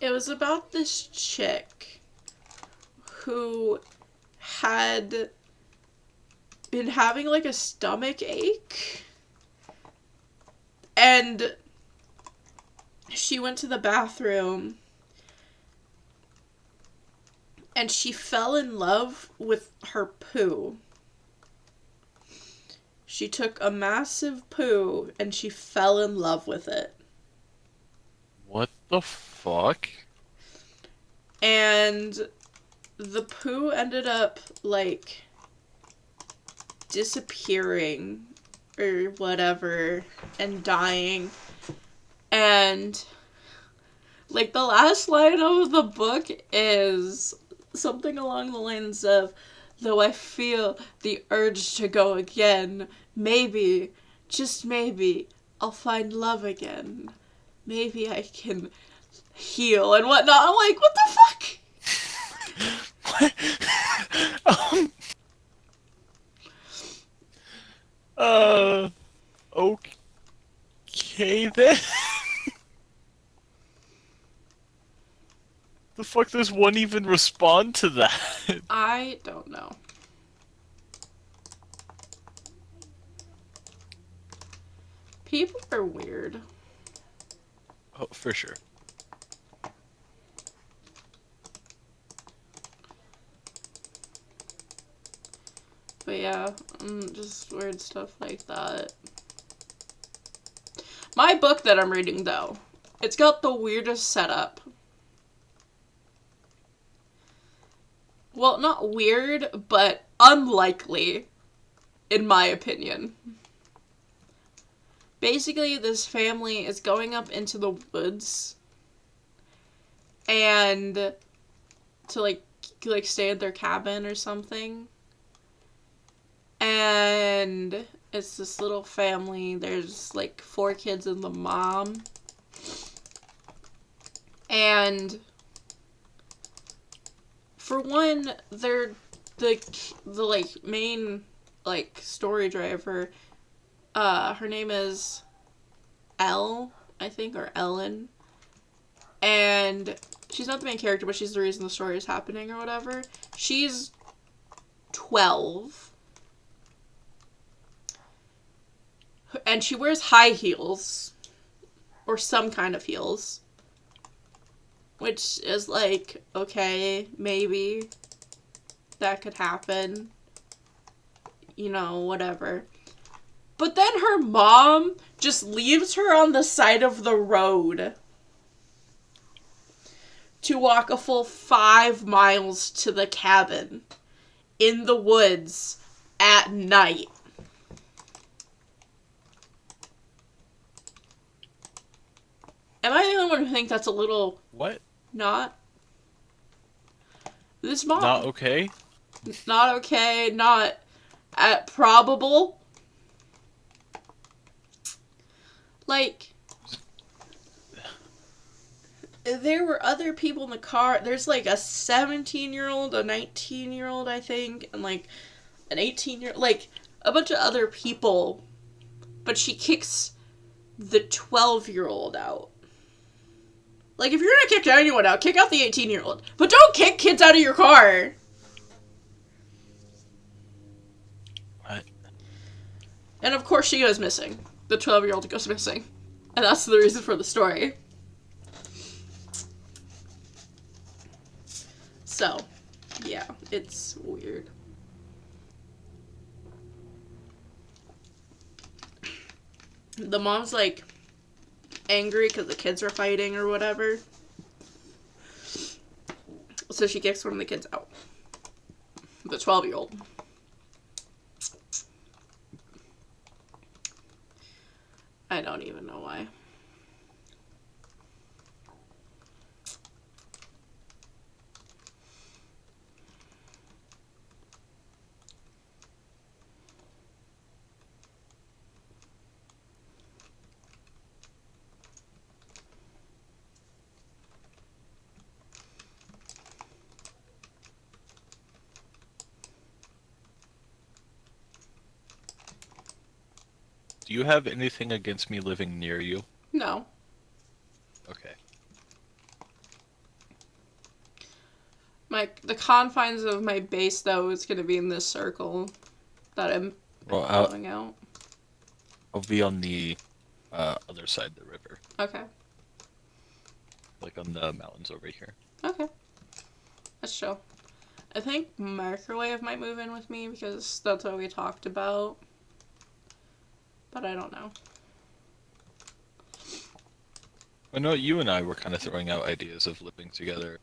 It was about this chick who had been having, like, a stomach ache. And she went to the bathroom, and she fell in love with her poo. She took a massive poo, and she fell in love with it. What the fuck? And the poo ended up, like, disappearing or whatever and dying. And, like, the last line of the book is something along the lines of, though I feel the urge to go again, maybe, just maybe, I'll find love again. Maybe I can heal and whatnot. I'm like, what the fuck? What? Okay then. The fuck does one even respond to that? I don't know. People are weird. Oh, for sure. But yeah, just weird stuff like that. My book that I'm reading, though, it's got the weirdest setup. Well, not weird, but unlikely, in my opinion. Basically, this family is going up into the woods and to, like stay at their cabin or something. And it's this little family. There's, like, 4 kids and the mom. And for one, they're the like, main, like, story driver. Her name is Elle, I think, or Ellen. And she's not the main character, but she's the reason the story is happening or whatever. She's 12. And she wears high heels. Or some kind of heels. Which is like, okay, maybe that could happen. You know, whatever. But then her mom just leaves her on the side of the road to walk a full 5 miles to the cabin in the woods at night. Am I the only one who thinks that's a little What? not? This mom. Not okay? Not okay, not probable. Like, there were other people in the car. There's, like, a 17-year-old, a 19-year-old, I think, and, like, an 18-year-old. Like, a bunch of other people. But she kicks the 12-year-old out. Like, if you're gonna kick anyone out, kick out the 18-year-old. But don't kick kids out of your car! What? And of course she goes missing. The 12-year-old goes missing. And that's the reason for the story. It's weird. The mom's like angry because the kids are fighting or whatever. So she kicks one of the kids out. The 12-year-old. I don't even know why. Do you have anything against me living near you? No. Okay. The confines of my base, though, is going to be in this circle that I'm Well, following out. I'll be on the other side of the river, Okay. like on the mountains over here. Okay. That's chill. I think Microwave might move in with me because that's what we talked about. But I don't know. I know you and I were kind of throwing out ideas of living together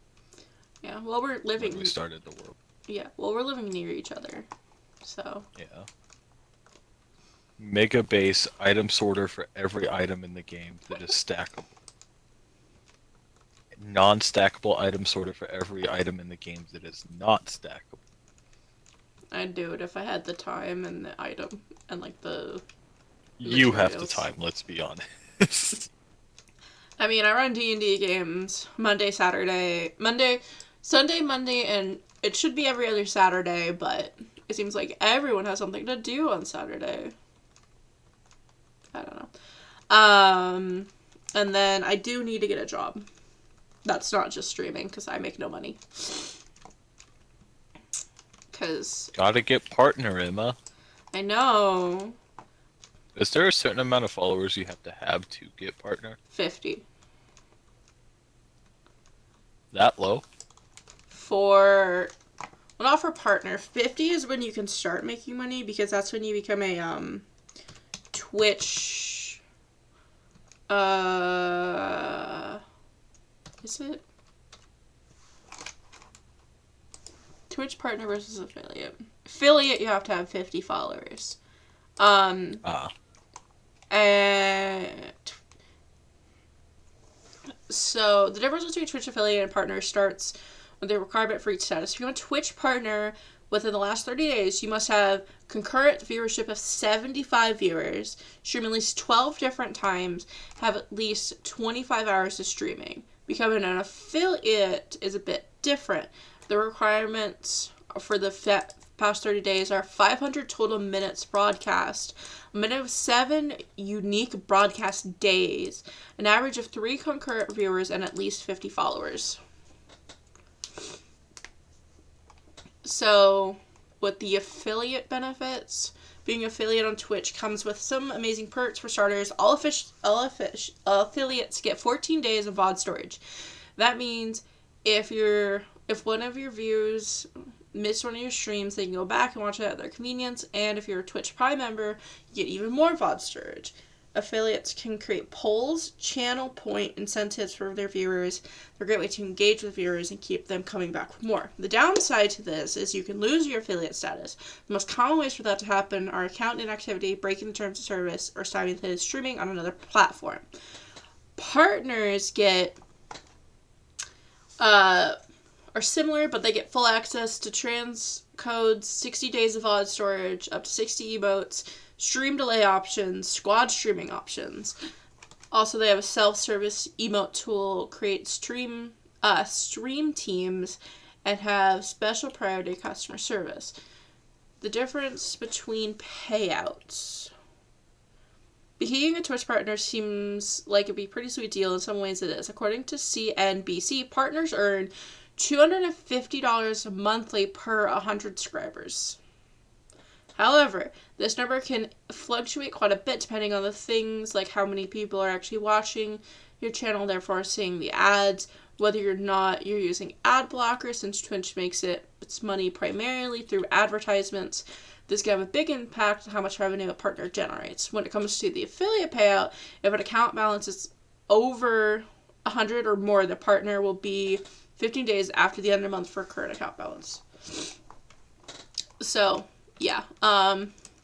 Yeah, well, we're living... when we started the world. Yeah, well, we're living near each other. So, Yeah. Mega base item sorter for every item in the game that is stackable. Non-stackable item sorter for every item in the game that is not stackable. I'd do it if I had the time and the item and, like, the... You have the materials. time, let's be honest. I mean, I run D&D games Sunday, Monday, and it should be every other Saturday, but it seems like everyone has something to do on Saturday. I don't know. And then I do need to get a job. That's not just streaming, because I make no money. Because Gotta get partner, Emma. I know. Is there a certain amount of followers you have to get partner? 50. That low? Well, not for partner. 50 is when you can start making money, because that's when you become a, Twitch, is it? Twitch partner versus affiliate. Affiliate, you have to have 50 followers. And so the difference between Twitch affiliate and partner starts with the requirement for each status. If you want Twitch partner within the last 30 days, you must have concurrent viewership of 75 viewers, stream at least 12 different times, have at least 25 hours of streaming. Becoming an affiliate is a bit different. The requirements for the past 30 days are 500 total minutes broadcast, a minimum of 7 unique broadcast days, an average of 3 concurrent viewers, and at least 50 followers. So, with the affiliate benefits, being affiliate on Twitch comes with some amazing perks. For starters, all affiliates get 14 days of VOD storage. That means if one of your viewers missed one of your streams, they can go back and watch it at their convenience. And if you're a Twitch Prime member, you get even more VOD storage. Affiliates can create polls, channel point incentives for their viewers. They're a great way to engage with viewers and keep them coming back for more. The downside to this is you can lose your affiliate status. The most common ways for that to happen are account inactivity, breaking the terms of service, or simultaneous streaming on another platform. Partners are similar, but they get full access to transcodes, 60 days of VOD storage, up to 60 emotes, stream delay options, squad streaming options. Also, they have a self-service emote tool, create stream teams, and have special priority customer service. The difference between payouts. Being a Twitch partner seems like it'd be a pretty sweet deal. In some ways it is. According to CNBC, partners earn $250 monthly per 100 subscribers. However, this number can fluctuate quite a bit depending on the things like how many people are actually watching your channel, therefore seeing the ads, whether you're not you're using ad blocker, since Twitch makes its money primarily through advertisements. This can have a big impact on how much revenue a partner generates. When it comes to the affiliate payout, if an account balance is over 100 or more, the partner will be 15 days after the end of the month for current account balance. So, yeah.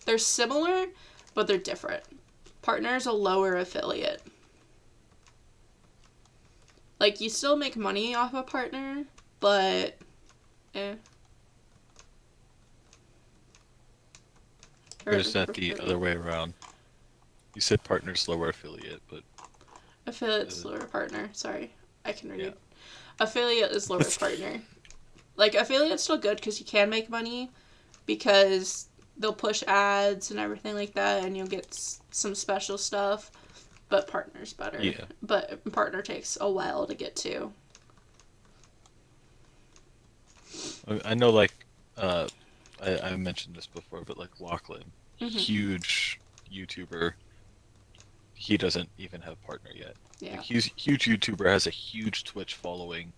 They're similar, but they're different. Partner is a lower affiliate. Like, you still make money off a partner, but Or is that the other way around? You said partner's lower affiliate, but affiliate's lower partner. Sorry, I can read. Yeah. Affiliate is lower partner. Like, affiliate's still good because you can make money because they'll push ads and everything like that, and you'll get some special stuff. But partner's better. Yeah. But partner takes a while to get to. I know, like, I mentioned this before, but like Lachlan, Mhm. huge YouTuber, he doesn't even have partner yet. Yeah. Like, huge YouTuber has a huge Twitch following,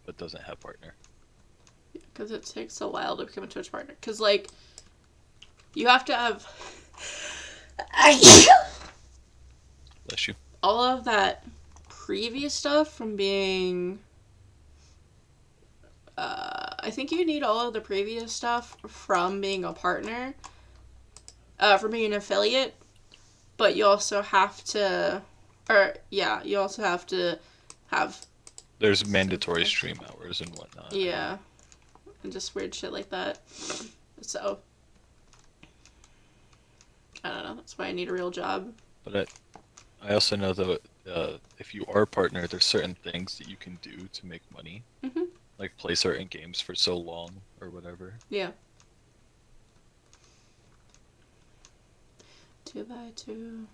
but doesn't have partner. Because it takes a while to become a Twitch partner. Because, like, you have to have Bless you. all of that previous stuff from being... I think you need all of the previous stuff from being a partner, from being an affiliate, but you also have to... you also have to have... There's mandatory stream hours and whatnot. Yeah. And just weird shit like that. So... I don't know. That's why I need a real job. But I also know that if you are a partner, there's certain things that you can do to make money. Mhm. Like play certain games for so long or whatever. Yeah. 2x2.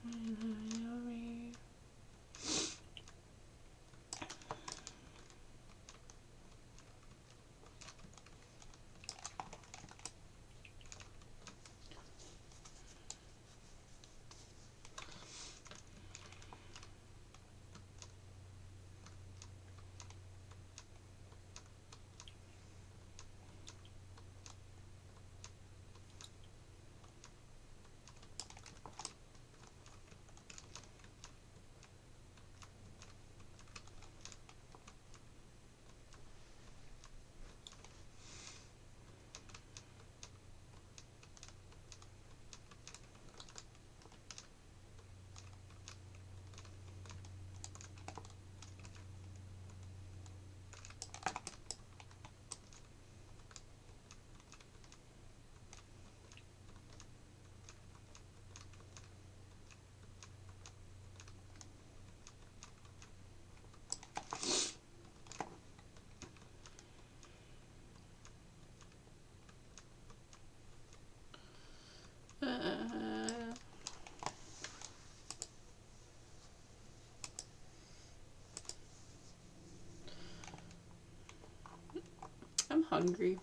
I'm hungry.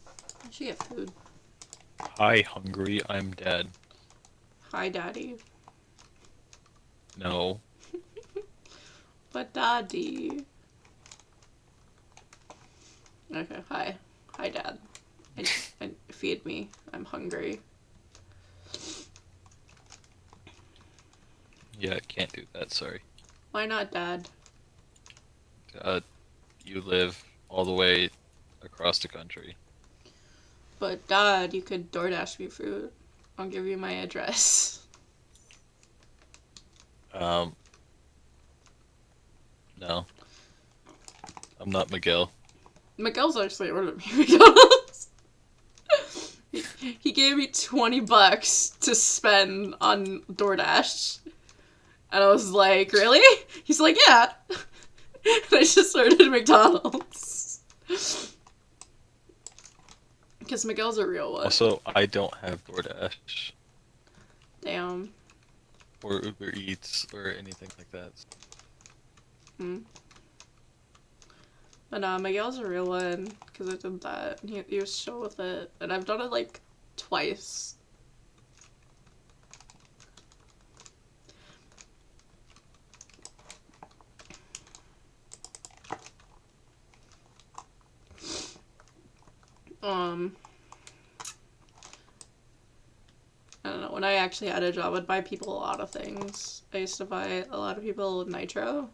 I should get food. Hi, hungry. I'm dead. Hi, Daddy. No. But Daddy. Okay, hi. Hi, Dad. And feed me. I'm hungry. Yeah, I can't do that. Sorry. Why not, Dad? You live all the way across the country. But Dad, you could DoorDash me food. I'll give you my address. No. I'm not Miguel. Miguel's actually ordered me McDonald's. He gave me $20 to spend on DoorDash. And I was like, really? He's like, yeah. And I just ordered McDonald's. Because Miguel's a real one. Also, I don't have DoorDash Damn. or Uber Eats or anything like that. But Miguel's a real one. Because I did that. And he was chill with it. And I've done it like twice. Um, I don't know. When I actually had a job, I'd buy people a lot of things. I used to buy a lot of people Nitro.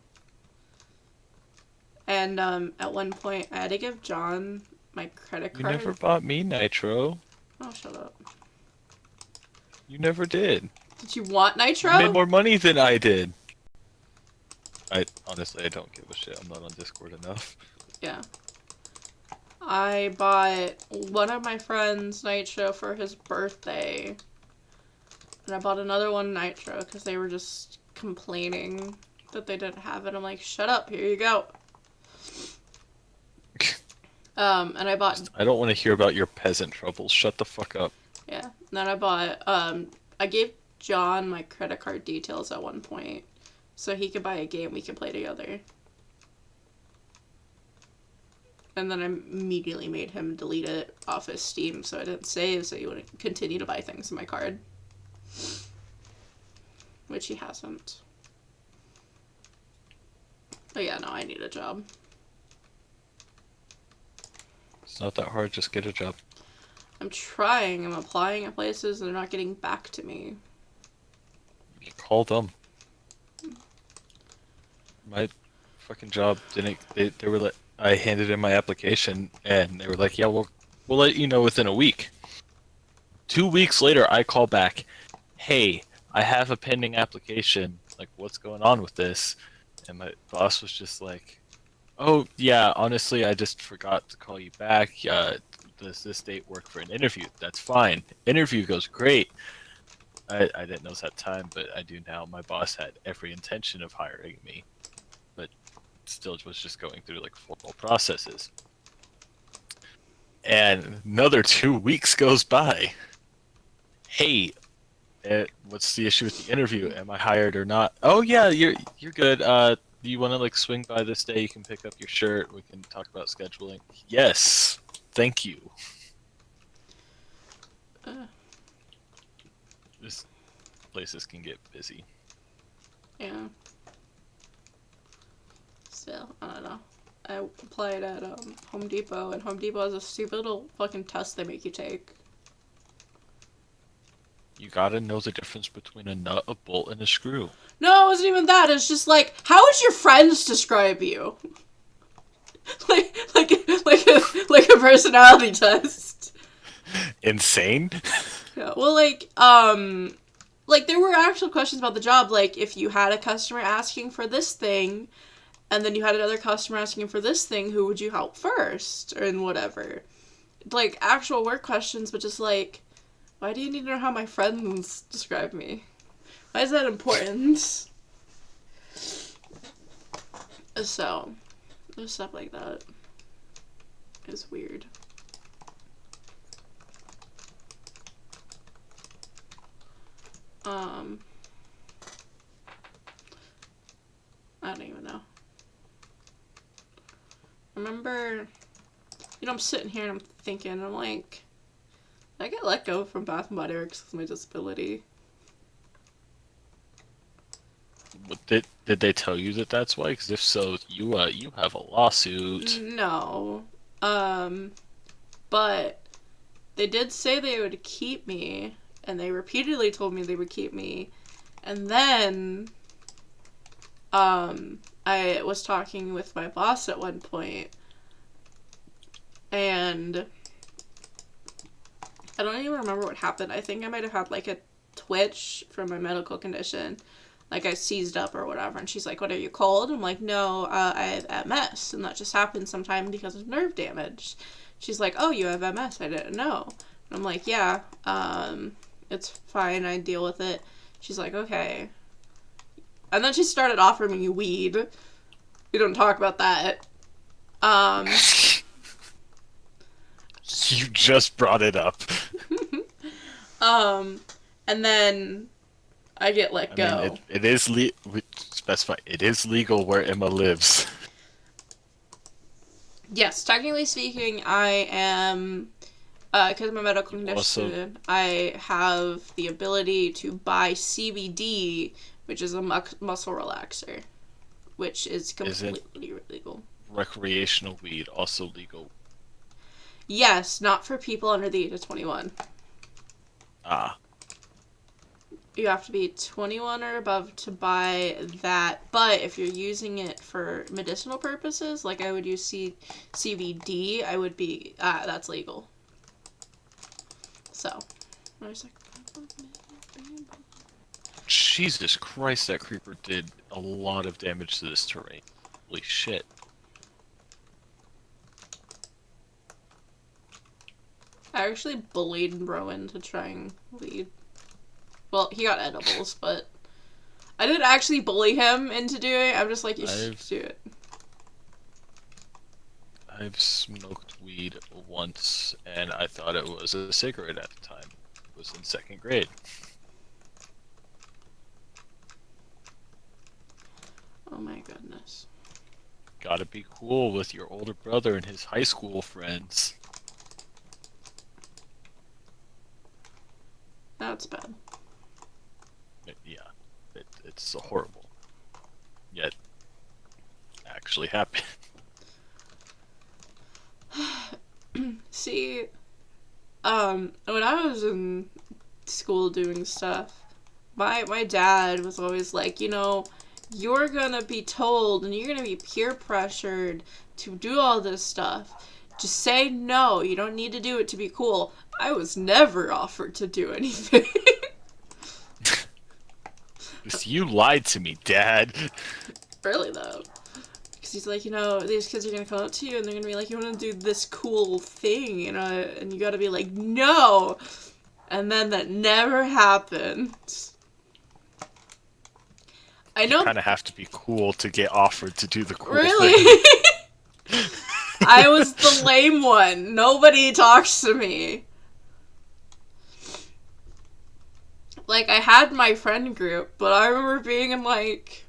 And at one point, I had to give John my credit You card. never bought me Nitro. Oh, shut up. You never did. Did you want Nitro? You made more money than I did. I don't give a shit. I'm not on Discord enough. Yeah. I bought one of my friends Nitro for his birthday. And I bought another one Nitro because they were just complaining that they didn't have it. I'm like, shut up, here you go. And I bought, I don't want to hear about your peasant troubles. Shut the fuck up. yeah. And then I bought, I gave John my credit card details at one point so he could buy a game we could play together. And then I immediately made him delete it off his Steam so I didn't save so he wouldn't continue to buy things in my card. Which he hasn't. But yeah, no, I need a job. It's not that hard. Just get a job. I'm trying. I'm applying at places and they're not getting back to me. You call them. My fucking job didn't. They were like, I handed in my application and they were like, yeah, we'll let you know within a week. 2 weeks later, I call back, hey, I have a pending application. Like, what's going on with this? And my boss was just like, oh, yeah, honestly, I just forgot to call you back. Does this date work for an interview? That's fine. Interview goes great. I didn't know that time, but I do now. My boss had every intention of hiring me, but still was just going through like formal processes. And another 2 weeks goes by. Hey, what's the issue with the interview? Am I hired or not? Oh yeah, you're good. Do you want to like swing by this day? You can pick up your shirt. We can talk about scheduling. Yes, thank you. This places can get busy. Yeah. Still, I don't know. I applied at Home Depot, and Home Depot has a stupid little fucking test they make you take. You gotta know the difference between a nut, a bolt, and a screw. No, it wasn't even that. It's just like, how would your friends describe you? like a personality test. Insane? Yeah. Well, like there were actual questions about the job. Like, if you had a customer asking for this thing, and then you had another customer asking for this thing, who would you help first, and whatever. Like actual work questions, but just like, why do you need to know how my friends describe me? Why is that important? So, there's stuff like that. It's weird. I don't even know. I remember, I'm sitting here and I'm thinking, I'm like, I get let go from Bath and Body Works because of my disability. Did they tell you that that's why? Because if so, you have a lawsuit. No. But they did say they would keep me, and they repeatedly told me they would keep me. And then, I was talking with my boss at one point, and I don't even remember what happened. I think I might have had like a twitch from my medical condition. Like I seized up or whatever, and she's like, what, are you cold? I'm like, no, I have MS, and that just happens sometime because of nerve damage. She's like, oh, you have MS, I didn't know. And I'm like, yeah, it's fine, I deal with it. She's like, okay. And then she started offering me weed. We don't talk about that. You just brought it up. And then I get let go. I mean, it is specify it is legal where Emma lives. Yes, technically speaking, I am, because of my medical condition, Also, I have the ability to buy CBD, which is a muscle relaxer, which is completely legal. recreational weed also legal? Yes, not for people under the age of 21. Ah, You have to be 21 or above to buy that. But if you're using it for medicinal purposes, like I would use CBD, I would be, that's legal. So, there's like... Jesus Christ, that creeper did a lot of damage to this terrain. Holy shit. I actually bullied Rowan to try and lead. Well, he got edibles, but I didn't actually bully him into doing it. I'm just like, you should do it. I've smoked weed once, and I thought it was a cigarette at the time. It was in 2nd grade. Oh my goodness. Gotta be cool with your older brother and his high school friends. That's bad. Yeah, it's horrible. Yet, actually happened. See, when I was in school doing stuff, my dad was always like, you know, you're gonna be told and you're gonna be peer pressured to do all this stuff. Just say no. You don't need to do it to be cool. I was never offered to do anything. You lied to me, Dad. Really, though. Because he's like, you know, these kids are going to come up to you and they're going to be like, you want to do this cool thing, you know, and you got to be like, no! And then that never happened. I know. You kind of have to be cool to get offered to do the cool Really? thing. I was the lame one. Nobody talks to me. Like, I had my friend group, but I remember being in, like,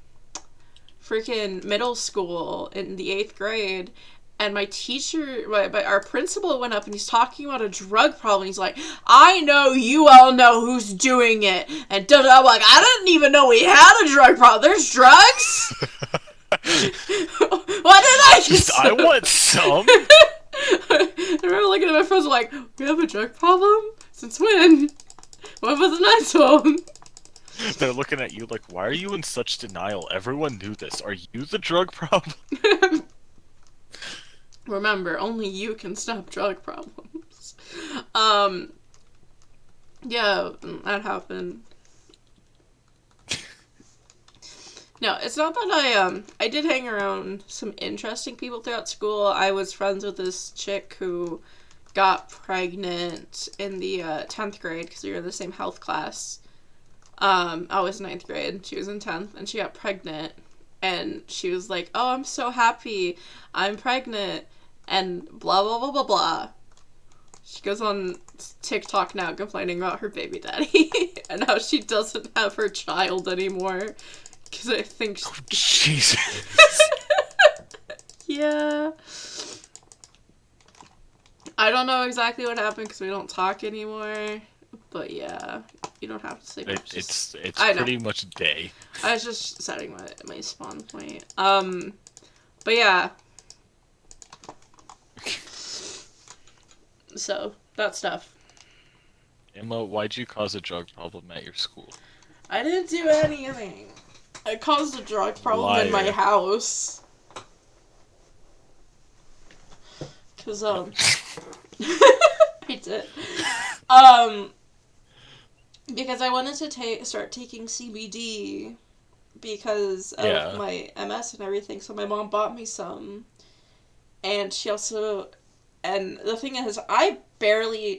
freaking middle school in the 8th grade, and my teacher, our principal went up and he's talking about a drug problem. He's like, I know you all know who's doing it. And I'm like, I didn't even know we had a drug problem. There's drugs? What did I just I want some. I remember looking at my friends like, we have a drug problem? Since when? When wasn't I told? They're looking at you like, why are you in such denial? Everyone knew this. Are you the drug problem? Remember, only you can stop drug problems. Yeah, that happened. No, it's not that I did hang around some interesting people throughout school. I was friends with this chick who got pregnant in the 10th grade because we were in the same health class. I was in 9th grade, she was in 10th, and she got pregnant, and she was like, oh, I'm so happy, I'm pregnant, and blah, blah, blah, blah, blah. She goes on TikTok now complaining about her baby daddy, and how she doesn't have her child anymore, because I think Oh, Jesus. Yeah. I don't know exactly what happened because we don't talk anymore. But yeah, you don't have to say much. It's I know. pretty much day. I was just setting my spawn point. But yeah. So, that stuff. Emma, why'd you cause a drug problem at your school? I didn't do anything. I caused a drug problem in my Liar. house. Cause, I did. Because I wanted to start taking CBD because of my MS and everything, so my mom bought me some. And she also, and the thing is,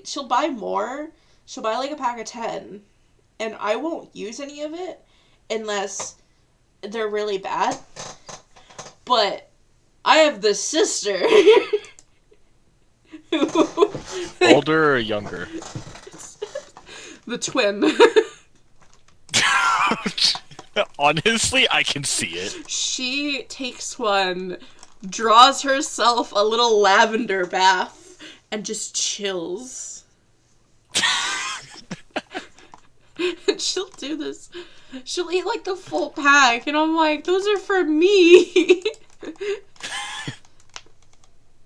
she'll buy more, she'll buy like a pack of 10, and I won't use any of it unless they're really bad. But I have this sister who... Older or younger? The twin. Honestly, I can see it. She takes one, draws herself a little lavender bath, and just chills. And she'll do this. She'll eat like the full pack, and I'm like, those are for me.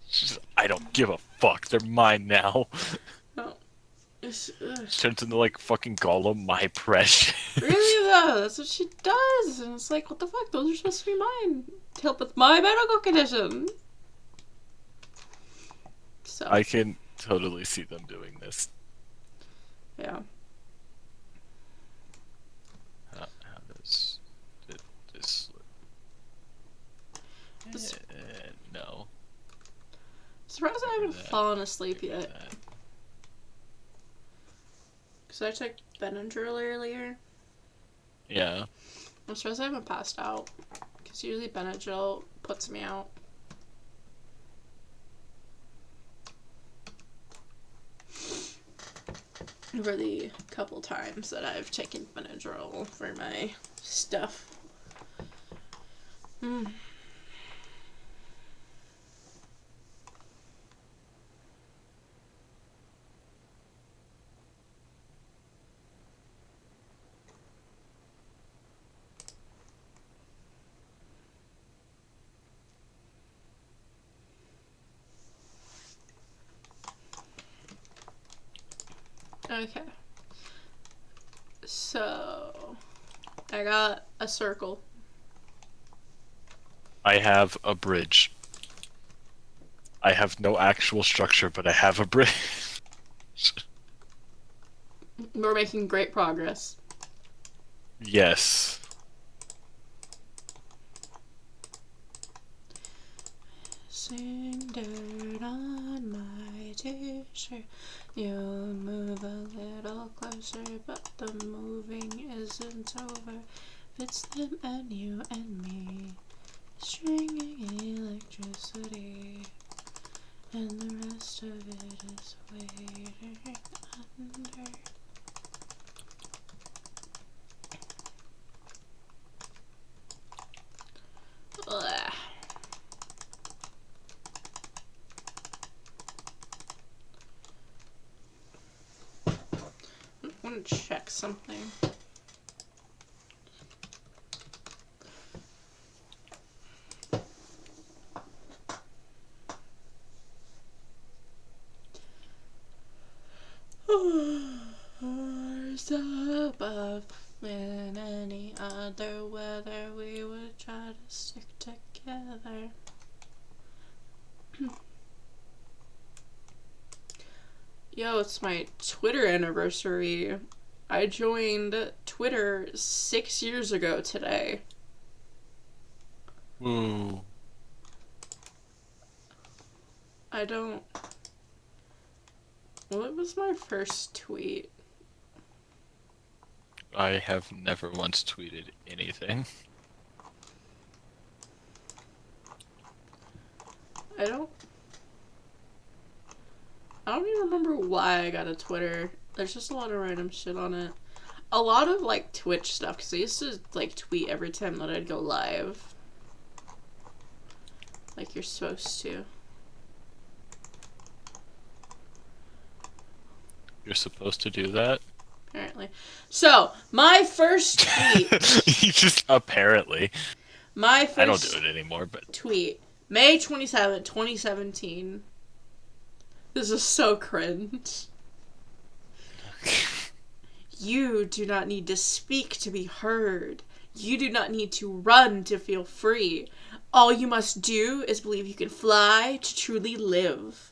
She's, I don't give a fuck, they're mine now. It's, Turns into like fucking Gollum, my precious. really though, that's what she does, and it's like, what the fuck? Those are supposed to be mine to help with my medical condition. So I can totally see them doing this. yeah, How does this look? This- No. surprised I haven't That. fallen asleep Give me yet. that. Because I took Benadryl earlier. Yeah. I'm surprised I haven't passed out. Because usually Benadryl puts me out. For the couple times that I've taken Benadryl for my stuff. Hmm. Okay. So, I got a circle. I have a bridge. I have no actual structure, but I have a bridge. We're making great progress. Yes. Sing dirt on my t-shirt. You move a little closer, but the moving isn't over. It's them and you and me, stringing electricity, and the rest of it is waiting under. Ugh. I want to check something. Stars above, in any other weather, we would try to stick together. Yo, it's my Twitter anniversary. I joined Twitter 6 years ago today. Ooh. I don't... What was my first tweet? I have never once tweeted anything. I don't even remember why I got a Twitter. There's just a lot of random shit on it. A lot of, like, Twitch stuff, because I used to, like, tweet every time that I'd go live. Like you're supposed to. You're supposed to do that? Apparently. So, my first tweet. You just apparently. My first I don't do it anymore, but tweet. May 27th, 2017. This is so cringe. You do not need to speak to be heard. You do not need to run to feel free. All you must do is believe you can fly to truly live.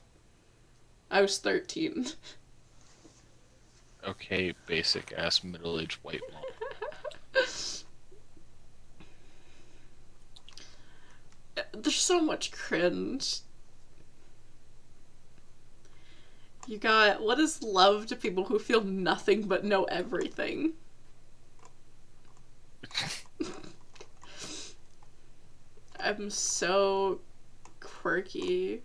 I was 13. okay, basic ass middle-aged white mom. There's so much cringe. You got, what is love to people who feel nothing but know everything? I'm so quirky.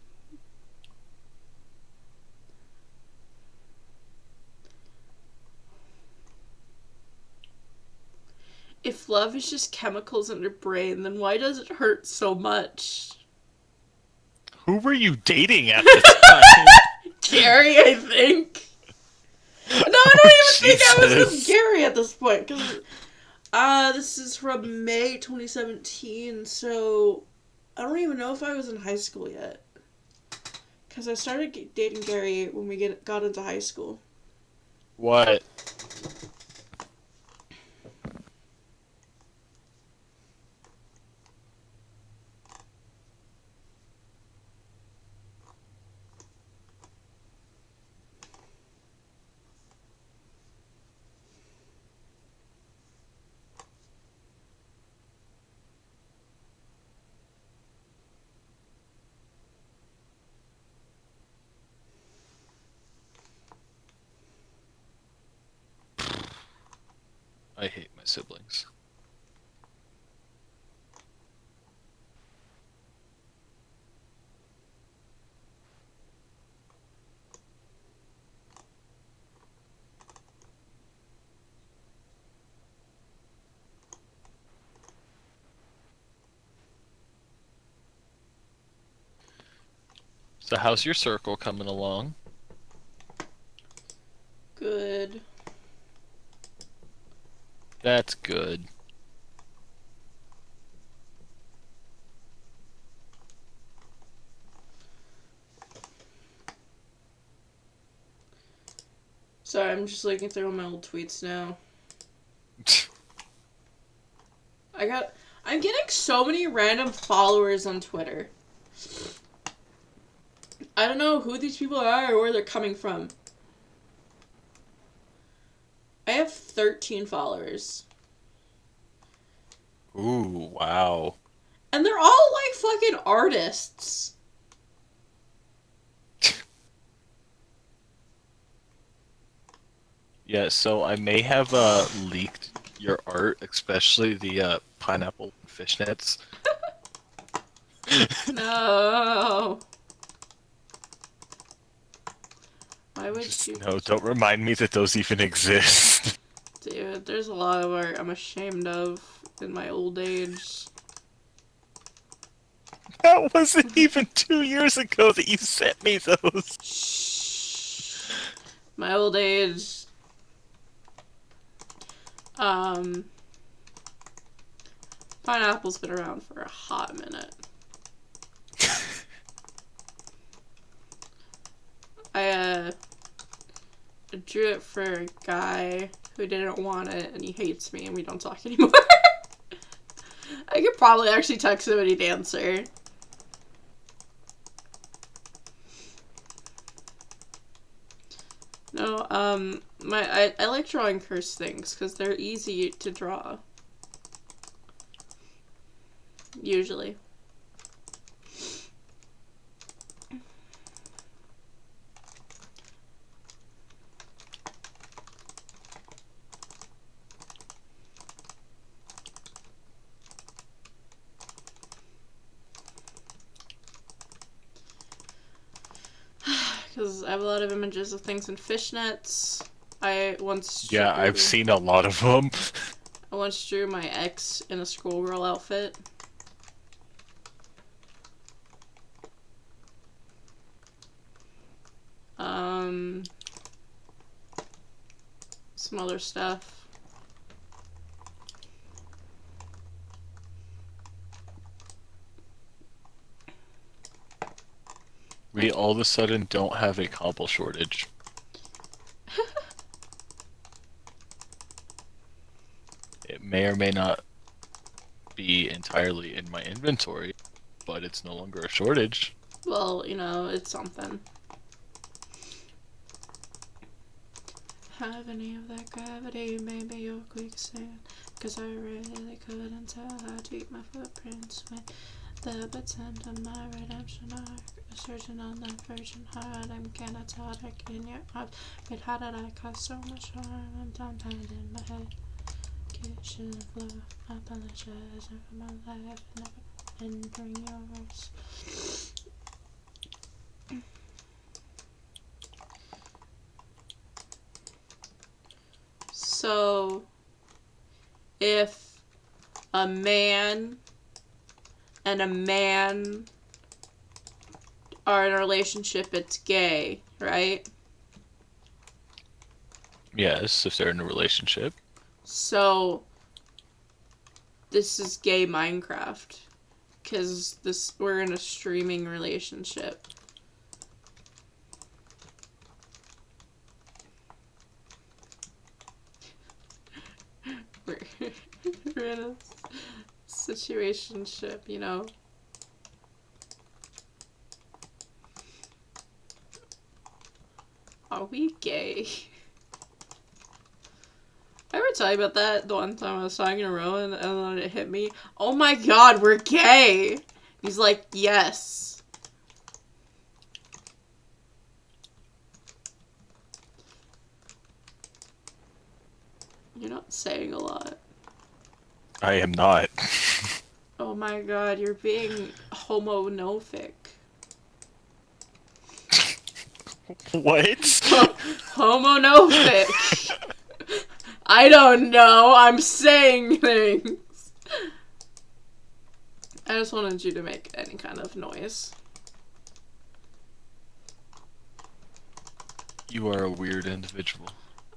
If love is just chemicals in your brain, then why does it hurt so much? Who were you dating at the time? Gary, I think. No, I don't even think I was with Jesus. Gary at this point, because this is from May 2017, so I don't even know if I was in high school yet. Because I started dating Gary when we got into high school. What? I hate my siblings. So how's your circle coming along? Good. That's good. Sorry, I'm just looking through all my old tweets now. I'm getting so many random followers on Twitter. I don't know who these people are or where they're coming from. I have 13 followers. Ooh, wow. And they're all like fucking artists. Yeah, so I may have leaked your art, especially the pineapple fishnets. No. Why would Just, you? no, don't remind me that those even exist. Dude, there's a lot of art I'm ashamed of in my old age. That wasn't even 2 years ago that you sent me those. Shh. My old age. Pineapple's been around for a hot minute. I drew it for a guy who didn't want it and he hates me and we don't talk anymore. I could probably actually text him and he'd answer. No, I like drawing cursed things because they're easy to draw. Usually. Because I have a lot of images of things in fishnets. I once Yeah, I've drew- seen a lot of them. I once drew my ex in a schoolgirl outfit. Some other stuff. We all of a sudden don't have a cobble shortage. It may or may not be entirely in my inventory, but it's no longer a shortage. Well, you know, it's something. Have any of that gravity made me your quicksand? Cause I really couldn't tell how deep my footprints went. The pretend of my redemption arc, searching on that virgin heart. I'm canatotic in your arms. But how did I cause so much harm? I'm tongue-tied in my head. Kitchen floor, I apologize for my life, never entering yours. So, if a man and a man are in a relationship, it's gay, right? Yes, if they're in a relationship. So, this is gay Minecraft. Because we're in a streaming relationship. We're in a situationship, you know? Are we gay? I ever tell you about that the one time I was talking to Rowan and then it hit me? Oh my god, we're gay! He's like, yes. You're not saying a lot. I am not. Oh my god, you're being homonophic. What? Homonophic. I don't know. I'm saying things. I just wanted you to make any kind of noise. You are a weird individual.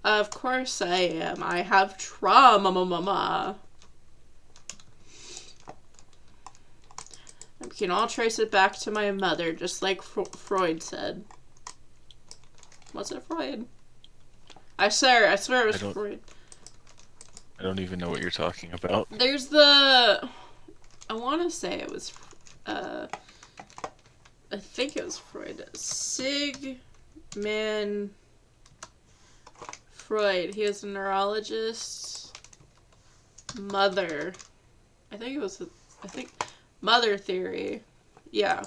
Of course I am. I have trauma, mama. We can all trace it back to my mother, just like Freud said. Was it Freud? I swear it was Freud. I don't even know what you're talking about. There's the... I want to say it was... I think it was Freud. Sigmund Freud. He was a neurologist. Mother. I think it was... Mother theory. Yeah.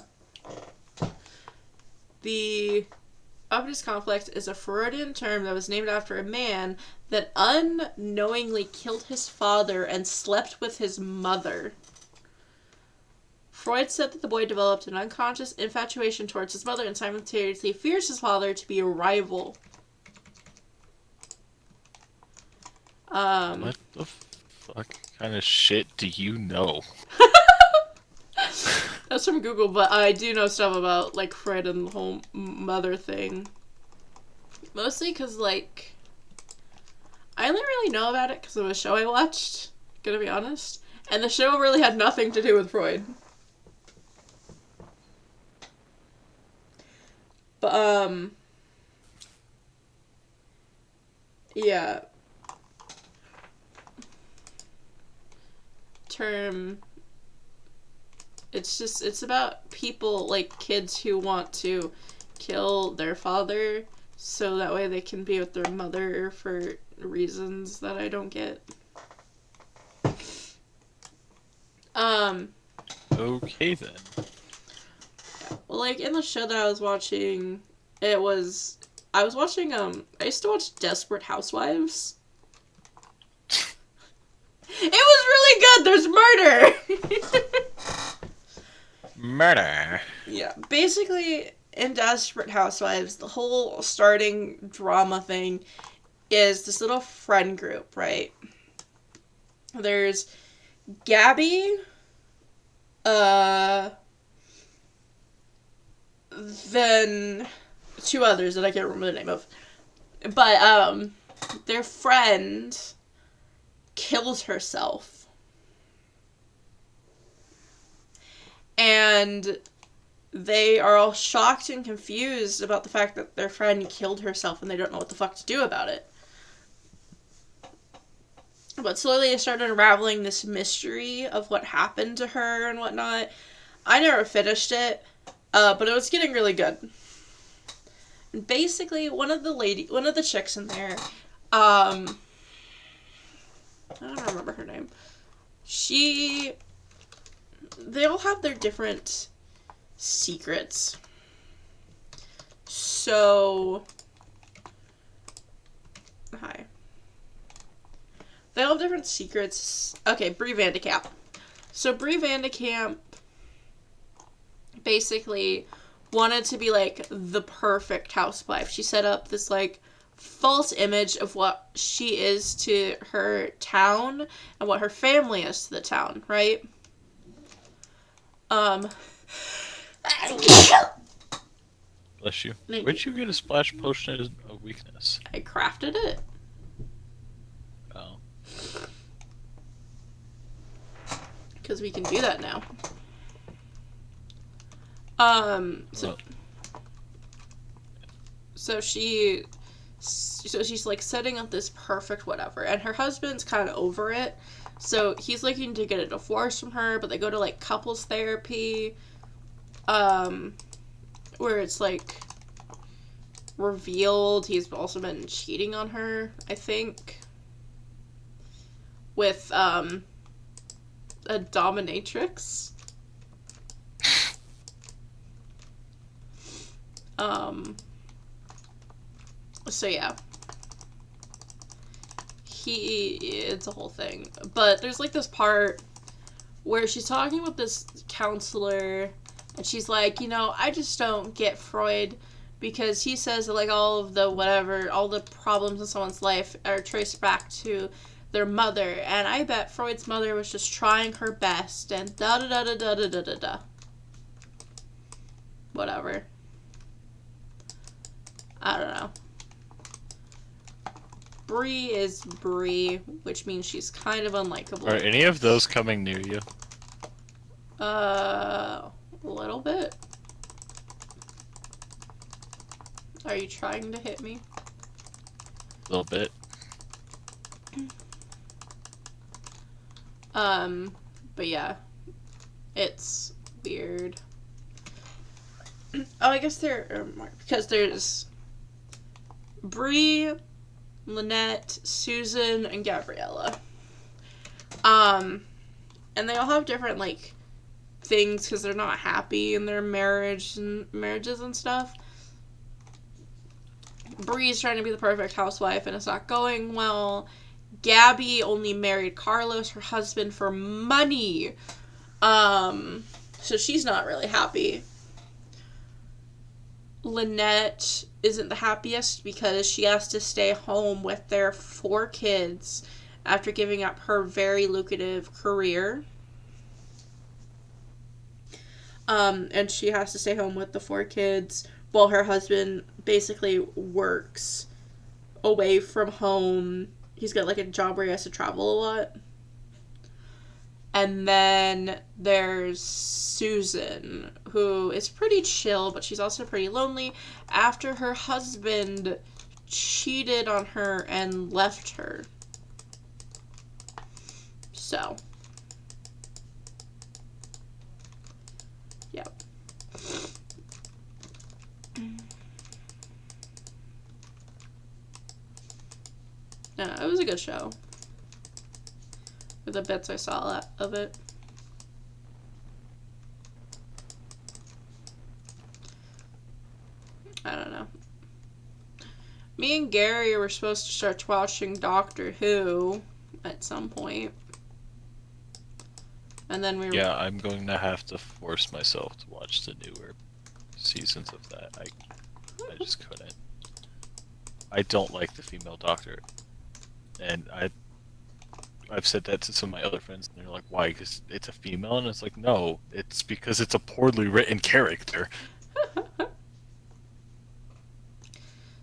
The Oedipus complex is a Freudian term that was named after a man that unknowingly killed his father and slept with his mother. Freud said that the boy developed an unconscious infatuation towards his mother and simultaneously fears his father to be a rival. What the fuck kind of shit do you know? That's from Google, but I do know stuff about, like, Freud and the whole mother thing. Mostly because, like, I only really know about it because of a show I watched, gonna be honest. And the show really had nothing to do with Freud. But, yeah. Term... It's about people, like, kids who want to kill their father so that way they can be with their mother for reasons that I don't get. Okay then. Well, like, in the show that I was watching, I used to watch Desperate Housewives. It was really good! There's murder! Murder. Yeah, basically, in Desperate Housewives, the whole starting drama thing is this little friend group, right? There's Gabby, then two others that I can't remember the name of. But, their friend kills herself. And they are all shocked and confused about the fact that their friend killed herself and they don't know what the fuck to do about it. But slowly they started unraveling this mystery of what happened to her and whatnot. I never finished it, but it was getting really good. And basically, one of the chicks in there, I don't remember her name. They all have their different secrets. So, hi. They all have different secrets. Okay, Brie Vandekamp. So Brie Vandekamp basically wanted to be, like, the perfect housewife. She set up this, like, false image of what she is to her town and what her family is to the town, right? Bless you. Thank Where'd you get a splash potion of weakness? I crafted it. Oh. Because we can do that now. So she So she's like setting up this perfect whatever, and her husband's kind of over it. So he's looking to get a divorce from her, but they go to like couples therapy, where it's like revealed he's also been cheating on her, I think, with a dominatrix. So yeah. It's a whole thing. But there's like this part where she's talking with this counselor, and she's like, you know, I just don't get Freud, because he says that like all of the whatever, all the problems in someone's life are traced back to their mother, and I bet Freud's mother was just trying her best, and da da da da da da da da da. Whatever. I don't know. Bree is Bree, which means she's kind of unlikable. Are any of those coming near you? A little bit. Are you trying to hit me? A little bit. But yeah, it's weird. Oh, I guess there are more, because there's Bree, Lynette, Susan, and Gabriella. And they all have different, like, things because they're not happy in their marriages and stuff. Bree's trying to be the perfect housewife and it's not going well. Gabby only married Carlos, her husband, for money. So she's not really happy. Lynette isn't the happiest because she has to stay home with their 4 kids after giving up her very lucrative career. And she has to stay home with the 4 kids while her husband basically works away from home. He's got like a job where he has to travel a lot. And then there's Susan, who is pretty chill, but she's also pretty lonely after her husband cheated on her and left her. So, yep. It was a good show. With the bits I saw of it. I don't know. Me and Gary were supposed to start watching Doctor Who at some point. And then we were... Yeah, I'm going to have to force myself to watch the newer seasons of that. I just couldn't. I don't like the female Doctor. And I've said that to some of my other friends, and they're like, why? Because it's a female? And it's like, no, it's because it's a poorly written character.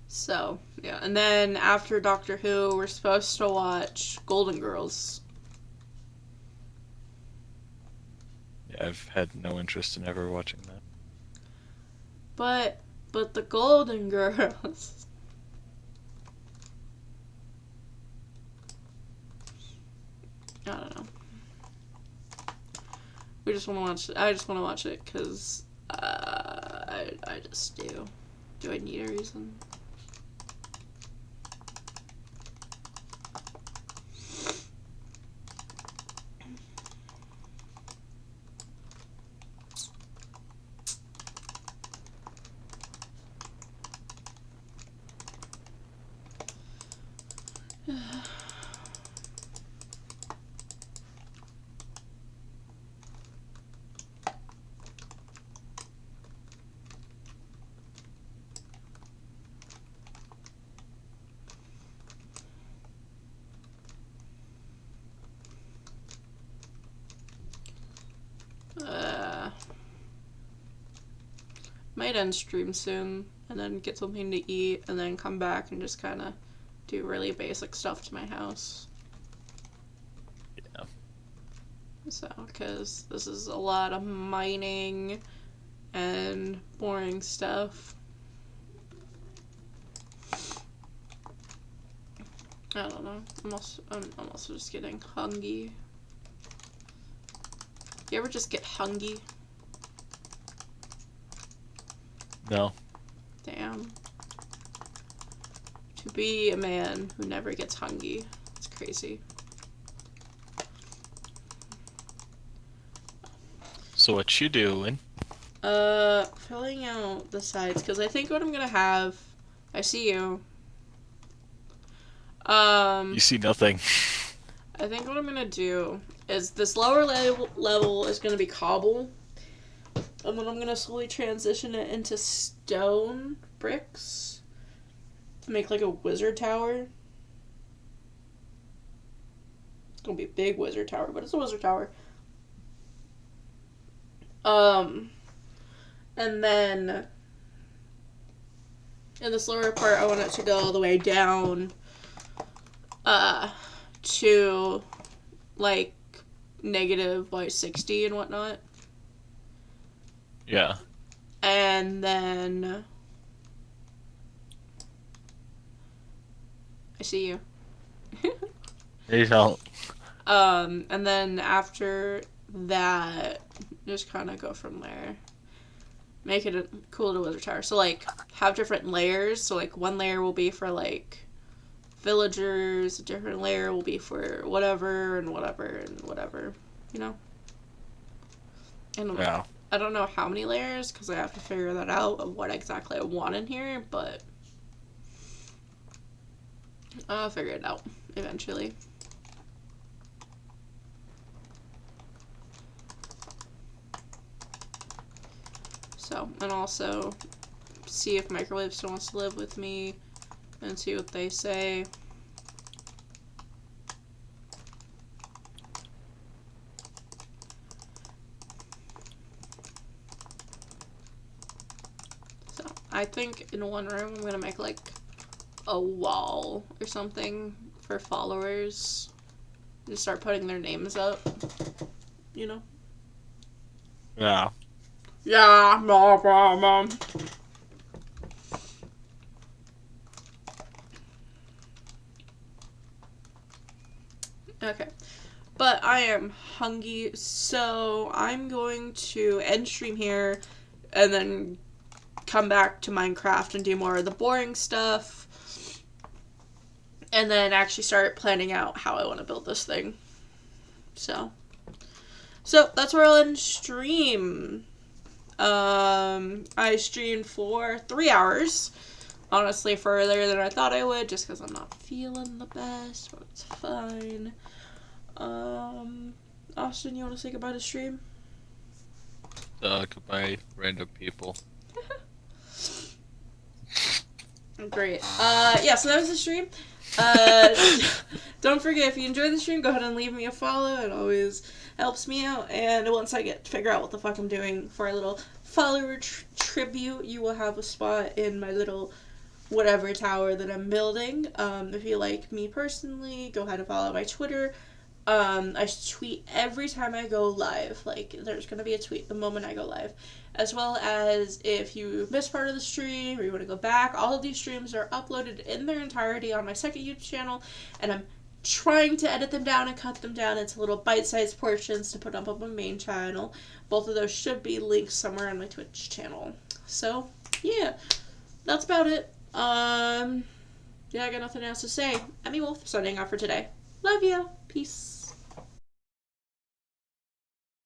So, yeah. And then after Doctor Who, we're supposed to watch Golden Girls. Yeah, I've had no interest in ever watching that. But the Golden Girls... I don't know. We just want to watch it. I just want to watch it because I just do. Do I need a reason? Might end stream soon, and then get something to eat, and then come back and just kind of do really basic stuff to my house. Yeah. So, because this is a lot of mining and boring stuff. I don't know. I'm also just getting hungry. You ever just get hungry? No. Damn. To be a man who never gets hungry. It's crazy. So what you doing? Filling out the sides, because I think what I'm gonna have... I see you. You see nothing. I think what I'm gonna do is this lower level is gonna be cobble, and then I'm gonna slowly transition it into stone bricks to make like a wizard tower. It's gonna be a big wizard tower, but it's a wizard tower. And then in this lower part, I want it to go all the way down, to like negative like 60 and whatnot. Yeah. And then I see you. They don't. And then after that, just kind of go from there. Make it a cool little wizard tower. So like have different layers. So like one layer will be for like villagers, a different layer will be for whatever and whatever and whatever, you know? I don't know. Yeah. I don't know how many layers because I have to figure that out of what exactly I want in here, but I'll figure it out eventually. So, and also see if Microwave still wants to live with me and see what they say. So, I think in one room I'm gonna make like a wall or something for followers. Just start putting their names up. You know? Yeah. Yeah, no problem. Okay. But I am hungry, so I'm going to end stream here and then come back to Minecraft and do more of the boring stuff. And then actually start planning out how I want to build this thing. So that's where I'll end stream. I streamed for 3 hours. Honestly, further than I thought I would, just because I'm not feeling the best, but it's fine. Austin, you want to say goodbye to stream? Goodbye, random people. Great. Yeah, so that was the stream. Don't forget, if you enjoyed the stream, go ahead and leave me a follow. It always helps me out. And once I figure out what the fuck I'm doing for a little follower tribute, you will have a spot in my little whatever tower that I'm building. If you like me personally, go ahead and follow my Twitter. I tweet every time I go live. Like, there's gonna be a tweet the moment I go live. As well as if you missed part of the stream or you want to go back, all of these streams are uploaded in their entirety on my second YouTube channel, and I'm trying to edit them down and cut them down into little bite-sized portions to put up on my main channel. Both of those should be linked somewhere on my Twitch channel. So, yeah, that's about it. Yeah, I got nothing else to say. Emmy Wolf, signing off for today. Love you. Peace.